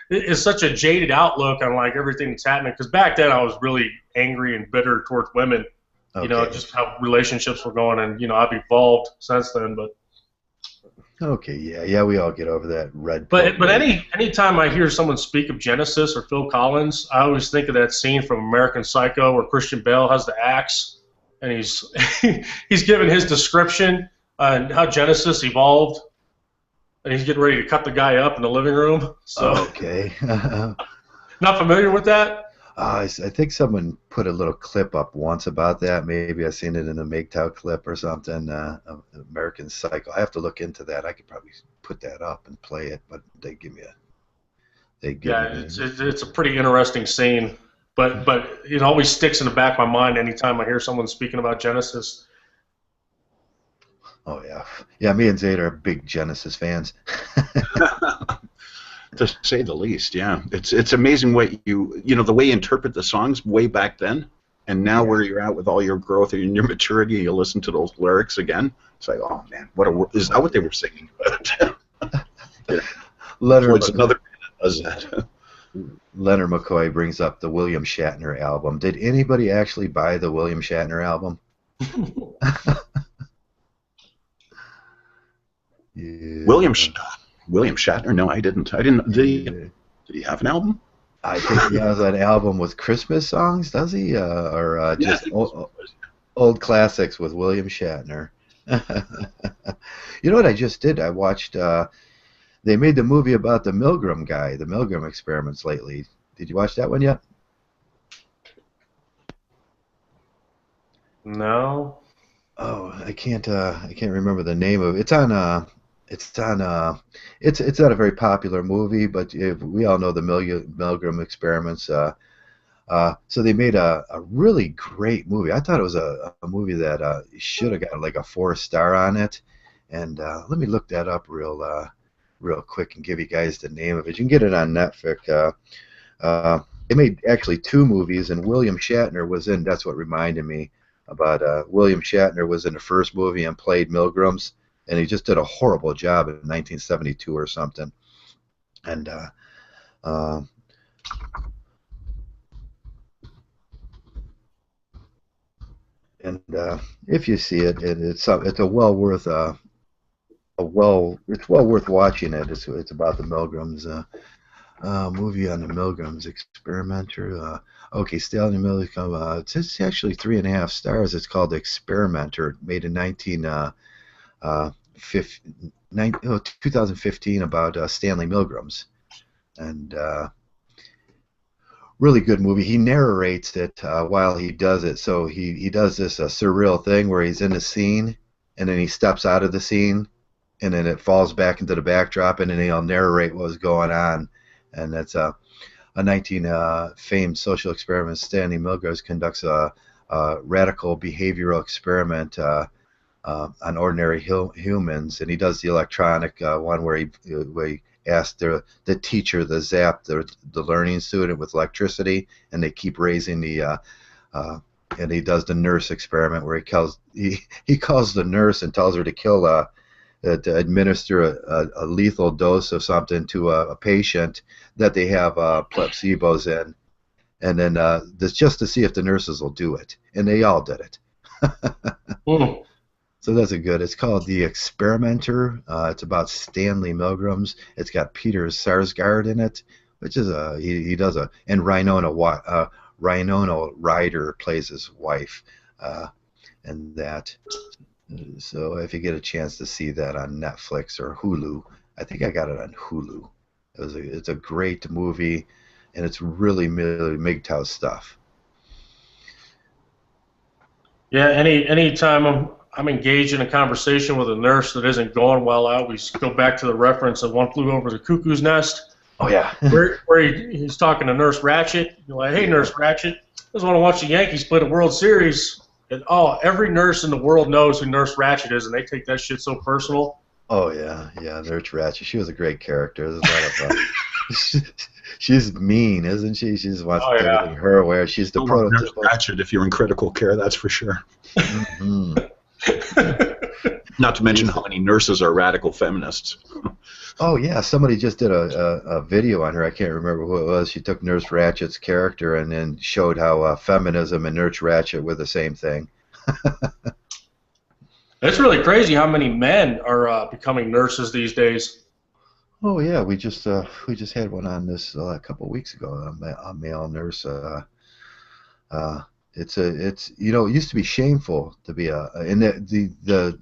it's such a jaded outlook on, like, everything that's happening. Because back then I was really angry and bitter towards women. Okay. Just how relationships were going. And, I've evolved since then. But okay, yeah, we all get over that red. But anytime I hear someone speak of Genesis or Phil Collins, I always think of that scene from American Psycho where Christian Bale has the axe, and he's he's giving his description on how Genesis evolved, and he's getting ready to cut the guy up in the living room. So okay. Not familiar with that? I think someone put a little clip up once about that. Maybe I've seen it in a MGTOW clip or something. American Psycho. I have to look into that. I could probably put that up and play it, but they give me a. It's a pretty interesting scene, but it always sticks in the back of my mind anytime I hear someone speaking about Genesis. Oh yeah. Me and Zayda are big Genesis fans. To say the least, yeah. It's amazing what the way you interpret the songs way back then, and now where you're at with all your growth and your maturity, you listen to those lyrics again. It's like, oh man, is that what they were singing about? Leonard another band that does that. Leonard McCoy brings up the William Shatner album. Did anybody actually buy the William Shatner album? Yeah. William Shatner? No, I didn't. Did he have an album? I think he has an album with Christmas songs, does he? Or just old classics with William Shatner. You know what I just did? I watched, they made the movie about the Milgram guy, the Milgram experiments lately. Did you watch that one yet? No. Oh, I can't remember the name of it. It's not a very popular movie, but we all know the Milgram experiments. So they made a really great movie. I thought it was a movie that should have got like a 4-star on it. And let me look that up real quick and give you guys the name of it. You can get it on Netflix. They made actually 2 movies, and William Shatner was in. That's what reminded me about William Shatner was in the first movie and played Milgrams, and he just did a horrible job in 1972 or something. And if you see it, it's well worth watching it. It's about the Milgrams. Movie on the Milgrams, Experimenter. Okay, Stallion Milgram. It's actually 3.5 stars. It's called Experimenter, made in 2015 about Stanley Milgrams, and really good movie. He narrates it while he does it, so he does this surreal thing where he's in the scene and then he steps out of the scene and then it falls back into the backdrop and then he'll narrate what was going on. And that's a famed social experiment. Stanley Milgrams conducts a radical behavioral experiment on ordinary humans, and he does the electronic one where he asks the teacher to zap the learning student with electricity, and they keep raising the and he does the nurse experiment where he calls the nurse and tells her to kill to administer a lethal dose of something to a patient that they have placebos in, and then this just to see if the nurses will do it, and they all did it. So that's it's called The Experimenter. It's about Stanley Milgrams. It's got Peter Sarsgaard in it, which is he does and Rhinona Ryder plays his wife, and that. So if you get a chance to see that on Netflix or Hulu, I think I got it on Hulu. It's a great movie, and it's really Mgtow stuff. Yeah, any time I'm engaged in a conversation with a nurse that isn't going well out, we go back to the reference of One Flew Over the Cuckoo's Nest. Oh yeah. where he's talking to Nurse Ratched. You're like, hey, Nurse Ratched, I just want to watch the Yankees play the World Series. And every nurse in the world knows who Nurse Ratched is, and they take that shit so personal. Oh yeah, Nurse Ratched. She was a great character. There's a lot of she's mean, isn't she? She just wants everything her way. She's the prototypical. Nurse Ratched, if you're in critical care, that's for sure. Mm-hmm. Not to mention how many nurses are radical feminists. Oh yeah, somebody just did a video on her. I can't remember who it was. She took Nurse Ratched's character and then showed how feminism and Nurse Ratched were the same thing. It's really crazy how many men are becoming nurses these days. Oh yeah, we just had one on this a couple of weeks ago. A male nurse. It used to be shameful to be and the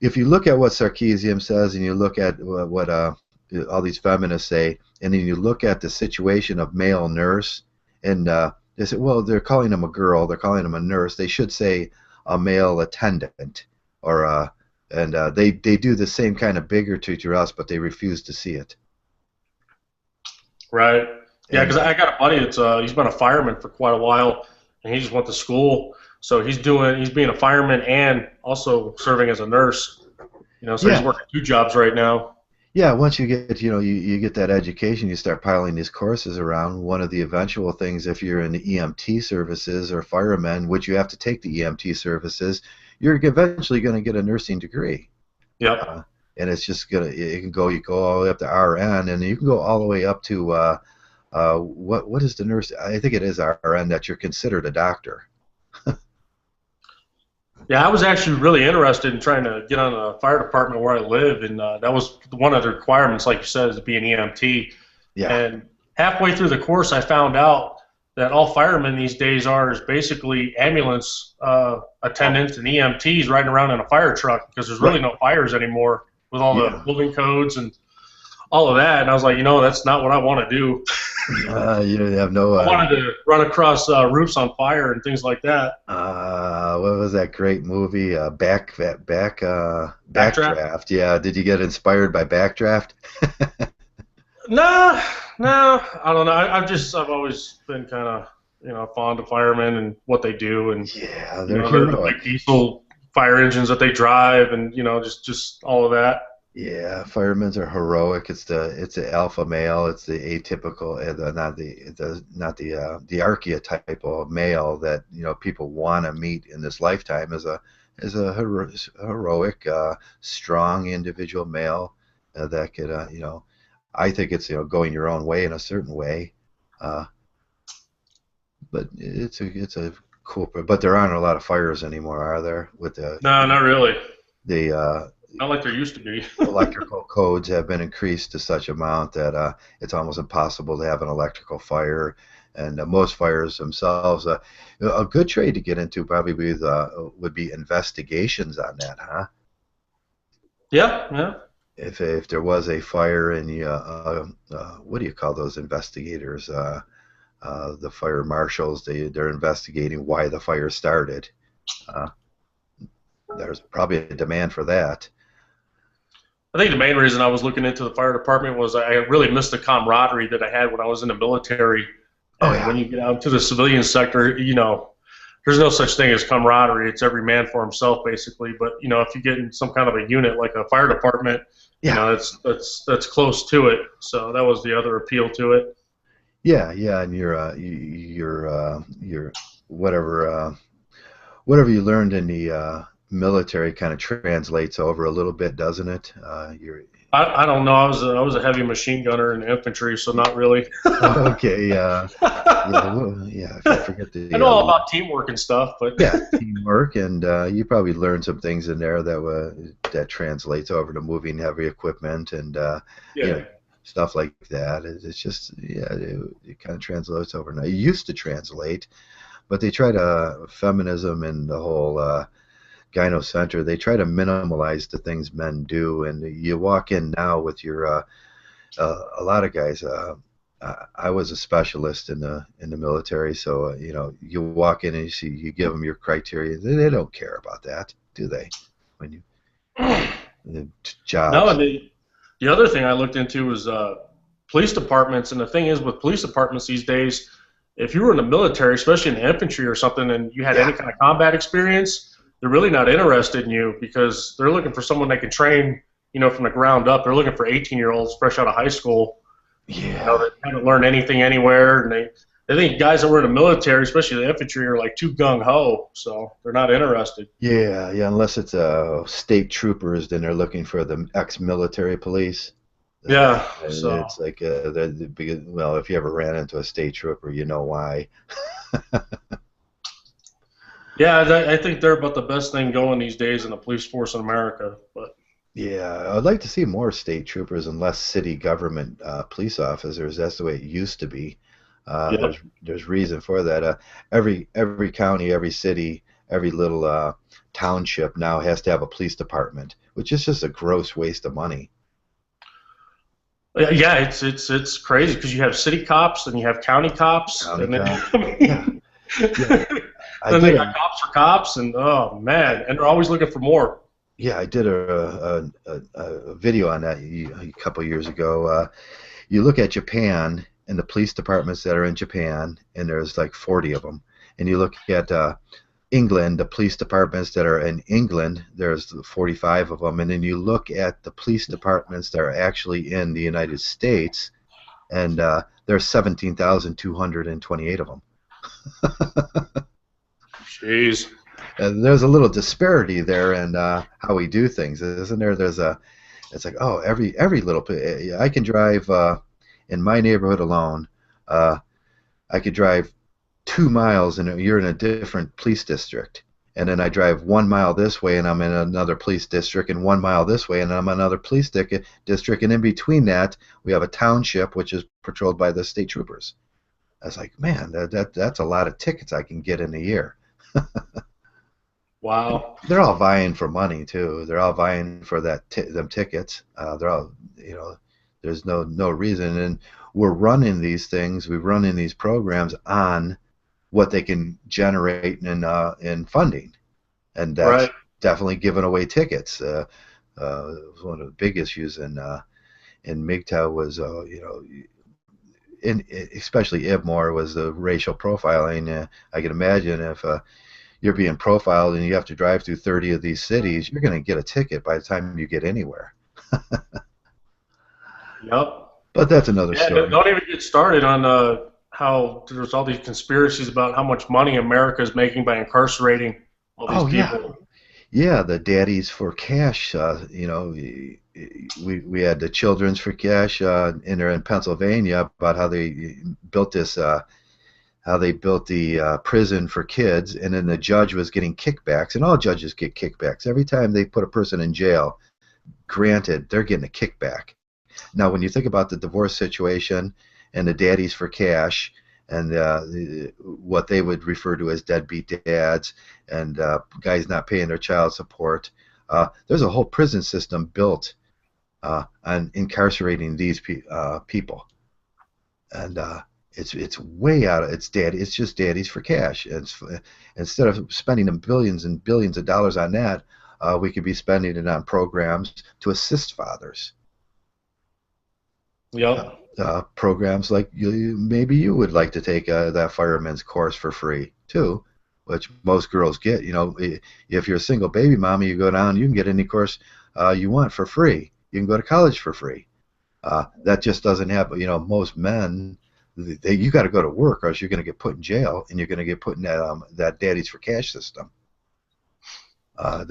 if you look at what Sarkeesian says and you look at what all these feminists say, and then you look at the situation of male nurse, and they say, well, they're calling him a girl, they're calling him a nurse. They should say a male attendant, or they do the same kind of bigotry to us, but they refuse to see it. Right. Yeah, because I got a buddy that's he's been a fireman for quite a while, and he just went to school. So he's being a fireman and also serving as a nurse. So he's working 2 jobs right now. Yeah, once you get you get that education, you start piling these courses around. One of the eventual things, if you're in the EMT services or firemen, which you have to take the EMT services, you're eventually going to get a nursing degree. Yep. And it's just you go all the way up to RN, and you can go all the way up to what is the nurse? I think it is RN that you're considered a doctor. Yeah, I was actually really interested in trying to get on the fire department where I live, and that was one of the requirements, like you said, is to be an EMT. Yeah. And halfway through the course, I found out that all firemen these days is basically ambulance attendants and EMTs riding around in a fire truck, because there's really no fires anymore with all the building codes and all of that. And I was like, that's not what I want to do. You have no. I wanted to run across roofs on fire and things like that. What was that great movie? Backdraft. Yeah. Did you get inspired by Backdraft? No, I don't know. I've always been kind of fond of firemen and what they do, and they're the big diesel fire engines that they drive, and just all of that. Yeah, firemen are heroic. It's the alpha male. It's the atypical, not the archetypal male that people want to meet in this lifetime as a heroic, strong individual male that could I think it's going your own way in a certain way, but it's a cool. But there aren't a lot of fires anymore, are there? With the No, not really. The Not like there used to be. electrical codes have been increased to such amount that it's almost impossible to have an electrical fire, and most fires themselves. A good trade to get into probably would be investigations on that, huh? Yeah. If there was a fire and what do you call those investigators? The fire marshals. They're investigating why the fire started. There's probably a demand for that. I think the main reason I was looking into the fire department was I really missed the camaraderie that I had when I was in the military. Oh, yeah. When you get out to the civilian sector, there's no such thing as camaraderie. It's every man for himself, basically. But if you get in some kind of a unit like a fire department, yeah, that's close to it. So that was the other appeal to it. Yeah, and your whatever you learned in the military kind of translates over a little bit, doesn't it? I don't know. I was a heavy machine gunner in the infantry, so not really. Okay, yeah. I forget I know all about teamwork and stuff, but yeah, teamwork, and you probably learned some things in there that translates over to moving heavy equipment and stuff like that. It's just it kind of translates over. Now it used to translate, but they try to feminism and the whole gynocentric. They try to minimalize the things men do, and you walk in now with your a lot of guys. I was a specialist in the military, so you walk in and you give them your criteria. They don't care about that, do they? When you the jobs. No, and the other thing I looked into was police departments, and the thing is with police departments these days, if you were in the military, especially in the infantry or something, and you had any kind of combat experience, they're really not interested in you because they're looking for someone that can train, from the ground up. They're looking for 18-year-olds fresh out of high school, that haven't learned anything anywhere, and they think guys that were in the military, especially the infantry, are like too gung-ho, so they're not interested. Yeah, unless it's state troopers, then they're looking for the ex-military police. Yeah, so it's like if you ever ran into a state trooper, you know why. Yeah, I think they're about the best thing going these days in the police force in America. But yeah, I'd like to see more state troopers and less city government police officers. That's the way it used to be. There's reason for that. Every county, every city, every little township now has to have a police department, which is just a gross waste of money. Yeah, it's crazy because you have city cops and you have county cops. Then they got cops for cops, and oh man, and they're always looking for more. Yeah, I did a video on that a couple of years ago. You look at Japan and the police departments that are in Japan, and there's like 40 of them. And you look at England, the police departments that are in England, there's 45 of them. And then you look at the police departments that are actually in the United States, and there's 17,228 of them. Jeez. There's a little disparity there in how we do things, isn't there? It's like, oh, every little. I can drive in my neighborhood alone. I could drive 2 miles, and you're in a different police district, and then I drive 1 mile this way, and I'm in another police district, and 1 mile this way, and I'm in another police district, and in between that, we have a township which is patrolled by the state troopers. I was like, man, that's a lot of tickets I can get in a year. Wow. They're all vying for money too. They're all vying for them tickets. They're all, there's no reason. And we're running these things. We're running these programs on what they can generate in funding, and that's definitely giving away tickets. One of the big issues in Mgtow was, especially IBMOR, was the racial profiling. I can imagine if you're being profiled and you have to drive through 30 of these cities, you're going to get a ticket by the time you get anywhere. Yep. But that's another Yeah, story. don't even get started on how there's all these conspiracies about how much money America is making by incarcerating all these people. Yeah, the daddies for cash. You know, we had the children's for cash in Pennsylvania about how they built this, how they built the prison for kids, and then the judge was getting kickbacks, and all judges get kickbacks every time they put a person in jail. Granted, they're getting a kickback. Now, when you think about the divorce situation and the daddies for cash, and what they would refer to as deadbeat dads, and guys not paying their child support. There's a whole prison system built on incarcerating these people, and it's way out of it's just daddies for cash. Instead of spending them billions and billions of dollars on that, we could be spending it on programs to assist fathers. Yep. Programs like maybe you would like to take that fireman's course for free too, which most girls get. You know, if you're a single baby mama, you go down, you can get any course you want for free. You can go to college for free. That just doesn't happen. You know, most men, you got to go to work, or else you're going to get put in jail, and you're going to get put in that daddies for cash system. I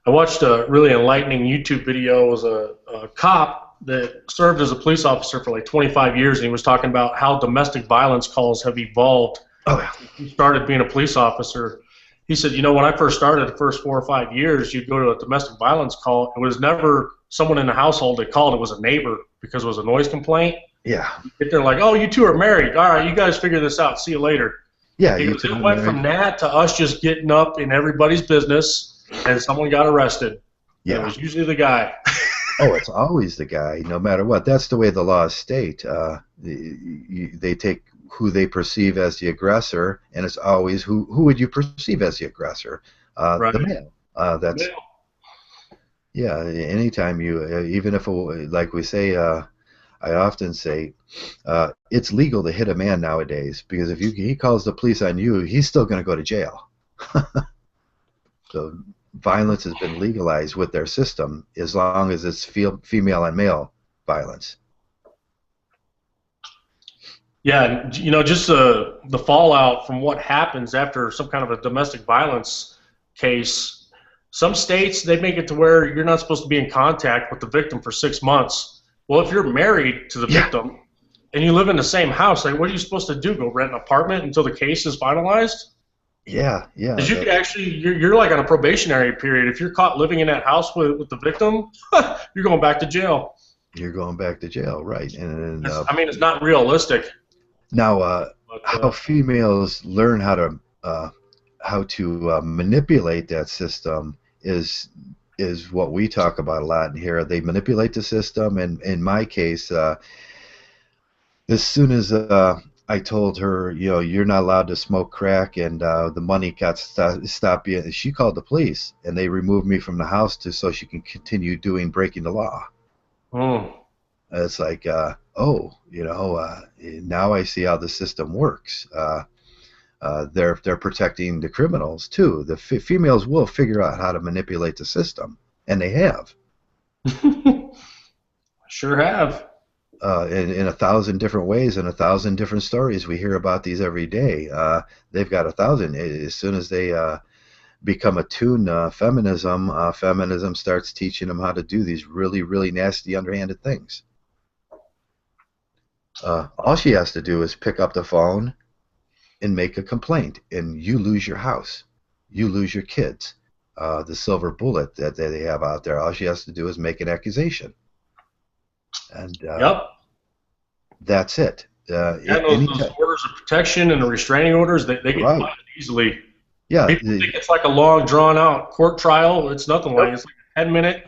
watched a really enlightening YouTube video. It was a cop that served as a police officer for like 25 years, and he was talking about how domestic violence calls have evolved. Oh, yeah. He started being a police officer. He said, you know, when I first started, the first 4 or 5 years, you'd go to a domestic violence call. It was never someone in the household that called. It was a neighbor because it was a noise complaint. Yeah. If they're like, oh, you two are married. All right, you guys figure this out. See you later. Yeah. It went from that to us just getting up in everybody's business, and someone got arrested. Yeah. It was usually the guy. Oh, it's always the guy, no matter what. That's the way the laws state. They take who they perceive as the aggressor, and it's always who would you perceive as the aggressor? Right. The male. That's male. Yeah. Anytime you, even if like we say, I often say, it's legal to hit a man nowadays, because if he calls the police on you, he's still going to go to jail. So violence has been legalized with their system, as long as it's female and male violence. Yeah, you know, just the fallout from what happens after some kind of a domestic violence case. Some states, they make it to where you're not supposed to be in contact with the victim for 6 months. Well, if you're married to the victim and you live in the same house, like, what are you supposed to do? Go rent an apartment until the case is finalized? Yeah. Because you could actually, you're like on a probationary period. If you're caught living in that house with the victim, you're going back to jail. You're going back to jail, right? And I mean, it's not realistic. Now, how females learn how to manipulate that system is what we talk about a lot in here. They manipulate the system, and in my case, as soon as I told her, you know, you're not allowed to smoke crack, and the money got stopped being. She called the police, and they removed me from the house so she can continue breaking the law. It's like, oh, you know, now I see how the system works. They're protecting the criminals too. The females will figure out how to manipulate the system, and they have. Sure have. In 1,000 different ways and 1,000 different stories. We hear about these every day. They've got 1,000. As soon as they become attuned to feminism, feminism starts teaching them how to do these really, really nasty, underhanded things. All she has to do is pick up the phone and make a complaint, and you lose your house. You lose your kids. The silver bullet that they have out there, all she has to do is make an accusation. And that's it. Those orders of protection and the restraining orders, they get filed easily. Yeah, people think it's like a long, drawn-out court trial. It's nothing like it. It's like a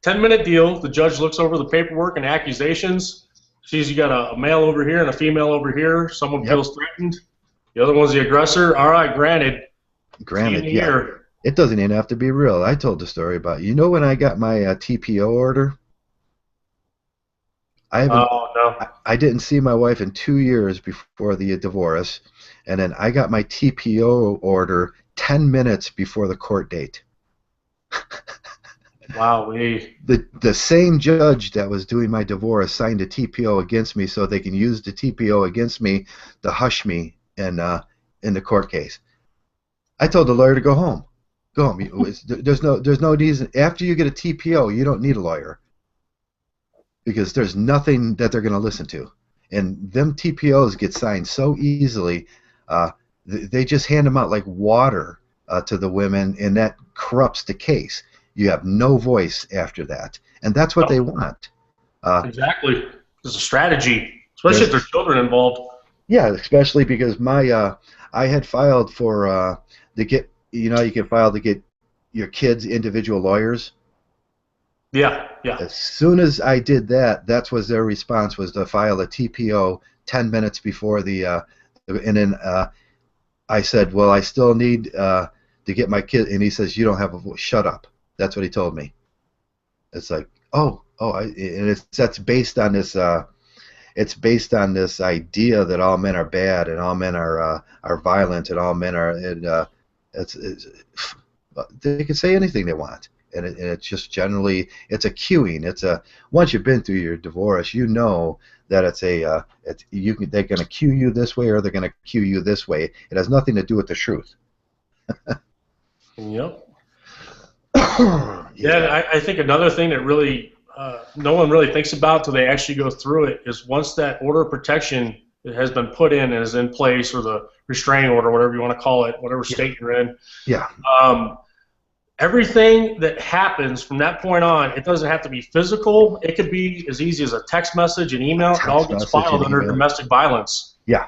10-minute deal. The judge looks over the paperwork and accusations. Sees you got a male over here and a female over here. Someone feels threatened. The other one's the aggressor. All right, granted. Yeah. It doesn't even have to be real. I told the story about, you know, when I got my TPO order, I haven't. Oh no. I didn't see my wife in 2 years before the divorce, and then I got my TPO order 10 minutes before the court date. Wow. The same judge that was doing my divorce signed a TPO against me so they can use the TPO against me to hush me in the court case. I told the lawyer to go home. Go home. There's no reason. After you get a TPO, you don't need a lawyer because there's nothing that they're going to listen to. And them TPOs get signed so easily. They just hand them out like water to the women, and that corrupts the case. You have no voice after that, and that's what they want. Exactly. It's a strategy, especially if there's children involved. Yeah, especially because I had filed for to get, you can file to get your kids individual lawyers. Yeah. As soon as I did that, that was their response, was to file a TPO 10 minutes before and then I said, well, I still need to get my kid, and he says, you don't have a voice. Shut up. That's what he told me. It's like, and that's based on this. It's based on this idea that all men are bad and all men are violent and all men are. And they can say anything they want, and it's just generally it's a cueing. Once you've been through your divorce, you know that they're going to cue you this way or they're going to cue you this way. It has nothing to do with the truth. Yep. Yeah, I think another thing that really no one really thinks about till they actually go through it is once that order of protection has been put in and is in place, or the restraining order, whatever you want to call it, whatever state you're in. Yeah. Everything that happens from that point on, it doesn't have to be physical. It could be as easy as a text message, an email. It all gets filed under domestic violence. Yeah.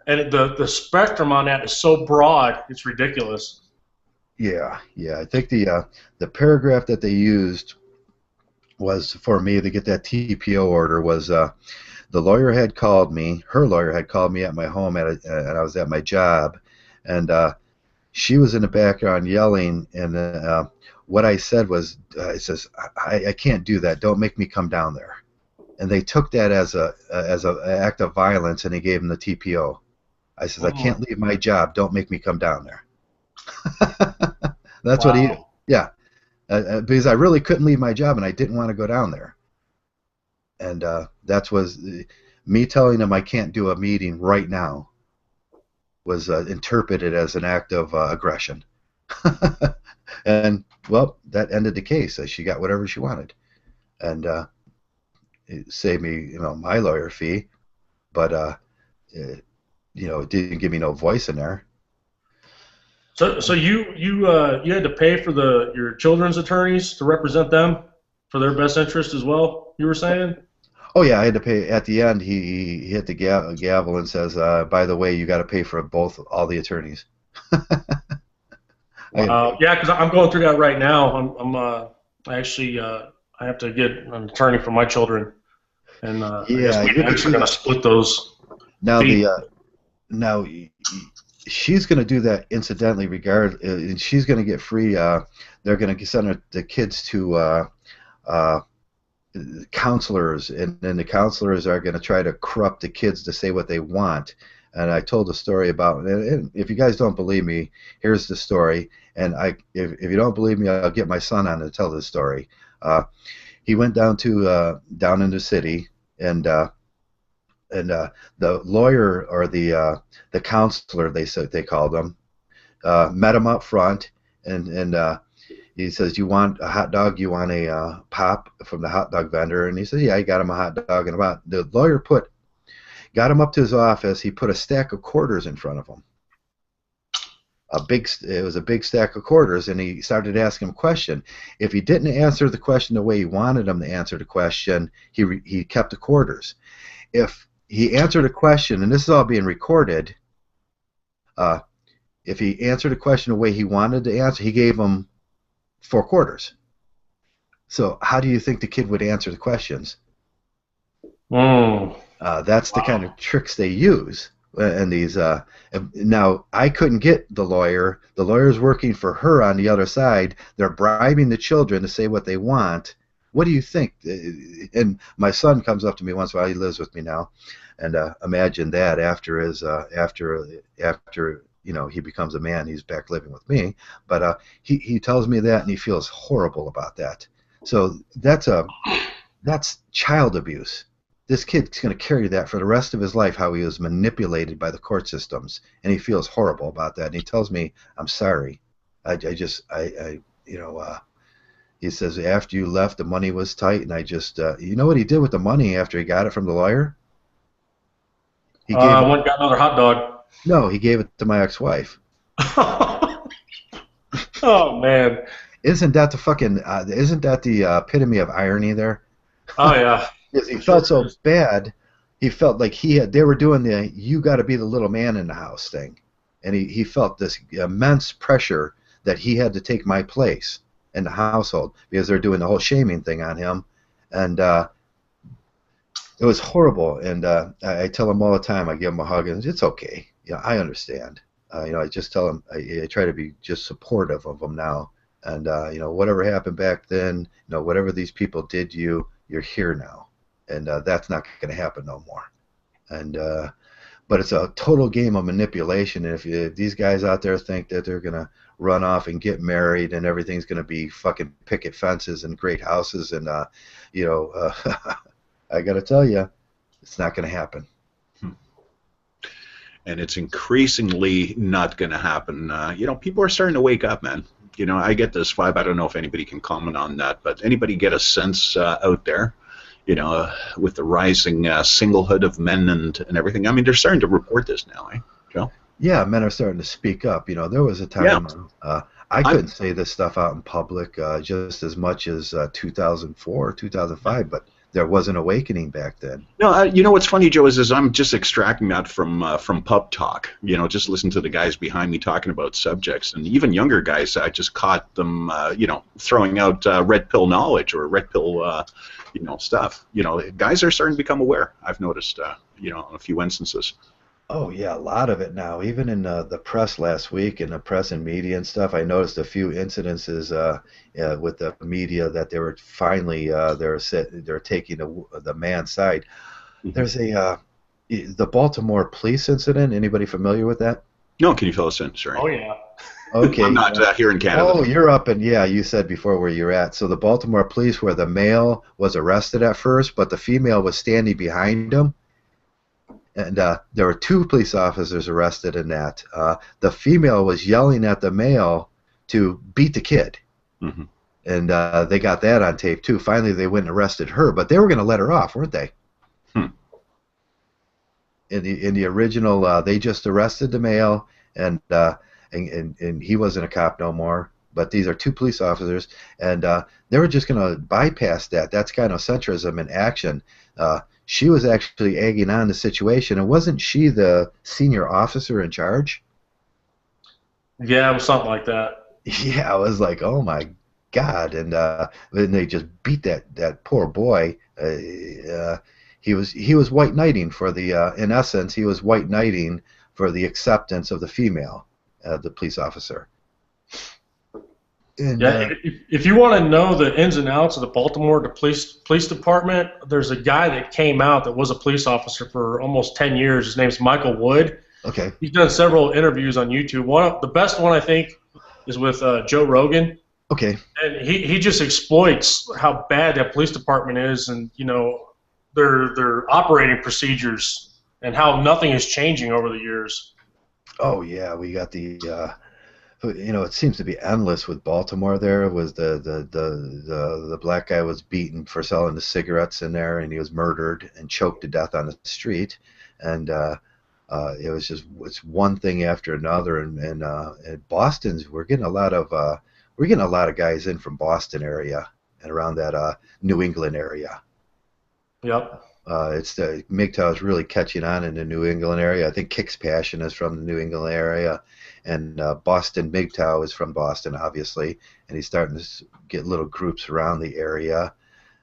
And the spectrum on that is so broad, it's ridiculous. Yeah. I think the paragraph that they used was for me to get that TPO order was the lawyer had called me. Her lawyer had called me at my home and I was at my job, and she was in the background yelling. And what I said was, it says, I can't do that. Don't make me come down there. And they took that as an act of violence, and they gave him the TPO. I said, I can't leave my job. Don't make me come down there. That's what he, yeah. Because I really couldn't leave my job and I didn't want to go down there. And that was me telling him I can't do a meeting right now was interpreted as an act of aggression. And, well, that ended the case. She got whatever she wanted. And it saved me, my lawyer fee. But, it didn't give me no voice in there. So you had to pay for your children's attorneys to represent them for their best interest as well, you were saying? Oh yeah, I had to pay. At the end, he hit the gavel and says, by the way, you got to pay for all the attorneys. Yeah, because I'm going through that right now. I have to get an attorney for my children, and I guess we're going to split those. Now she's going to do that incidentally, and she's going to get free. They're going to send the kids to counselors, and then the counselors are going to try to corrupt the kids to say what they want. And I told a story about, and if you guys don't believe me, here's the story. And if you don't believe me, I'll get my son on to tell this story. He went down in the city, and the lawyer, or the counselor, they called him, met him up front, and he says, "You want a hot dog? You want a pop from the hot dog vendor?" And he said, "Yeah, I got him a hot dog." And the lawyer got him up to his office. He put a stack of quarters in front of him. It was a big stack of quarters, and he started asking him a question. If he didn't answer the question the way he wanted him to answer the question, he kept the quarters. If he answered a question, and this is all being recorded, if he answered a question the way he wanted to answer, he gave him 4 quarters. So how do you think the kid would answer the questions? That's the kind of tricks they use. And these now I couldn't get the lawyer. The lawyer's working for her on the other side. They're bribing the children to say what they want. What do you think? And my son comes up to me once in a while. He lives with me now, and imagine that after he becomes a man, he's back living with me. But he tells me that, and he feels horrible about that. So that's child abuse. This kid's going to carry that for the rest of his life, how he was manipulated by the court systems, and he feels horrible about that. And he tells me, "I'm sorry. He says, after you left, the money was tight, and I just, you know what he did with the money after he got it from the lawyer? He got another hot dog. No, he gave it to my ex-wife. Oh, man. Isn't that the epitome of irony there? Oh, yeah. Because he felt so bad. He felt like they were doing the "you got to be the little man in the house" thing, and he felt this immense pressure that he had to take my place in the household because they're doing the whole shaming thing on him, and it was horrible. And I tell him all the time. I give him a hug, and it's okay. Yeah, I understand. I just tell him. I try to be just supportive of him now, and whatever happened back then, whatever these people did to you, you're here now. And that's not going to happen no more. And but it's a total game of manipulation. And if these guys out there think that they're going to run off and get married and everything's going to be fucking picket fences and great houses, and I got to tell you, it's not going to happen. And it's increasingly not going to happen. People are starting to wake up, man. I get this vibe. I don't know if anybody can comment on that, but anybody get a sense out there? With the rising singlehood of men and everything. I mean, they're starting to report this now, eh, Joe? Yeah, men are starting to speak up. There was a time I couldn't say this stuff out in public just as much as 2004, 2005, but there was an awakening back then. No, what's funny, Joe, is I'm just extracting that from pub talk. Just listen to the guys behind me talking about subjects, and even younger guys. I just caught them, throwing out red pill knowledge or red pill, stuff. Guys are starting to become aware. I've noticed, on a few instances. Oh yeah, a lot of it now. Even in the press last week, in the press and media and stuff, I noticed a few incidences with the media that they were finally they're taking the man's side. Mm-hmm. There's the Baltimore police incident. Anybody familiar with that? No, can you fill us in? Sorry. Oh yeah. Okay. I'm not here in Canada. Oh, you're up, and yeah, you said before where you're at. So the Baltimore police, where the male was arrested at first, but the female was standing behind him. And there were 2 police officers arrested in that. The female was yelling at the male to beat the kid. Mm-hmm. And they got that on tape, too. Finally, they went and arrested her. But they were going to let her off, weren't they? In the original, they just arrested the male, and he wasn't a cop no more. But these are 2 police officers, and they were just going to bypass that. That's kind of centrism in action. She was actually egging on the situation, and wasn't she the senior officer in charge? Yeah, it was something like that. Yeah, I was like, oh my God, and they just beat that poor boy. He was white knighting for the in essence, he was white knighting for the acceptance of the female, the police officer. And, if you want to know the ins and outs of the Baltimore police department, there's a guy that came out that was a police officer for almost 10 years. His name's Michael Wood. Okay. He's done several interviews on YouTube. The best one, I think, is with Joe Rogan. Okay. And he just exploits how bad that police department is, and their operating procedures and how nothing is changing over the years. Oh yeah, we got the. It seems to be endless with Baltimore. There was the black guy was beaten for selling the cigarettes in there, and he was murdered and choked to death on the street, and it's one thing after another. And Boston's we're getting a lot of guys in from Boston area and around that New England area. Yep. It's the Mgtow is really catching on in the New England area. I think Kick's Passion is from the New England area, and Boston Mgtow is from Boston, obviously, and he's starting to get little groups around the area.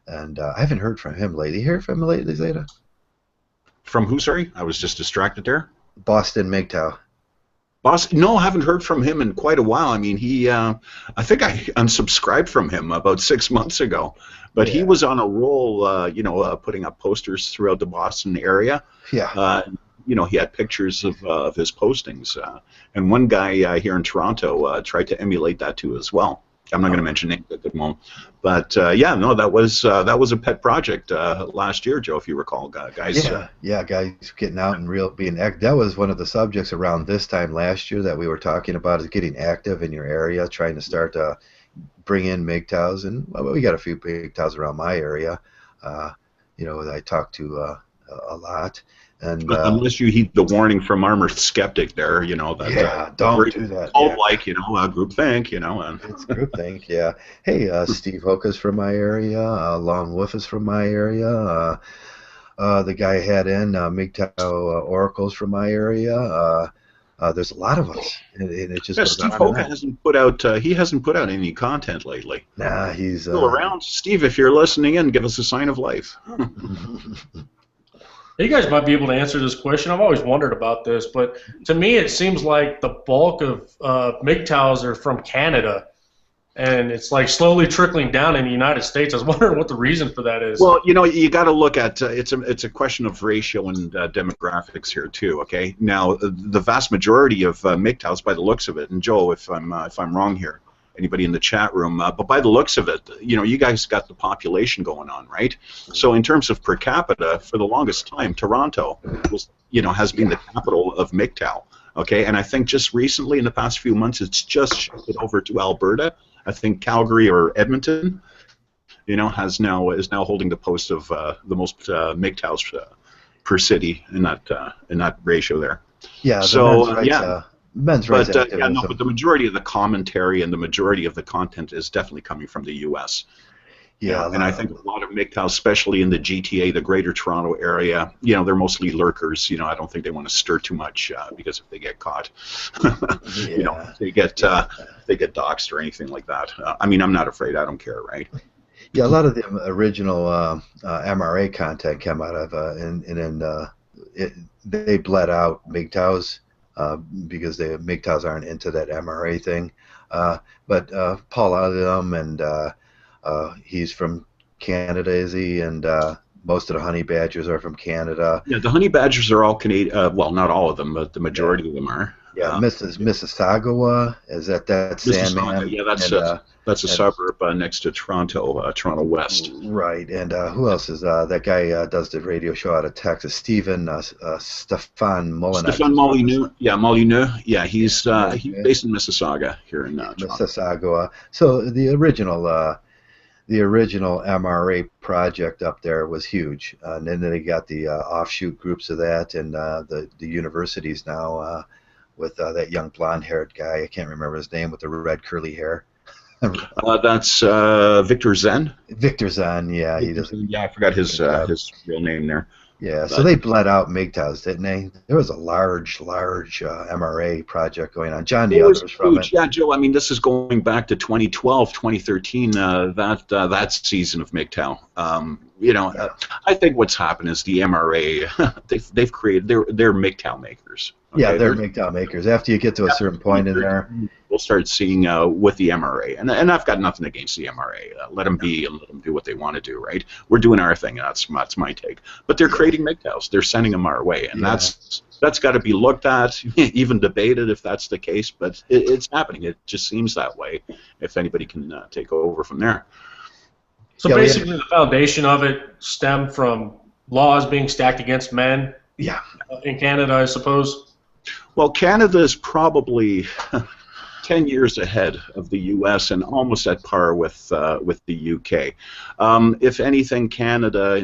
And I haven't heard from him lately. You heard from him lately, Zeta? From who, sorry? I was just distracted there. Boston Mgtow. Boss, no, haven't heard from him in quite a while. I mean, I think I unsubscribed from him about 6 months ago. But he was on a roll, putting up posters throughout the Boston area. Yeah. He had pictures of his postings. And one guy here in Toronto tried to emulate that too as well. I'm not going to mention names at the moment, but that was a pet project last year, Joe, if you recall, guys. Guys getting out and being active. That was one of the subjects around this time last year that we were talking about, is getting active in your area, trying to start to bring in Mgtows, and we got a few Mgtows around my area. That I talk to a lot. And unless you heed the warning from Armored Skeptic there, that don't do that. Groupthink, It's groupthink, yeah. Hey, Steve Hoka's from my area. Lon Wolf is from my area. The guy I had in Mgtow Oracle's from my area. There's a lot of us, and it just goes Steve on Hoka hasn't put out any content lately. Nah, he's still around. Steve, if you're listening in, give us a sign of life. You guys might be able to answer this question. I've always wondered about this, but to me it seems like the bulk of Mgtows are from Canada, and it's like slowly trickling down in the United States. I was wondering what the reason for that is. Well, you got to look at it's a question of ratio and demographics here too. Okay, now the vast majority of Mgtows, by the looks of it, and Joe, if I'm wrong here, anybody in the chat room, but by the looks of it, you guys got the population going on, right? So in terms of per capita, for the longest time, Toronto has been the capital of Mgtow. Okay, and I think just recently, in the past few months, it's just shifted over to Alberta. I think Calgary or Edmonton, is now holding the post of the most Mgtows per city in that ratio there. Yeah. Men's rights but the majority of the commentary and the majority of the content is definitely coming from the U.S. Yeah, and I think a lot of Mgtows, especially in the GTA, the Greater Toronto area, they're mostly lurkers. I don't think they want to stir too much because if they get caught, they get doxxed or anything like that. I mean, I'm not afraid. I don't care, right? Yeah, a lot of the original MRA content came out of, and they bled out Mgtows. Because the Mgtows aren't into that MRA thing. But Paul Adam, and he's from Canada, is he? And most of the honey badgers are from Canada. Yeah, the honey badgers are all Canadian. Well, not all of them, but the majority of them are. Yeah, Mississauga, is that Sandman? Yeah, that's a suburb next to Toronto, Toronto West. Right, and who else is that guy? Does the radio show out of Texas? Stefan Molyneux. Stefan Molyneux. Yeah, Molyneux. Yeah, he's based in Mississauga here in Toronto. Mississauga. So the original MRA project up there was huge, and then they got the offshoot groups of that, and the universities now. With that young blonde-haired guy, I can't remember his name, with the red curly hair. That's Victor Zen. Victor Zen, yeah. I forgot his real name there. Yeah, so they bled out Mgtows, didn't they? There was a large MRA project going on. John Neal's from it. Yeah, Joe, I mean, this is going back to 2012, 2013, that season of Mgtow. I think what's happened is the MRA, they've created, they're Mgtow makers. Okay? Yeah, they're Mgtow makers. After you get to a certain point in there, we'll start seeing with the MRA, and I've got nothing against the MRA. Let them be and let them do what they want to do. Right? We're doing our thing. That's my take. But they're creating Mgtows. They're sending them our way, and that's got to be looked at, even debated if that's the case. But it's happening. It just seems that way. If anybody can take over from there. So basically, the foundation of it stemmed from laws being stacked against men. Yeah. In Canada, I suppose. Well, Canada is probably 10 years ahead of the U.S. and almost at par with the U.K. If anything, Canada,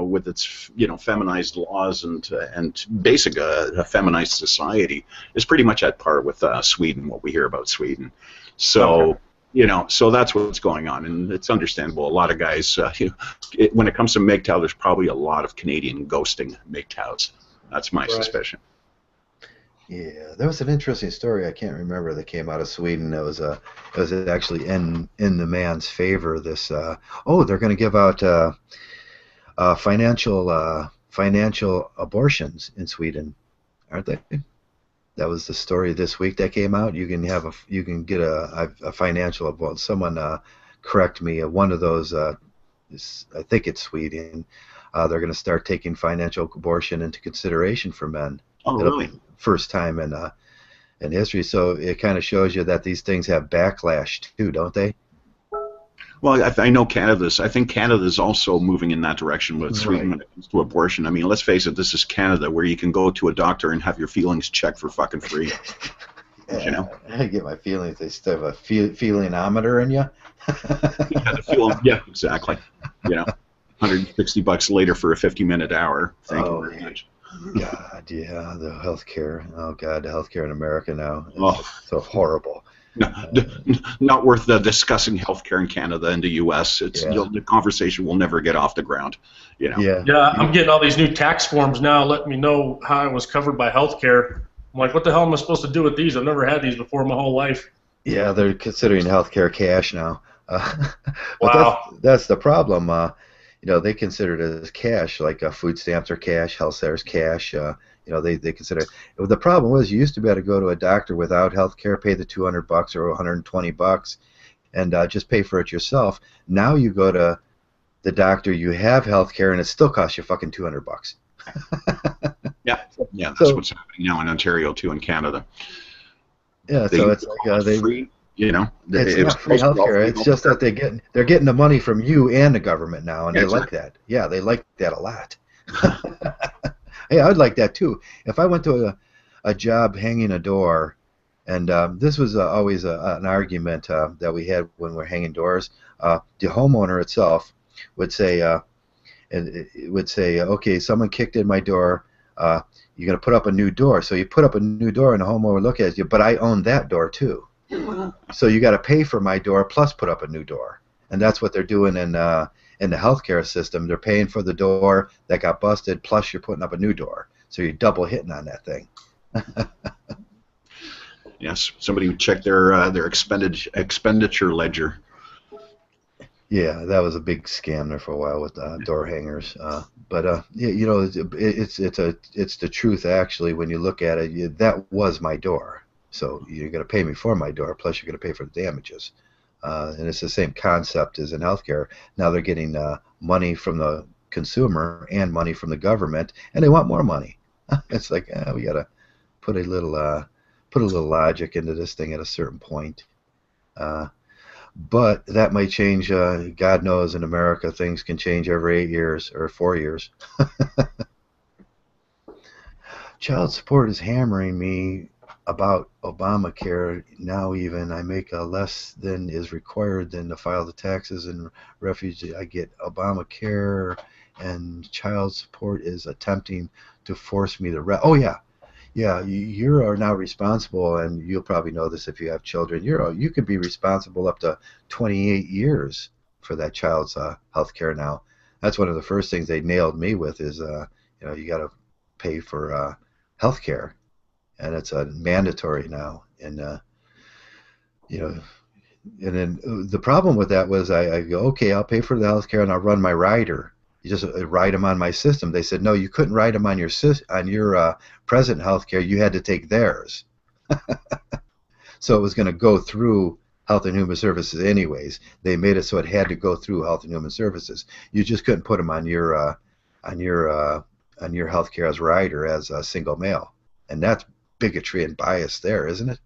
with its feminized laws and basic a feminized society, is pretty much at par with Sweden. What we hear about Sweden, so. Okay. So that's what's going on, and it's understandable. A lot of guys, when it comes to Mgtow, there's probably a lot of Canadian ghosting Mgtows. That's my suspicion. Yeah, there was an interesting story I can't remember that came out of Sweden. It was actually in the man's favor. This they're going to give out financial abortions in Sweden, aren't they? That was the story this week that came out. You can get a financial. Well, someone correct me. One of those. I think it's Sweden. They're going to start taking financial abortion into consideration for men. Oh, It'll really? be first time in history. So it kind of shows you that these things have backlash too, don't they? Well, I know Canada's. I think Canada's also moving in that direction with Sweden when it comes to abortion. I mean, let's face it, this is Canada, where you can go to a doctor and have your feelings checked for fucking free. Yeah, You know? I get my feelings. They still have a feelinometer in you. Yeah, the feeling. Yeah, exactly. You know, $160 later for a 50-minute hour. Thank you very much. God, yeah, the healthcare. Oh God, the healthcare in America now is Oh. so horrible. No, not worth discussing healthcare in Canada and the U.S. It's the conversation will never get off the ground. You know. Yeah, I'm getting all these new tax forms now, letting me know how I was covered by healthcare. I'm like, what the hell am I supposed to do with these? I've never had these before my whole life. Yeah, they're considering healthcare cash now. But Wow. that's the problem. They consider it as cash, like food stamps are cash, health care is cash. They consider it. The problem was you used to be able to go to a doctor without health care, pay the $200 or $120, and just pay for it yourself. Now you go to the doctor, you have health care, and it still costs you fucking $200. Yeah, that's what's happening now in Ontario too, in Canada. Yeah, so it's like free. You know, it's not free healthcare. It's just that they're getting the money from you and the government now, and they like that. Yeah, they like that a lot. Hey, I'd like that too. If I went to a job hanging a door, and this was always an argument that we had when we're hanging doors. The homeowner itself would say, okay, someone kicked in my door. You're going to put up a new door. So you put up a new door, and the homeowner would look at you, but I own that door too. So you got to pay for my door plus put up a new door, and that's what they're doing in the healthcare system. They're paying for the door that got busted, plus you're putting up a new door. So you're double hitting on that thing. Yes, somebody would check their expenditure ledger. Yeah, that was a big scam there for a while with door hangers. But it's the truth actually when you look at it. That was my door. So you're going to pay me for my door, plus you're going to pay for the damages. And it's the same concept as in healthcare. Now they're getting money from the consumer and money from the government, and they want more money. It's like we got to put a little logic into this thing at a certain point. But that might change. God knows in America things can change every 8 years or 4 years. Child support is hammering me about Obamacare. Now even I make less than is required than to file the taxes and refugee. I get Obamacare, and child support is attempting to force me to oh yeah, you are now responsible, and you'll probably know this if you have children. You can be responsible up to 28 years for that child's health care now. That's one of the first things they nailed me with is you got to pay for health care. And it's mandatory now, and and then the problem with that was I go, okay, I'll pay for the health care and I'll run my rider. You just write them on my system. They said no, you couldn't write them on your present health care. You had to take theirs. So it was going to go through Health and Human Services anyways. They made it so it had to go through Health and Human Services. You just couldn't put them on your health care as rider as a single male, and that's bigotry and bias there, isn't it?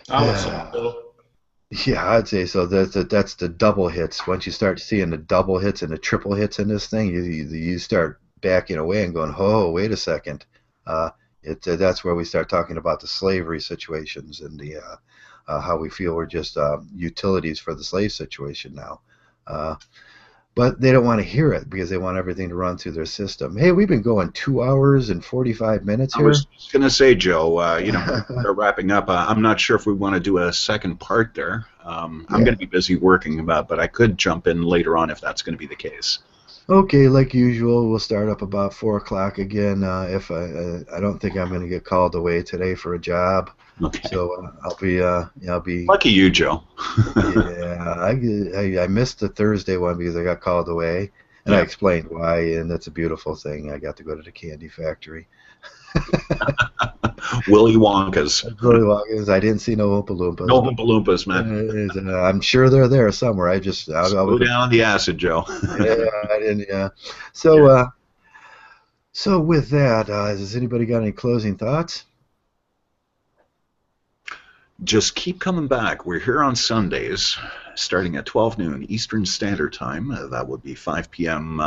I would say so. Yeah, I'd say so. That's the double hits. Once you start seeing the double hits and the triple hits in this thing, you start backing away and going, oh, wait a second. That's where we start talking about the slavery situations and the how we feel we're just utilities for the slave situation now. But they don't want to hear it because they want everything to run through their system. Hey, we've been going 2 hours and 45 minutes here. I was just going to say, Joe, we're wrapping up. I'm not sure if we want to do a second part there. I'm going to be busy working, but I could jump in later on if that's going to be the case. Okay, like usual, we'll start up about 4 o'clock again. If I don't think I'm going to get called away today for a job. Okay. So I'll be lucky you, Joe. Yeah, I missed the Thursday one because I got called away, and I explained why, and that's a beautiful thing. I got to go to the candy factory. Willy Wonkas. Willy Wonkas. I didn't see no Oompa Loompas. No Oompa Loompas, man. I'm sure they're there somewhere. I Slow down the acid, Joe. Yeah, I didn't. Yeah. So, so with that, has anybody got any closing thoughts? Just keep coming back. We're here on Sundays, starting at 12 noon Eastern Standard Time. That would be 5 p.m.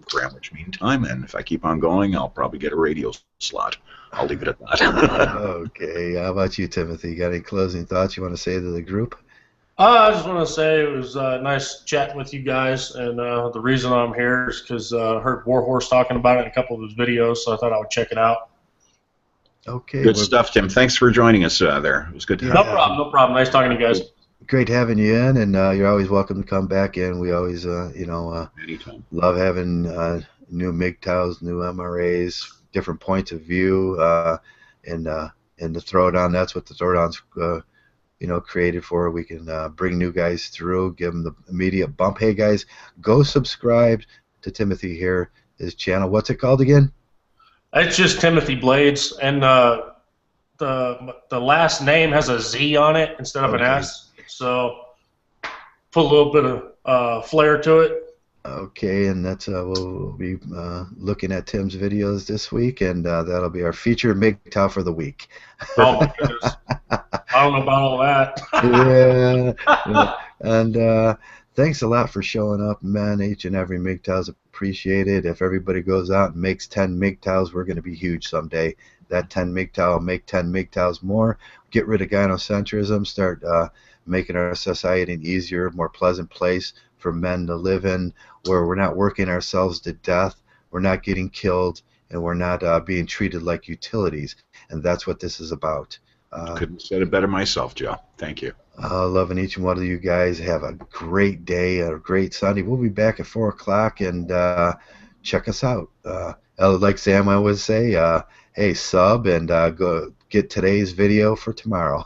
Greenwich Mean Time. And if I keep on going, I'll probably get a radio slot. I'll leave it at that. Okay. How about you, Timothy? Got any closing thoughts you want to say to the group? I just want to say it was nice chatting with you guys, and the reason I'm here is because I heard Warhorse talking about it in a couple of his videos, so I thought I would check it out. Okay. Good stuff, Tim. Thanks for joining us there. It was good to have you. No problem. Nice talking to you guys. Great having you in, and you're always welcome to come back in. We always, Anytime. love having new MGTOWs, new MRAs, different points of view, and the Throwdown. That's what the Throwdown's created for. We can bring new guys through, give them the immediate bump. Hey guys, go subscribe to Timothy here, his channel. What's it called again? It's just Timothy Blades, and the last name has a Z on it instead of an S, so put a little bit of flair to it. Okay, and that's we'll be looking at Tim's videos this week, and that'll be our featured MGTOW for the week. Oh my goodness. I don't know about all that. Yeah. And thanks a lot for showing up, man. Each and every MGTOW's appreciated. If everybody goes out and makes 10 MGTOWs, we're going to be huge someday. That 10 MGTOW will make 10 MGTOWs more. Get rid of gynocentrism. Start making our society an easier, more pleasant place for men to live in, where we're not working ourselves to death, we're not getting killed, and we're not being treated like utilities. And that's what this is about. Couldn't have said it better myself, Joe. Thank you. Loving each and one of you guys. Have a great day, a great Sunday. We'll be back at 4 o'clock, and check us out. Like Sam I would say, hey, sub, and go get today's video for tomorrow.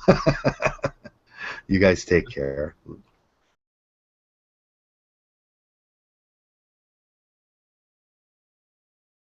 You guys take care.